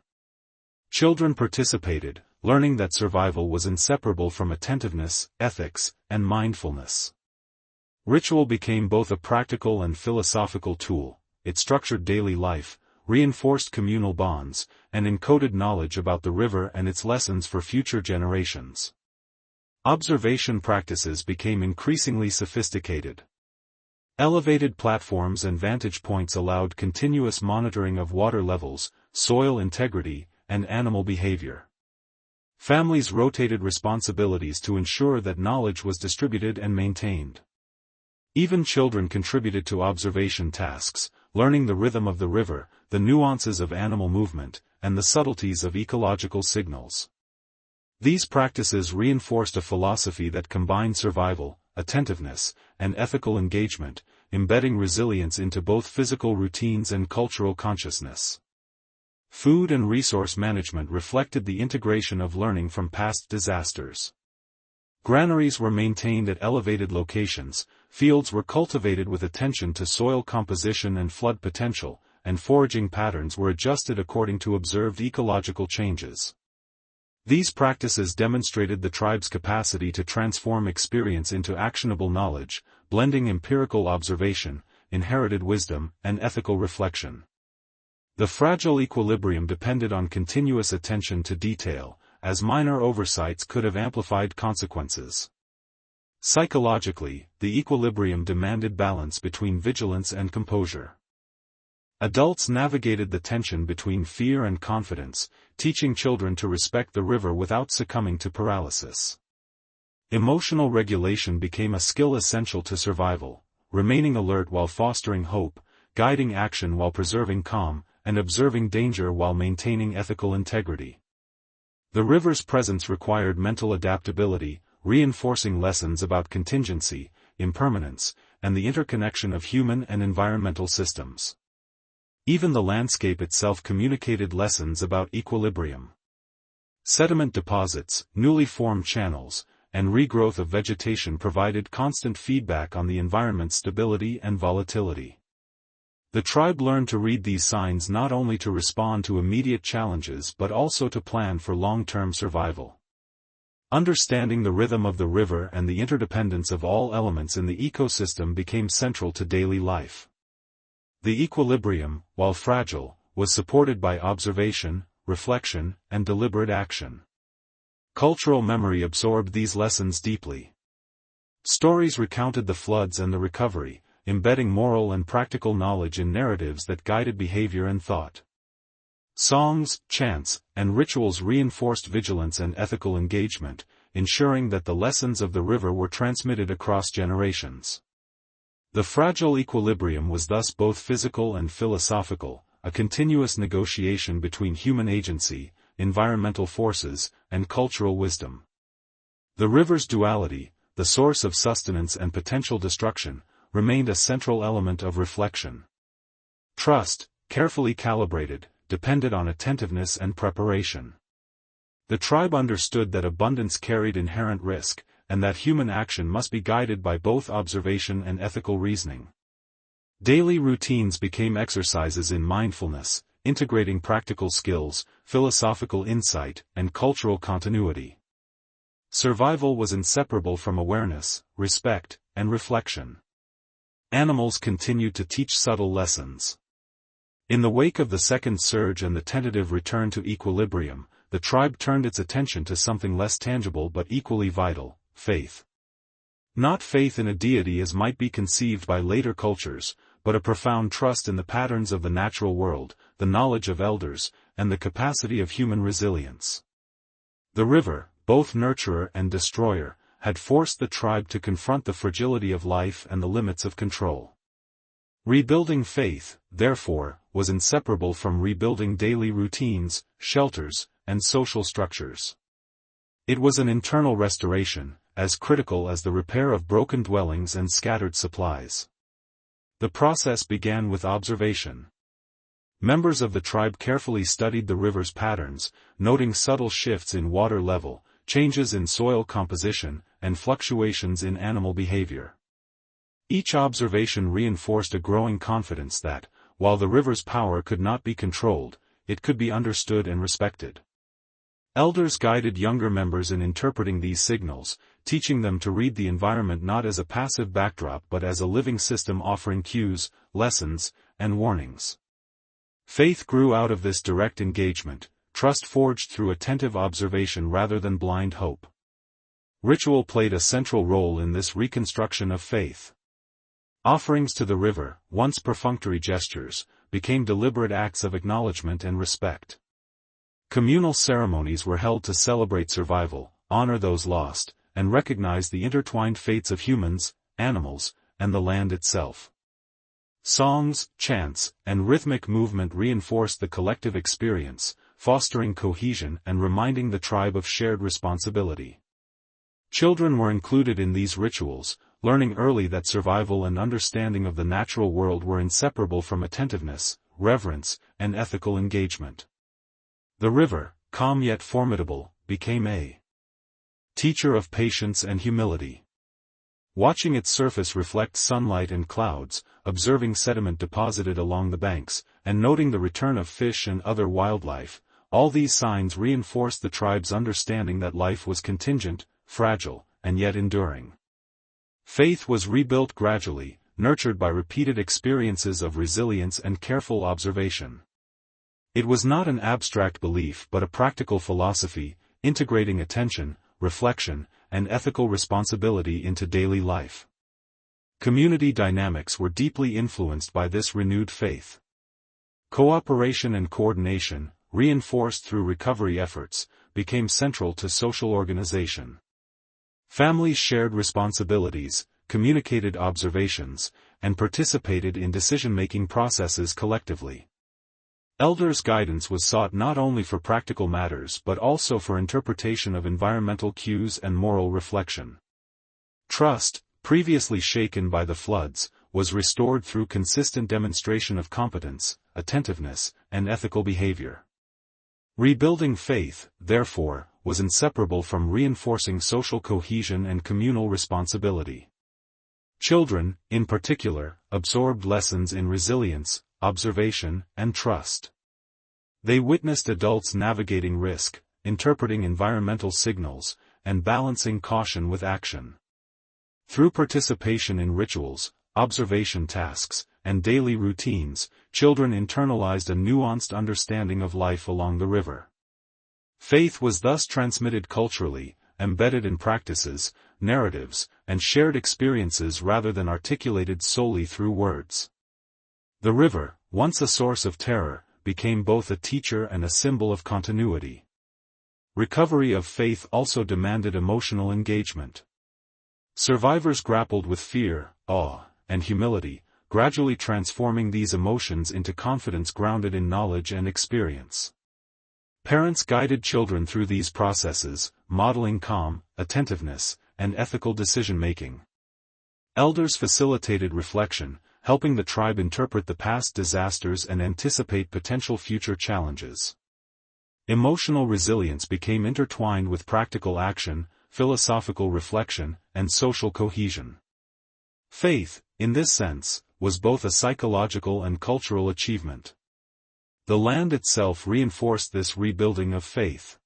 Children participated, learning that survival was inseparable from attentiveness, ethics, and mindfulness. Ritual became both a practical and philosophical tool. It structured daily life, reinforced communal bonds, and encoded knowledge about the river and its lessons for future generations. Observation practices became increasingly sophisticated. Elevated platforms and vantage points allowed continuous monitoring of water levels, soil integrity, and animal behavior. Families rotated responsibilities to ensure that knowledge was distributed and maintained. Even children contributed to observation tasks, learning the rhythm of the river, the nuances of animal movement, and the subtleties of ecological signals. These practices reinforced a philosophy that combined survival, attentiveness, and ethical engagement, embedding resilience into both physical routines and cultural consciousness. Food and resource management reflected the integration of learning from past disasters. Granaries were maintained at elevated locations, fields were cultivated with attention to soil composition and flood potential, and foraging patterns were adjusted according to observed ecological changes. These practices demonstrated the tribe's capacity to transform experience into actionable knowledge, blending empirical observation, inherited wisdom, and ethical reflection. The fragile equilibrium depended on continuous attention to detail, as minor oversights could have amplified consequences. Psychologically, the equilibrium demanded balance between vigilance and composure. Adults navigated the tension between fear and confidence, teaching children to respect the river without succumbing to paralysis. Emotional regulation became a skill essential to survival, remaining alert while fostering hope, guiding action while preserving calm, and observing danger while maintaining ethical integrity. The river's presence required mental adaptability, reinforcing lessons about contingency, impermanence, and the interconnection of human and environmental systems. Even the landscape itself communicated lessons about equilibrium. Sediment deposits, newly formed channels, and regrowth of vegetation provided constant feedback on the environment's stability and volatility. The tribe learned to read these signs not only to respond to immediate challenges but also to plan for long-term survival. Understanding the rhythm of the river and the interdependence of all elements in the ecosystem became central to daily life. The equilibrium, while fragile, was supported by observation, reflection, and deliberate action. Cultural memory absorbed these lessons deeply. Stories recounted the floods and the recovery, embedding moral and practical knowledge in narratives that guided behavior and thought. Songs, chants, and rituals reinforced vigilance and ethical engagement, ensuring that the lessons of the river were transmitted across generations. The fragile equilibrium was thus both physical and philosophical, a continuous negotiation between human agency, environmental forces, and cultural wisdom. The river's duality, the source of sustenance and potential destruction, remained a central element of reflection. Trust, carefully calibrated, depended on attentiveness and preparation. The tribe understood that abundance carried inherent risk, and that human action must be guided by both observation and ethical reasoning. Daily routines became exercises in mindfulness, integrating practical skills, philosophical insight, and cultural continuity. Survival was inseparable from awareness, respect, and reflection. Animals continued to teach subtle lessons. In the wake of the second surge and the tentative return to equilibrium, the tribe turned its attention to something less tangible but equally vital: faith. Not faith in a deity as might be conceived by later cultures, but a profound trust in the patterns of the natural world, the knowledge of elders, and the capacity of human resilience. The river, both nurturer and destroyer, had forced the tribe to confront the fragility of life and the limits of control. Rebuilding faith, therefore, was inseparable from rebuilding daily routines, shelters, and social structures. It was an internal restoration, as critical as the repair of broken dwellings and scattered supplies. The process began with observation. Members of the tribe carefully studied the river's patterns, noting subtle shifts in water level, changes in soil composition, and fluctuations in animal behavior. Each observation reinforced a growing confidence that, while the river's power could not be controlled, it could be understood and respected. Elders guided younger members in interpreting these signals, teaching them to read the environment not as a passive backdrop but as a living system offering cues, lessons, and warnings. Faith grew out of this direct engagement, trust forged through attentive observation rather than blind hope. Ritual played a central role in this reconstruction of faith. Offerings to the river, once perfunctory gestures, became deliberate acts of acknowledgement and respect. Communal ceremonies were held to celebrate survival, honor those lost, and recognize the intertwined fates of humans, animals, and the land itself. Songs, chants, and rhythmic movement reinforced the collective experience, fostering cohesion and reminding the tribe of shared responsibility. Children were included in these rituals, learning early that survival and understanding of the natural world were inseparable from attentiveness, reverence, and ethical engagement. The river, calm yet formidable, became a teacher of patience and humility. Watching its surface reflect sunlight and clouds, observing sediment deposited along the banks, and noting the return of fish and other wildlife, all these signs reinforced the tribe's understanding that life was contingent, fragile, and yet enduring. Faith was rebuilt gradually, nurtured by repeated experiences of resilience and careful observation. It was not an abstract belief but a practical philosophy, integrating attention, reflection, and ethical responsibility into daily life. Community dynamics were deeply influenced by this renewed faith. Cooperation and coordination, reinforced through recovery efforts, became central to social organization. Families shared responsibilities, communicated observations, and participated in decision-making processes collectively. Elders' guidance was sought not only for practical matters but also for interpretation of environmental cues and moral reflection. Trust, previously shaken by the floods, was restored through consistent demonstration of competence, attentiveness, and ethical behavior. Rebuilding faith, therefore, was inseparable from reinforcing social cohesion and communal responsibility. Children, in particular, absorbed lessons in resilience, observation, and trust. They witnessed adults navigating risk, interpreting environmental signals, and balancing caution with action. Through participation in rituals, observation tasks, and daily routines, children internalized a nuanced understanding of life along the river. Faith was thus transmitted culturally, embedded in practices, narratives, and shared experiences rather than articulated solely through words. The river, once a source of terror, became both a teacher and a symbol of continuity. Recovery of faith also demanded emotional engagement. Survivors grappled with fear, awe, and humility, gradually transforming these emotions into confidence grounded in knowledge and experience. Parents guided children through these processes, modeling calm, attentiveness, and ethical decision-making. Elders facilitated reflection, helping the tribe interpret the past disasters and anticipate potential future challenges. Emotional resilience became intertwined with practical action, philosophical reflection, and social cohesion. Faith, in this sense, was both a psychological and cultural achievement. The land itself reinforced this rebuilding of faith.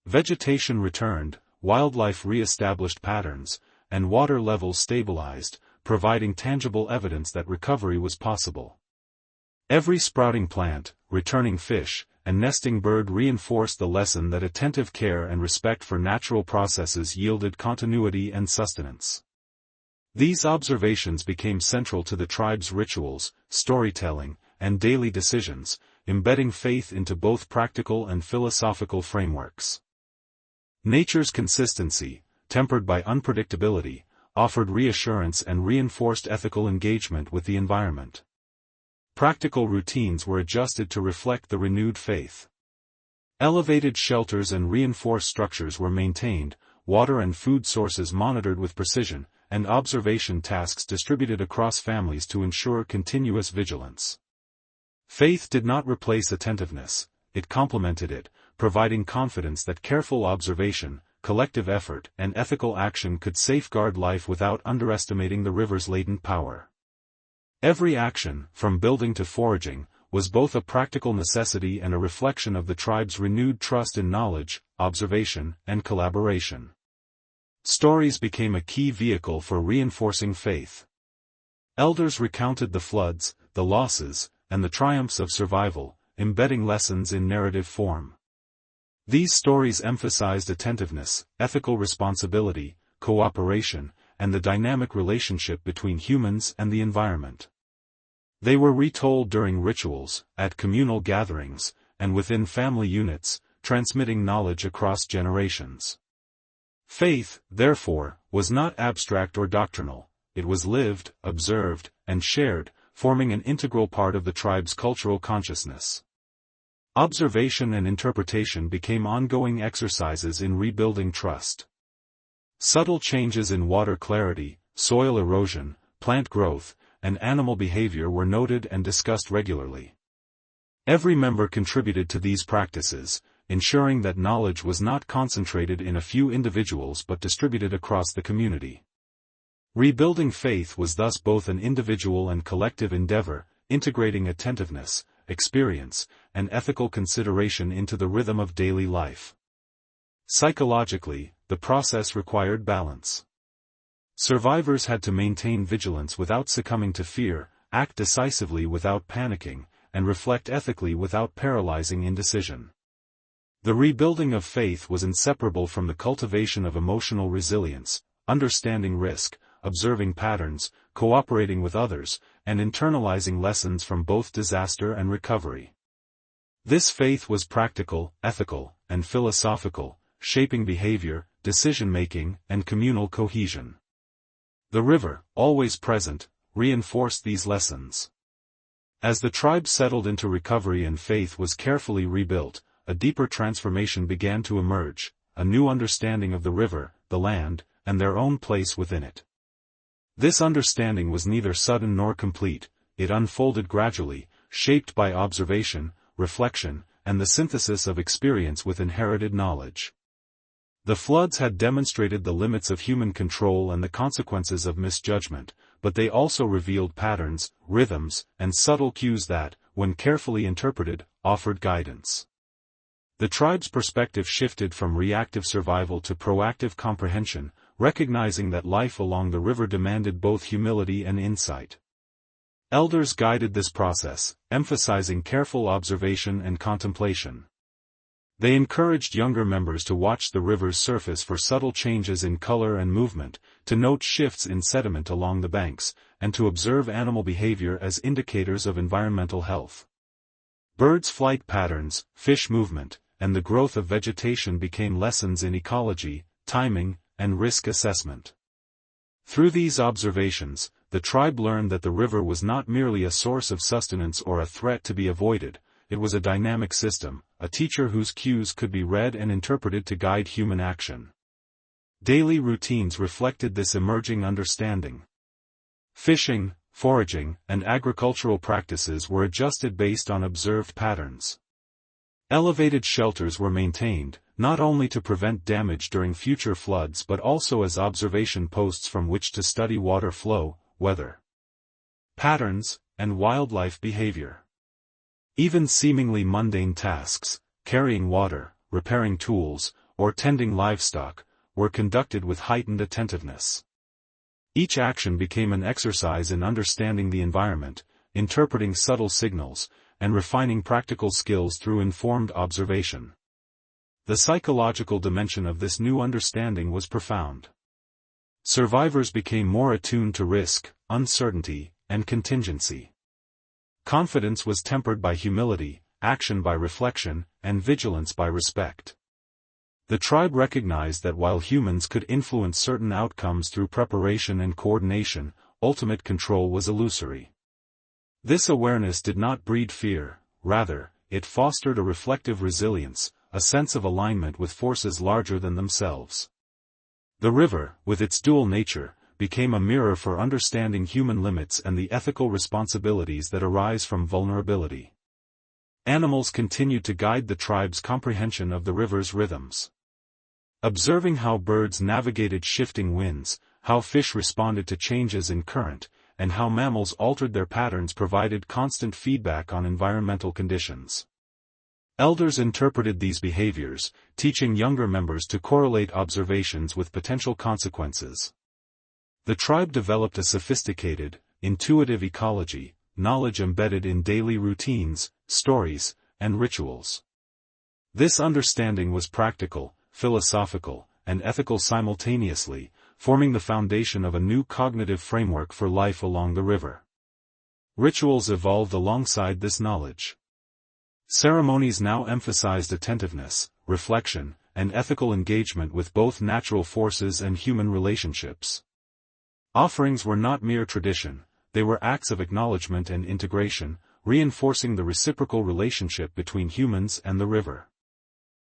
Vegetation returned, wildlife re-established patterns, and water levels stabilized, providing tangible evidence that recovery was possible. Every sprouting plant, returning fish, and nesting bird reinforced the lesson that attentive care and respect for natural processes yielded continuity and sustenance. These observations became central to the tribe's rituals, storytelling, and daily decisions, embedding faith into both practical and philosophical frameworks. Nature's consistency, tempered by unpredictability, offered reassurance and reinforced ethical engagement with the environment. Practical routines were adjusted to reflect the renewed faith. Elevated shelters and reinforced structures were maintained, water and food sources monitored with precision, and observation tasks distributed across families to ensure continuous vigilance. Faith did not replace attentiveness, it complemented it, providing confidence that careful observation, collective effort, and ethical action could safeguard life without underestimating the river's latent power. Every action, from building to foraging, was both a practical necessity and a reflection of the tribe's renewed trust in knowledge, observation, and collaboration. Stories became a key vehicle for reinforcing faith. Elders recounted the floods, the losses, and the triumphs of survival, embedding lessons in narrative form. These stories emphasized attentiveness, ethical responsibility, cooperation, and the dynamic relationship between humans and the environment. They were retold during rituals, at communal gatherings, and within family units, transmitting knowledge across generations. Faith, therefore, was not abstract or doctrinal, it was lived, observed, and shared, forming an integral part of the tribe's cultural consciousness. Observation and interpretation became ongoing exercises in rebuilding trust. Subtle changes in water clarity, soil erosion, plant growth, and animal behavior were noted and discussed regularly. Every member contributed to these practices, ensuring that knowledge was not concentrated in a few individuals but distributed across the community. Rebuilding faith was thus both an individual and collective endeavor, integrating attentiveness, experience, and ethical consideration into the rhythm of daily life. Psychologically, the process required balance. Survivors had to maintain vigilance without succumbing to fear, act decisively without panicking, and reflect ethically without paralyzing indecision. The rebuilding of faith was inseparable from the cultivation of emotional resilience, understanding risk, observing patterns, cooperating with others, and internalizing lessons from both disaster and recovery. This faith was practical, ethical, and philosophical, shaping behavior, decision-making, and communal cohesion. The river, always present, reinforced these lessons. As the tribe settled into recovery and faith was carefully rebuilt, a deeper transformation began to emerge, a new understanding of the river, the land, and their own place within it. This understanding was neither sudden nor complete, it unfolded gradually, shaped by observation, reflection, and the synthesis of experience with inherited knowledge. The floods had demonstrated the limits of human control and the consequences of misjudgment, but they also revealed patterns, rhythms, and subtle cues that, when carefully interpreted, offered guidance. The tribe's perspective shifted from reactive survival to proactive comprehension, recognizing that life along the river demanded both humility and insight. Elders guided this process, emphasizing careful observation and contemplation. They encouraged younger members to watch the river's surface for subtle changes in color and movement, to note shifts in sediment along the banks, and to observe animal behavior as indicators of environmental health. Birds' flight patterns, fish movement, and the growth of vegetation became lessons in ecology, timing, and risk assessment. Through these observations, the tribe learned that the river was not merely a source of sustenance or a threat to be avoided, it was a dynamic system, a teacher whose cues could be read and interpreted to guide human action. Daily routines reflected this emerging understanding. Fishing, foraging, and agricultural practices were adjusted based on observed patterns. Elevated shelters were maintained, not only to prevent damage during future floods but also as observation posts from which to study water flow, weather patterns, and wildlife behavior. Even seemingly mundane tasks, carrying water, repairing tools, or tending livestock, were conducted with heightened attentiveness. Each action became an exercise in understanding the environment, interpreting subtle signals, and refining practical skills through informed observation. The psychological dimension of this new understanding was profound. Survivors became more attuned to risk, uncertainty, and contingency. Confidence was tempered by humility, action by reflection, and vigilance by respect. The tribe recognized that while humans could influence certain outcomes through preparation and coordination, ultimate control was illusory. This awareness did not breed fear, rather, it fostered a reflective resilience, a sense of alignment with forces larger than themselves. The river, with its dual nature, became a mirror for understanding human limits and the ethical responsibilities that arise from vulnerability. Animals continued to guide the tribe's comprehension of the river's rhythms. Observing how birds navigated shifting winds, how fish responded to changes in current, and how mammals altered their patterns provided constant feedback on environmental conditions. Elders interpreted these behaviors, teaching younger members to correlate observations with potential consequences. The tribe developed a sophisticated, intuitive ecology, knowledge embedded in daily routines, stories, and rituals. This understanding was practical, philosophical, and ethical simultaneously, forming the foundation of a new cognitive framework for life along the river. Rituals evolved alongside this knowledge. Ceremonies now emphasized attentiveness, reflection, and ethical engagement with both natural forces and human relationships. Offerings were not mere tradition, they were acts of acknowledgement and integration, reinforcing the reciprocal relationship between humans and the river.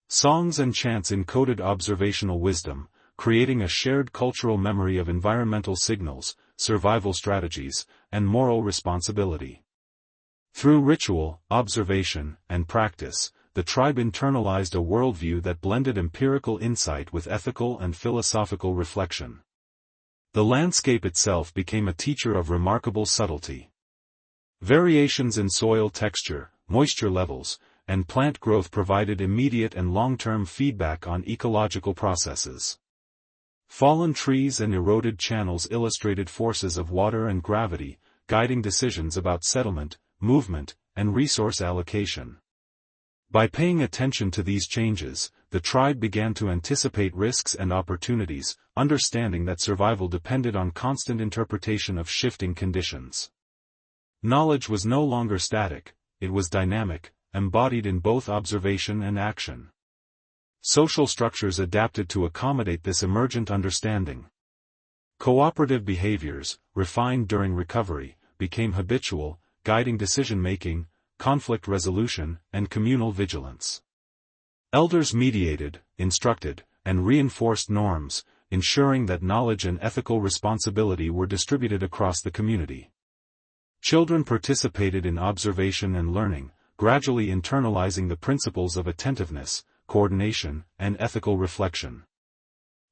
Songs and chants encoded observational wisdom, creating a shared cultural memory of environmental signals, survival strategies, and moral responsibility. Through ritual, observation, and practice, the tribe internalized a worldview that blended empirical insight with ethical and philosophical reflection. The landscape itself became a teacher of remarkable subtlety. Variations in soil texture, moisture levels, and plant growth provided immediate and long-term feedback on ecological processes. Fallen trees and eroded channels illustrated forces of water and gravity, guiding decisions about settlement, movement, and resource allocation. By paying attention to these changes, the tribe began to anticipate risks and opportunities, understanding that survival depended on constant interpretation of shifting conditions. Knowledge was no longer static, it was dynamic, embodied in both observation and action. Social structures adapted to accommodate this emergent understanding. Cooperative behaviors, refined during recovery, became habitual, guiding decision-making, conflict resolution, and communal vigilance. Elders mediated, instructed, and reinforced norms, ensuring that knowledge and ethical responsibility were distributed across the community. Children participated in observation and learning, gradually internalizing the principles of attentiveness, coordination, and ethical reflection.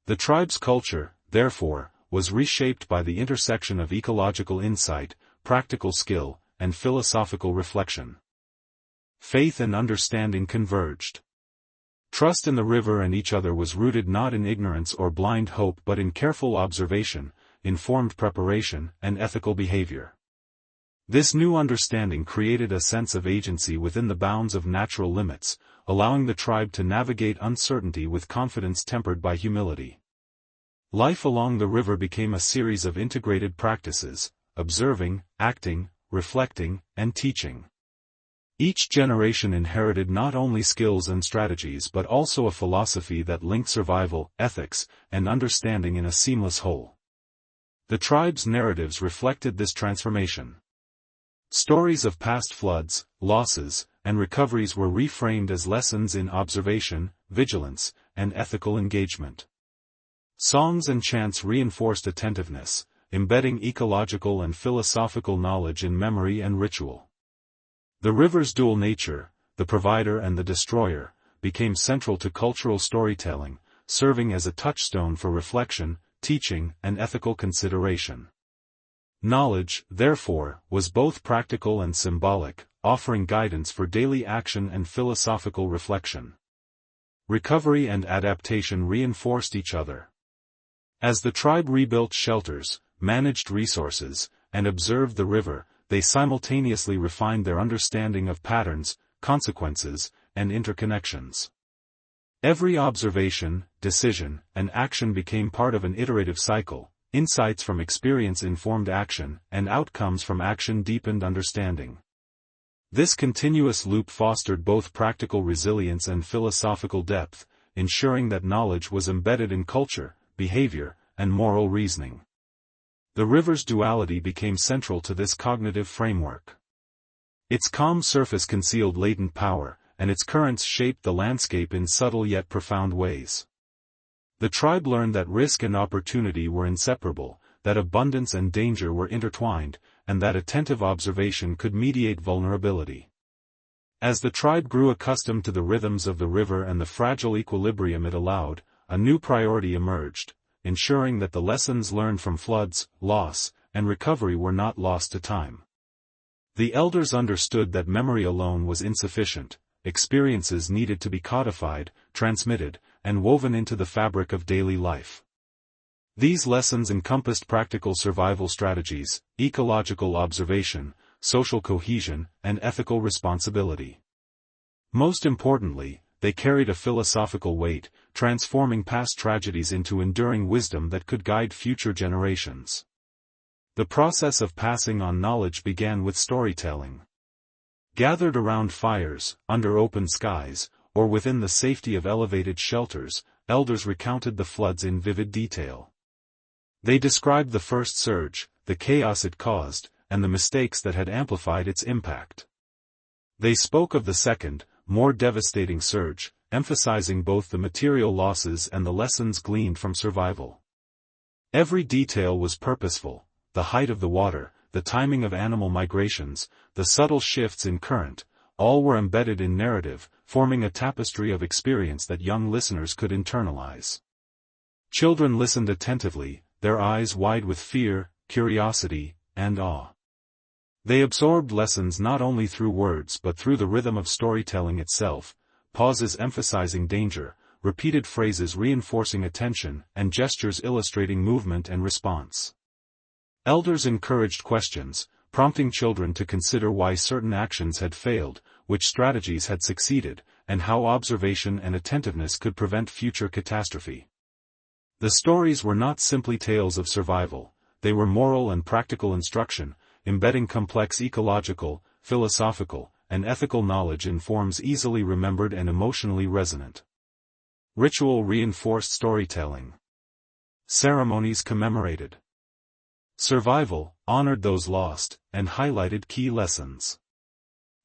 The tribe's culture, therefore, was reshaped by the intersection of ecological insight, practical skill, and philosophical reflection. Faith and understanding converged. Trust in the river and each other was rooted not in ignorance or blind hope but in careful observation, informed preparation, and ethical behavior. This new understanding created a sense of agency within the bounds of natural limits, allowing the tribe to navigate uncertainty with confidence tempered by humility. Life along the river became a series of integrated practices, observing, acting, reflecting, and teaching. Each generation inherited not only skills and strategies but also a philosophy that linked survival, ethics, and understanding in a seamless whole. The tribe's narratives reflected this transformation. Stories of past floods, losses, and recoveries were reframed as lessons in observation, vigilance, and ethical engagement. Songs and chants reinforced attentiveness, embedding ecological and philosophical knowledge in memory and ritual. The river's dual nature, the provider and the destroyer, became central to cultural storytelling, serving as a touchstone for reflection, teaching, and ethical consideration. Knowledge, therefore, was both practical and symbolic, offering guidance for daily action and philosophical reflection. Recovery and adaptation reinforced each other. As the tribe rebuilt shelters, managed resources, and observed the river, they simultaneously refined their understanding of patterns, consequences, and interconnections. Every observation, decision, and action became part of an iterative cycle. Insights from experience informed action, and outcomes from action deepened understanding. This continuous loop fostered both practical resilience and philosophical depth, ensuring that knowledge was embedded in culture, behavior, and moral reasoning. The river's duality became central to this cognitive framework. Its calm surface concealed latent power, and its currents shaped the landscape in subtle yet profound ways. The tribe learned that risk and opportunity were inseparable, that abundance and danger were intertwined, and that attentive observation could mediate vulnerability. As the tribe grew accustomed to the rhythms of the river and the fragile equilibrium it allowed, a new priority emerged, ensuring that the lessons learned from floods, loss, and recovery were not lost to time. The elders understood that memory alone was insufficient, experiences needed to be codified, transmitted, and woven into the fabric of daily life. These lessons encompassed practical survival strategies, ecological observation, social cohesion, and ethical responsibility. Most importantly, they carried a philosophical weight, transforming past tragedies into enduring wisdom that could guide future generations. The process of passing on knowledge began with storytelling. Gathered around fires, under open skies, or within the safety of elevated shelters, elders recounted the floods in vivid detail. They described the first surge, the chaos it caused, and the mistakes that had amplified its impact. They spoke of the second, more devastating surge, emphasizing both the material losses and the lessons gleaned from survival. Every detail was purposeful: the height of the water, the timing of animal migrations, the subtle shifts in current, all were embedded in narrative, forming a tapestry of experience that young listeners could internalize. Children listened attentively, their eyes wide with fear, curiosity, and awe. They absorbed lessons not only through words but through the rhythm of storytelling itself, pauses emphasizing danger, repeated phrases reinforcing attention, and gestures illustrating movement and response. Elders encouraged questions, prompting children to consider why certain actions had failed, which strategies had succeeded, and how observation and attentiveness could prevent future catastrophe. The stories were not simply tales of survival, they were moral and practical instruction, embedding complex ecological, philosophical, and ethical knowledge in forms easily remembered and emotionally resonant. Ritual reinforced storytelling. Ceremonies commemorated survival, honored those lost, and highlighted key lessons.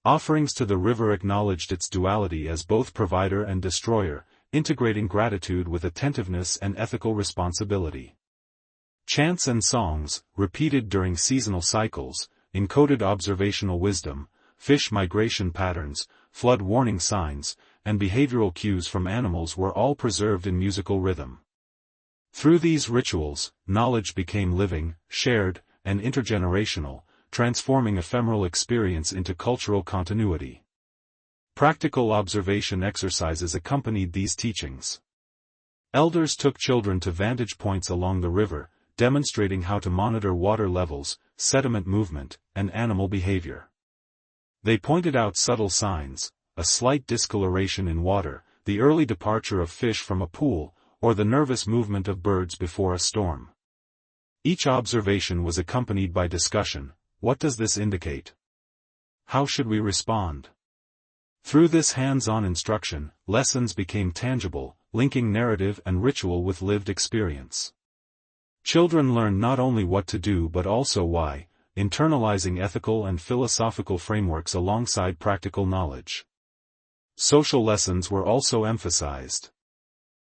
Offerings to the river acknowledged its duality as both provider and destroyer, integrating gratitude with attentiveness and ethical responsibility. Chants and songs, repeated during seasonal cycles, encoded observational wisdom, fish migration patterns, flood warning signs, and behavioral cues from animals were all preserved in musical rhythm. Through these rituals, knowledge became living, shared, and intergenerational, transforming ephemeral experience into cultural continuity. Practical observation exercises accompanied these teachings. Elders took children to vantage points along the river, demonstrating how to monitor water levels, sediment movement, and animal behavior. They pointed out subtle signs: a slight discoloration in water, the early departure of fish from a pool, or the nervous movement of birds before a storm. Each observation was accompanied by discussion: what does this indicate? How should we respond? Through this hands-on instruction, lessons became tangible, linking narrative and ritual with lived experience. Children learned not only what to do but also why, internalizing ethical and philosophical frameworks alongside practical knowledge. Social lessons were also emphasized.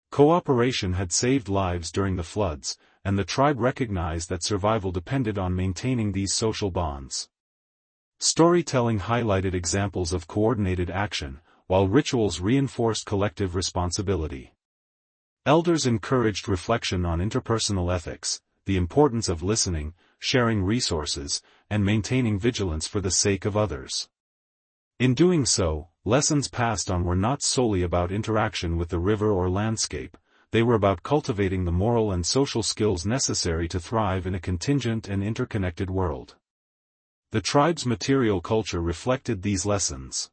Cooperation had saved lives during the floods, and the tribe recognized that survival depended on maintaining these social bonds. Storytelling highlighted examples of coordinated action, while rituals reinforced collective responsibility. Elders encouraged reflection on interpersonal ethics, the importance of listening, sharing resources, and maintaining vigilance for the sake of others. In doing so, lessons passed on were not solely about interaction with the river or landscape, they were about cultivating the moral and social skills necessary to thrive in a contingent and interconnected world. The tribe's material culture reflected these lessons.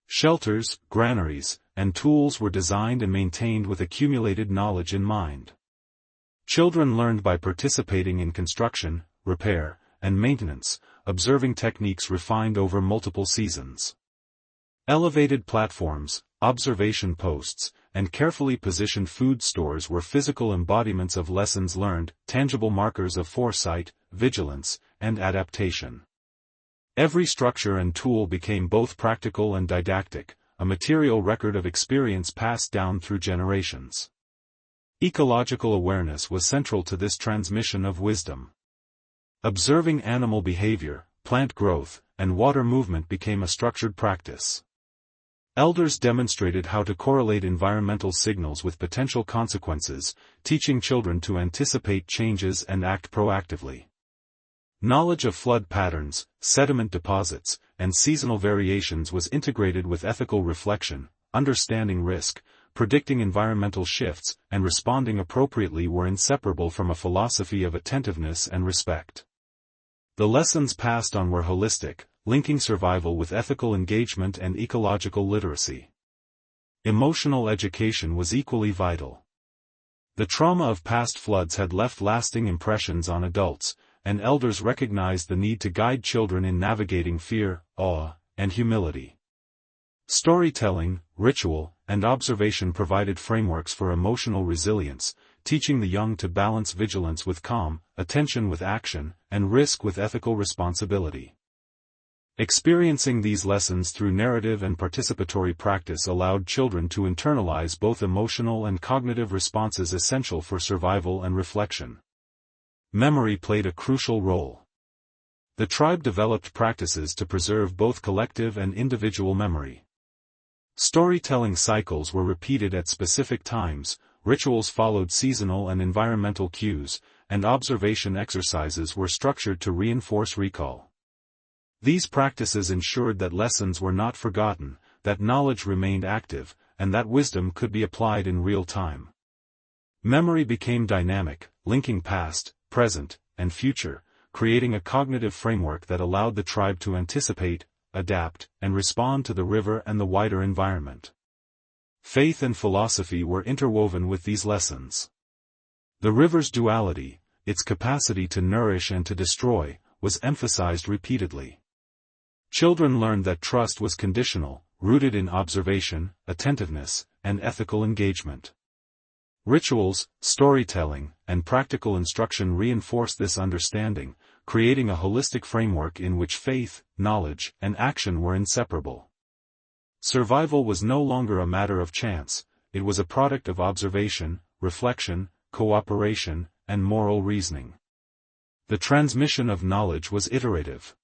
Shelters, granaries, and tools were designed and maintained with accumulated knowledge in mind. Children learned by participating in construction, repair, and maintenance, observing techniques refined over multiple seasons. Elevated platforms, observation posts, and carefully positioned food stores were physical embodiments of lessons learned, tangible markers of foresight, vigilance, and adaptation. Every structure and tool became both practical and didactic, a material record of experience passed down through generations. Ecological awareness was central to this transmission of wisdom. Observing animal behavior, plant growth, and water movement became a structured practice. Elders demonstrated how to correlate environmental signals with potential consequences, teaching children to anticipate changes and act proactively. Knowledge of flood patterns, sediment deposits, and seasonal variations was integrated with ethical reflection. Understanding risk, predicting environmental shifts, and responding appropriately were inseparable from a philosophy of attentiveness and respect. The lessons passed on were holistic, linking survival with ethical engagement and ecological literacy. Emotional education was equally vital. The trauma of past floods had left lasting impressions on adults, and elders recognized the need to guide children in navigating fear, awe, and humility. Storytelling, ritual, and observation provided frameworks for emotional resilience, teaching the young to balance vigilance with calm, attention with action, and risk with ethical responsibility. Experiencing these lessons through narrative and participatory practice allowed children to internalize both emotional and cognitive responses essential for survival and reflection. Memory played a crucial role. The tribe developed practices to preserve both collective and individual memory. Storytelling cycles were repeated at specific times, rituals followed seasonal and environmental cues, and observation exercises were structured to reinforce recall. These practices ensured that lessons were not forgotten, that knowledge remained active, and that wisdom could be applied in real time. Memory became dynamic, linking past, present, and future, creating a cognitive framework that allowed the tribe to anticipate, adapt, and respond to the river and the wider environment. Faith and philosophy were interwoven with these lessons. The river's duality, its capacity to nourish and to destroy, was emphasized repeatedly. Children learned that trust was conditional, rooted in observation, attentiveness, and ethical engagement. Rituals, storytelling, and practical instruction reinforced this understanding, creating a holistic framework in which faith, knowledge, and action were inseparable. Survival was no longer a matter of chance, it was a product of observation, reflection, cooperation, and moral reasoning. The transmission of knowledge was iterative.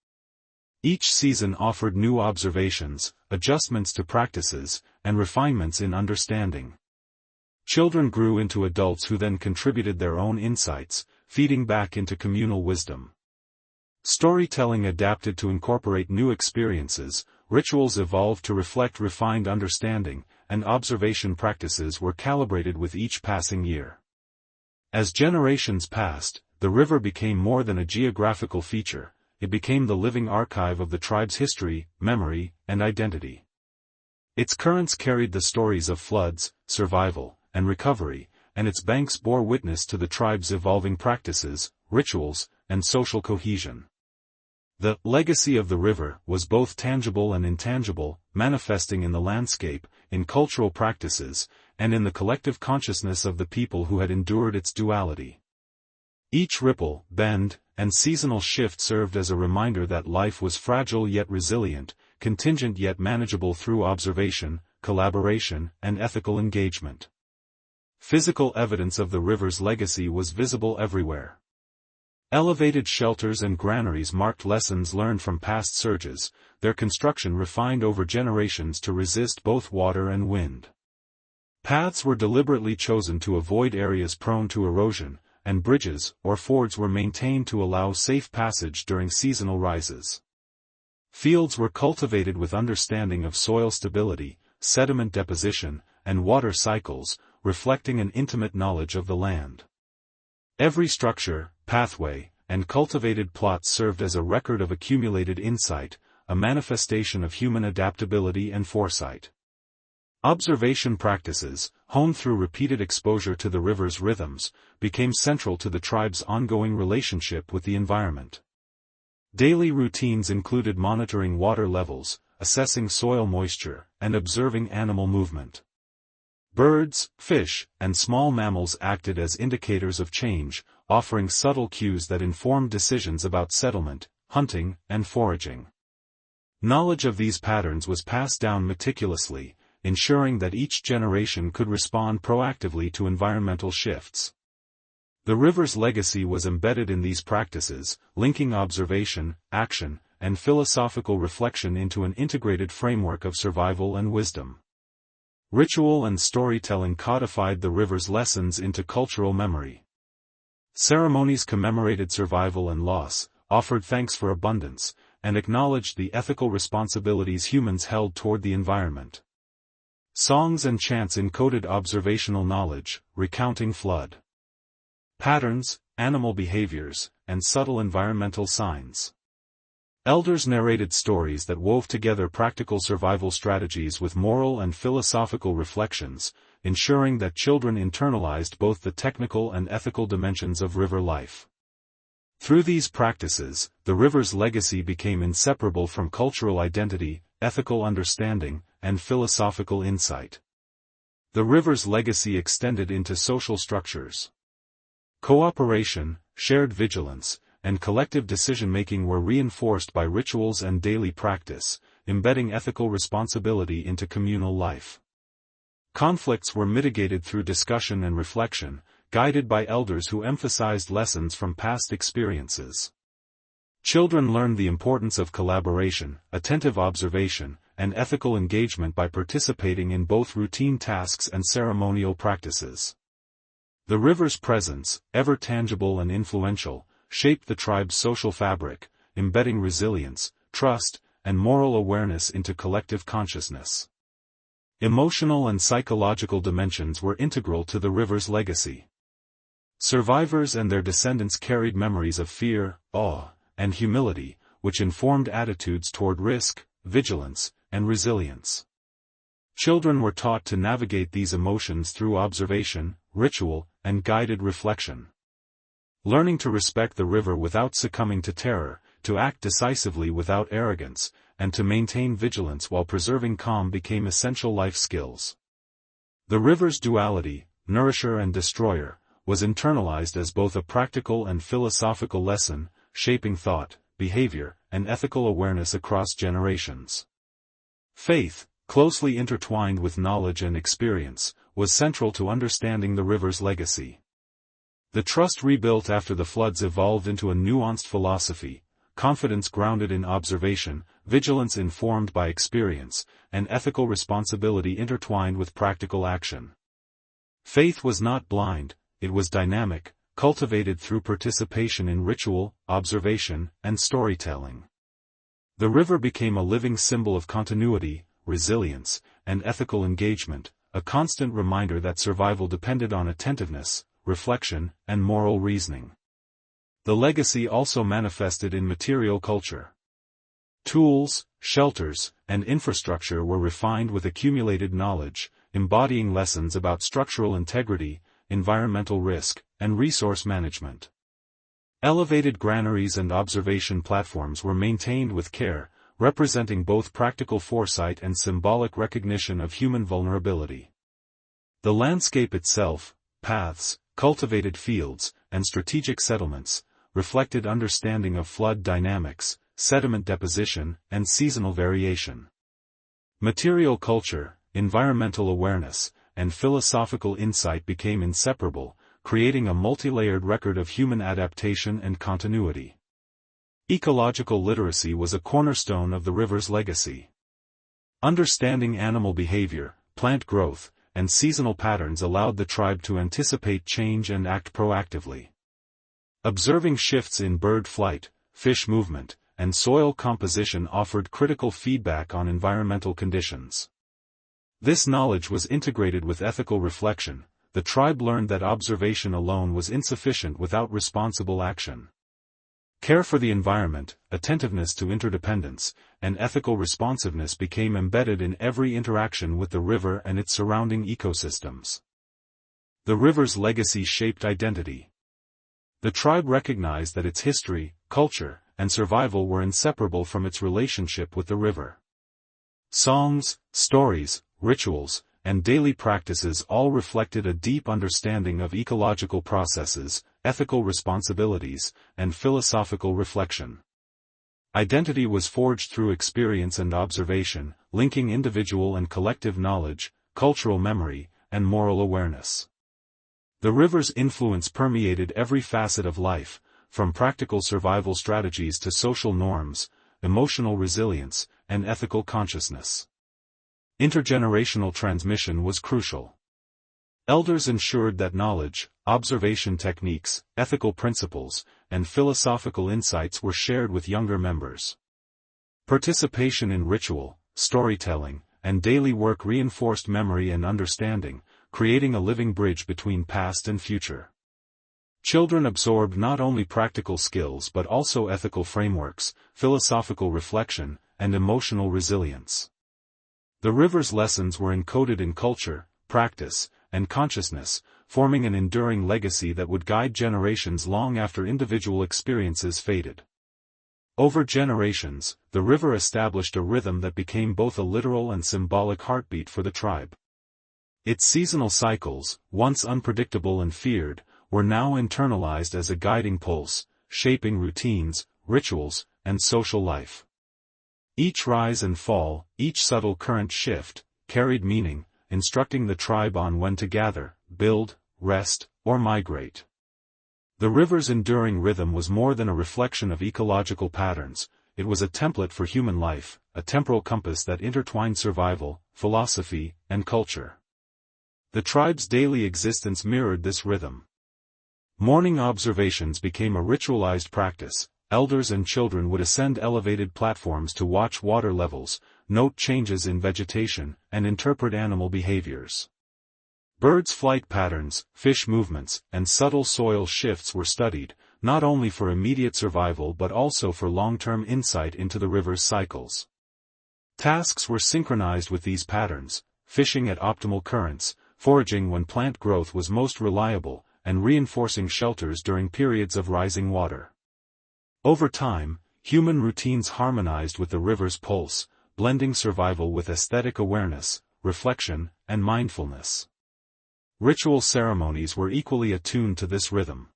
Each season offered new observations, adjustments to practices, and refinements in understanding. Children grew into adults who then contributed their own insights, feeding back into communal wisdom. Storytelling adapted to incorporate new experiences, rituals evolved to reflect refined understanding, and observation practices were calibrated with each passing year. As generations passed, the river became more than a geographical feature. It became the living archive of the tribe's history, memory, and identity. Its currents carried the stories of floods, survival, and recovery, and its banks bore witness to the tribe's evolving practices, rituals, and social cohesion. The legacy of the river was both tangible and intangible, manifesting in the landscape, in cultural practices, and in the collective consciousness of the people who had endured its duality. Each ripple, bend, and seasonal shift served as a reminder that life was fragile yet resilient, contingent yet manageable through observation, collaboration, and ethical engagement. Physical evidence of the river's legacy was visible everywhere. Elevated shelters and granaries marked lessons learned from past surges, their construction refined over generations to resist both water and wind. Paths were deliberately chosen to avoid areas prone to erosion, and bridges or fords were maintained to allow safe passage during seasonal rises. Fields were cultivated with understanding of soil stability, sediment deposition, and water cycles, reflecting an intimate knowledge of the land. Every structure, pathway, and cultivated plot served as a record of accumulated insight, a manifestation of human adaptability and foresight. Observation practices, honed through repeated exposure to the river's rhythms, became central to the tribe's ongoing relationship with the environment. Daily routines included monitoring water levels, assessing soil moisture, and observing animal movement. Birds, fish, and small mammals acted as indicators of change, offering subtle cues that informed decisions about settlement, hunting, and foraging. Knowledge of these patterns was passed down meticulously, ensuring that each generation could respond proactively to environmental shifts. The river's legacy was embedded in these practices, linking observation, action, and philosophical reflection into an integrated framework of survival and wisdom. Ritual and storytelling codified the river's lessons into cultural memory. Ceremonies commemorated survival and loss, offered thanks for abundance, and acknowledged the ethical responsibilities humans held toward the environment. Songs and chants encoded observational knowledge, recounting flood patterns, animal behaviors, and subtle environmental signs. Elders narrated stories that wove together practical survival strategies with moral and philosophical reflections, ensuring that children internalized both the technical and ethical dimensions of river life. Through these practices, the river's legacy became inseparable from cultural identity, ethical understanding, and philosophical insight. The river's legacy extended into social structures. Cooperation, shared vigilance, and collective decision-making were reinforced by rituals and daily practice, embedding ethical responsibility into communal life. Conflicts were mitigated through discussion and reflection, guided by elders who emphasized lessons from past experiences. Children learned the importance of collaboration, attentive observation, and ethical engagement by participating in both routine tasks and ceremonial practices. The river's presence, ever tangible and influential, shaped the tribe's social fabric, embedding resilience, trust, and moral awareness into collective consciousness. Emotional and psychological dimensions were integral to the river's legacy. Survivors and their descendants carried memories of fear, awe, and humility, which informed attitudes toward risk, vigilance, and resilience. Children were taught to navigate these emotions through observation, ritual, and guided reflection. Learning to respect the river without succumbing to terror, to act decisively without arrogance, and to maintain vigilance while preserving calm became essential life skills. The river's duality, nourisher and destroyer, was internalized as both a practical and philosophical lesson, shaping thought, behavior, and ethical awareness across generations. Faith, closely intertwined with knowledge and experience, was central to understanding the river's legacy. The trust rebuilt after the floods evolved into a nuanced philosophy, confidence grounded in observation, vigilance informed by experience, and ethical responsibility intertwined with practical action. Faith was not blind, it was dynamic, cultivated through participation in ritual, observation, and storytelling. The river became a living symbol of continuity, resilience, and ethical engagement, a constant reminder that survival depended on attentiveness, reflection, and moral reasoning. The legacy also manifested in material culture. Tools, shelters, and infrastructure were refined with accumulated knowledge, embodying lessons about structural integrity, environmental risk, and resource management. Elevated granaries and observation platforms were maintained with care, representing both practical foresight and symbolic recognition of human vulnerability. The landscape itself, paths, cultivated fields, and strategic settlements, reflected understanding of flood dynamics, sediment deposition, and seasonal variation. Material culture, environmental awareness, and philosophical insight became inseparable, creating a multi-layered record of human adaptation and continuity. Ecological literacy was a cornerstone of the river's legacy. Understanding animal behavior, plant growth, and seasonal patterns allowed the tribe to anticipate change and act proactively. Observing shifts in bird flight, fish movement, and soil composition offered critical feedback on environmental conditions. This knowledge was integrated with ethical reflection. The tribe learned that observation alone was insufficient without responsible action. Care for the environment, attentiveness to interdependence, and ethical responsiveness became embedded in every interaction with the river and its surrounding ecosystems. The river's legacy shaped identity. The tribe recognized that its history, culture, and survival were inseparable from its relationship with the river. Songs, stories, rituals, and daily practices all reflected a deep understanding of ecological processes, ethical responsibilities, and philosophical reflection. Identity was forged through experience and observation, linking individual and collective knowledge, cultural memory, and moral awareness. The river's influence permeated every facet of life, from practical survival strategies to social norms, emotional resilience, and ethical consciousness. Intergenerational transmission was crucial. Elders ensured that knowledge, observation techniques, ethical principles, and philosophical insights were shared with younger members. Participation in ritual, storytelling, and daily work reinforced memory and understanding, creating a living bridge between past and future. Children absorbed not only practical skills but also ethical frameworks, philosophical reflection, and emotional resilience. The river's lessons were encoded in culture, practice, and consciousness, forming an enduring legacy that would guide generations long after individual experiences faded. Over generations, the river established a rhythm that became both a literal and symbolic heartbeat for the tribe. Its seasonal cycles, once unpredictable and feared, were now internalized as a guiding pulse, shaping routines, rituals, and social life. Each rise and fall, each subtle current shift, carried meaning, instructing the tribe on when to gather, build, rest, or migrate. The river's enduring rhythm was more than a reflection of ecological patterns, it was a template for human life, a temporal compass that intertwined survival, philosophy, and culture. The tribe's daily existence mirrored this rhythm. Morning observations became a ritualized practice. Elders and children would ascend elevated platforms to watch water levels, note changes in vegetation, and interpret animal behaviors. Birds' flight patterns, fish movements, and subtle soil shifts were studied, not only for immediate survival but also for long-term insight into the river's cycles. Tasks were synchronized with these patterns, fishing at optimal currents, foraging when plant growth was most reliable, and reinforcing shelters during periods of rising water. Over time, human routines harmonized with the river's pulse, blending survival with aesthetic awareness, reflection, and mindfulness. Ritual ceremonies were equally attuned to this rhythm.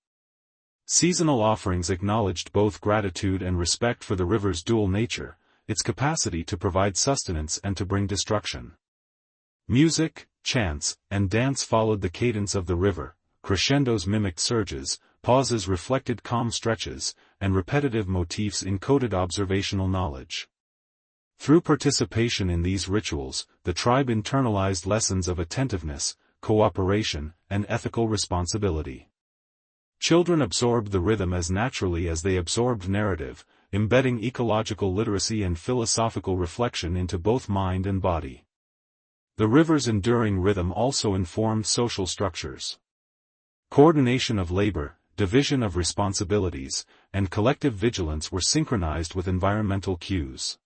Seasonal offerings acknowledged both gratitude and respect for the river's dual nature, its capacity to provide sustenance and to bring destruction. Music, chants, and dance followed the cadence of the river, crescendos mimicked surges, pauses reflected calm stretches, and repetitive motifs encoded observational knowledge. Through participation in these rituals, the tribe internalized lessons of attentiveness, cooperation, and ethical responsibility. Children absorbed the rhythm as naturally as they absorbed narrative, embedding ecological literacy and philosophical reflection into both mind and body. The river's enduring rhythm also informed social structures. Coordination of labor, division of responsibilities, and collective vigilance were synchronized with environmental cues.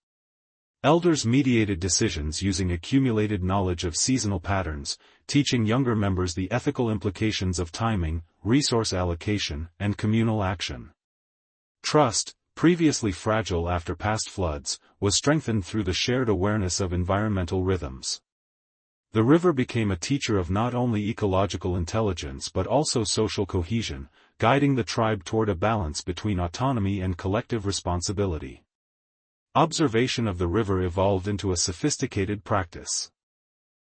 Elders mediated decisions using accumulated knowledge of seasonal patterns, teaching younger members the ethical implications of timing, resource allocation, and communal action. Trust, previously fragile after past floods, was strengthened through the shared awareness of environmental rhythms. The river became a teacher of not only ecological intelligence but also social cohesion, guiding the tribe toward a balance between autonomy and collective responsibility. Observation of the river evolved into a sophisticated practice.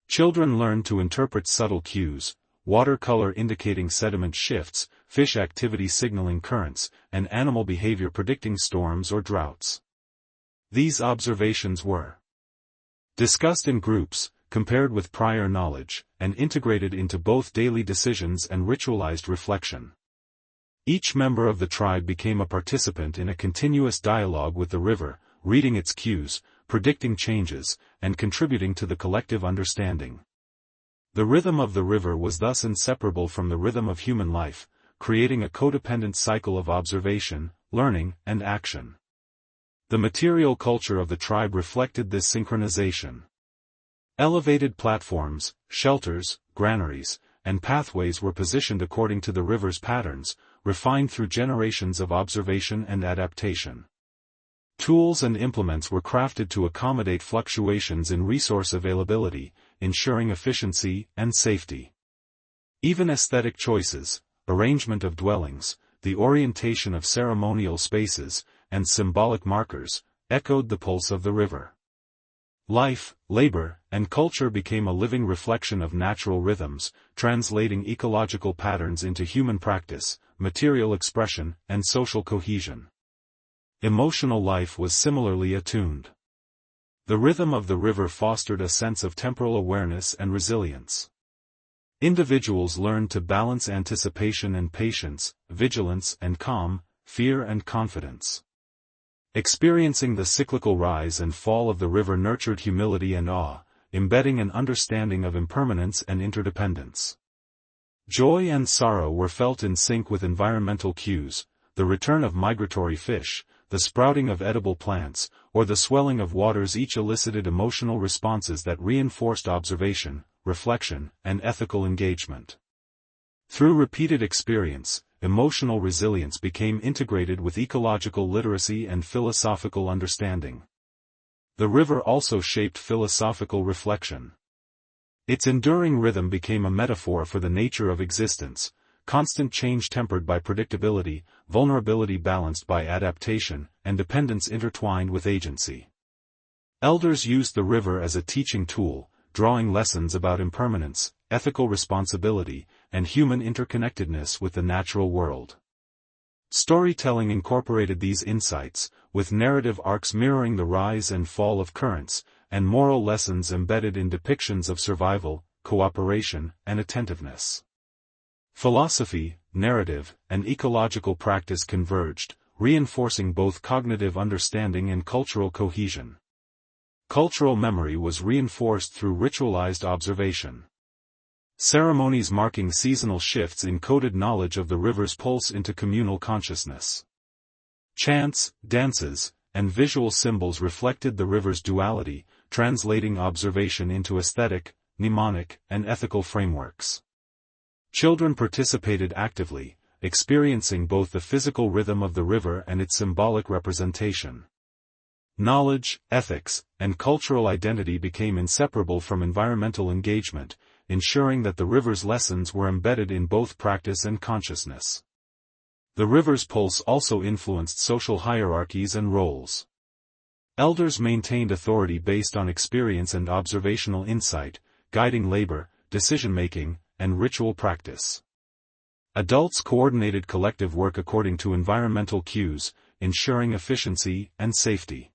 Children learned to interpret subtle cues, water color indicating sediment shifts, fish activity signaling currents, and animal behavior predicting storms or droughts. These observations were discussed in groups, compared with prior knowledge, and integrated into both daily decisions and ritualized reflection. Each member of the tribe became a participant in a continuous dialogue with the river, reading its cues, predicting changes, and contributing to the collective understanding. The rhythm of the river was thus inseparable from the rhythm of human life, creating a codependent cycle of observation, learning, and action. The material culture of the tribe reflected this synchronization. Elevated platforms, shelters, granaries, and pathways were positioned according to the river's patterns, refined through generations of observation and adaptation. Tools and implements were crafted to accommodate fluctuations in resource availability, ensuring efficiency and safety. Even aesthetic choices, arrangement of dwellings, the orientation of ceremonial spaces, and symbolic markers, echoed the pulse of the river. Life, labor, and culture became a living reflection of natural rhythms, translating ecological patterns into human practice, material expression, and social cohesion. Emotional life was similarly attuned. The rhythm of the river fostered a sense of temporal awareness and resilience. Individuals learned to balance anticipation and patience, vigilance and calm, fear and confidence. Experiencing the cyclical rise and fall of the river nurtured humility and awe, embedding an understanding of impermanence and interdependence. Joy and sorrow were felt in sync with environmental cues, the return of migratory fish, the sprouting of edible plants, or the swelling of waters each elicited emotional responses that reinforced observation, reflection, and ethical engagement. Through repeated experience, emotional resilience became integrated with ecological literacy and philosophical understanding. The river also shaped philosophical reflection. Its enduring rhythm became a metaphor for the nature of existence, constant change tempered by predictability, vulnerability balanced by adaptation, and dependence intertwined with agency. Elders used the river as a teaching tool, drawing lessons about impermanence, ethical responsibility, and human interconnectedness with the natural world. Storytelling incorporated these insights, with narrative arcs mirroring the rise and fall of currents, and moral lessons embedded in depictions of survival, cooperation, and attentiveness. Philosophy, narrative, and ecological practice converged, reinforcing both cognitive understanding and cultural cohesion. Cultural memory was reinforced through ritualized observation. Ceremonies marking seasonal shifts encoded knowledge of the river's pulse into communal consciousness. Chants, dances, and visual symbols reflected the river's duality, translating observation into aesthetic, mnemonic, and ethical frameworks. Children participated actively, experiencing both the physical rhythm of the river and its symbolic representation. Knowledge, ethics, and cultural identity became inseparable from environmental engagement, ensuring that the river's lessons were embedded in both practice and consciousness. The river's pulse also influenced social hierarchies and roles. Elders maintained authority based on experience and observational insight, guiding labor, decision-making, and ritual practice. Adults coordinated collective work according to environmental cues, ensuring efficiency and safety.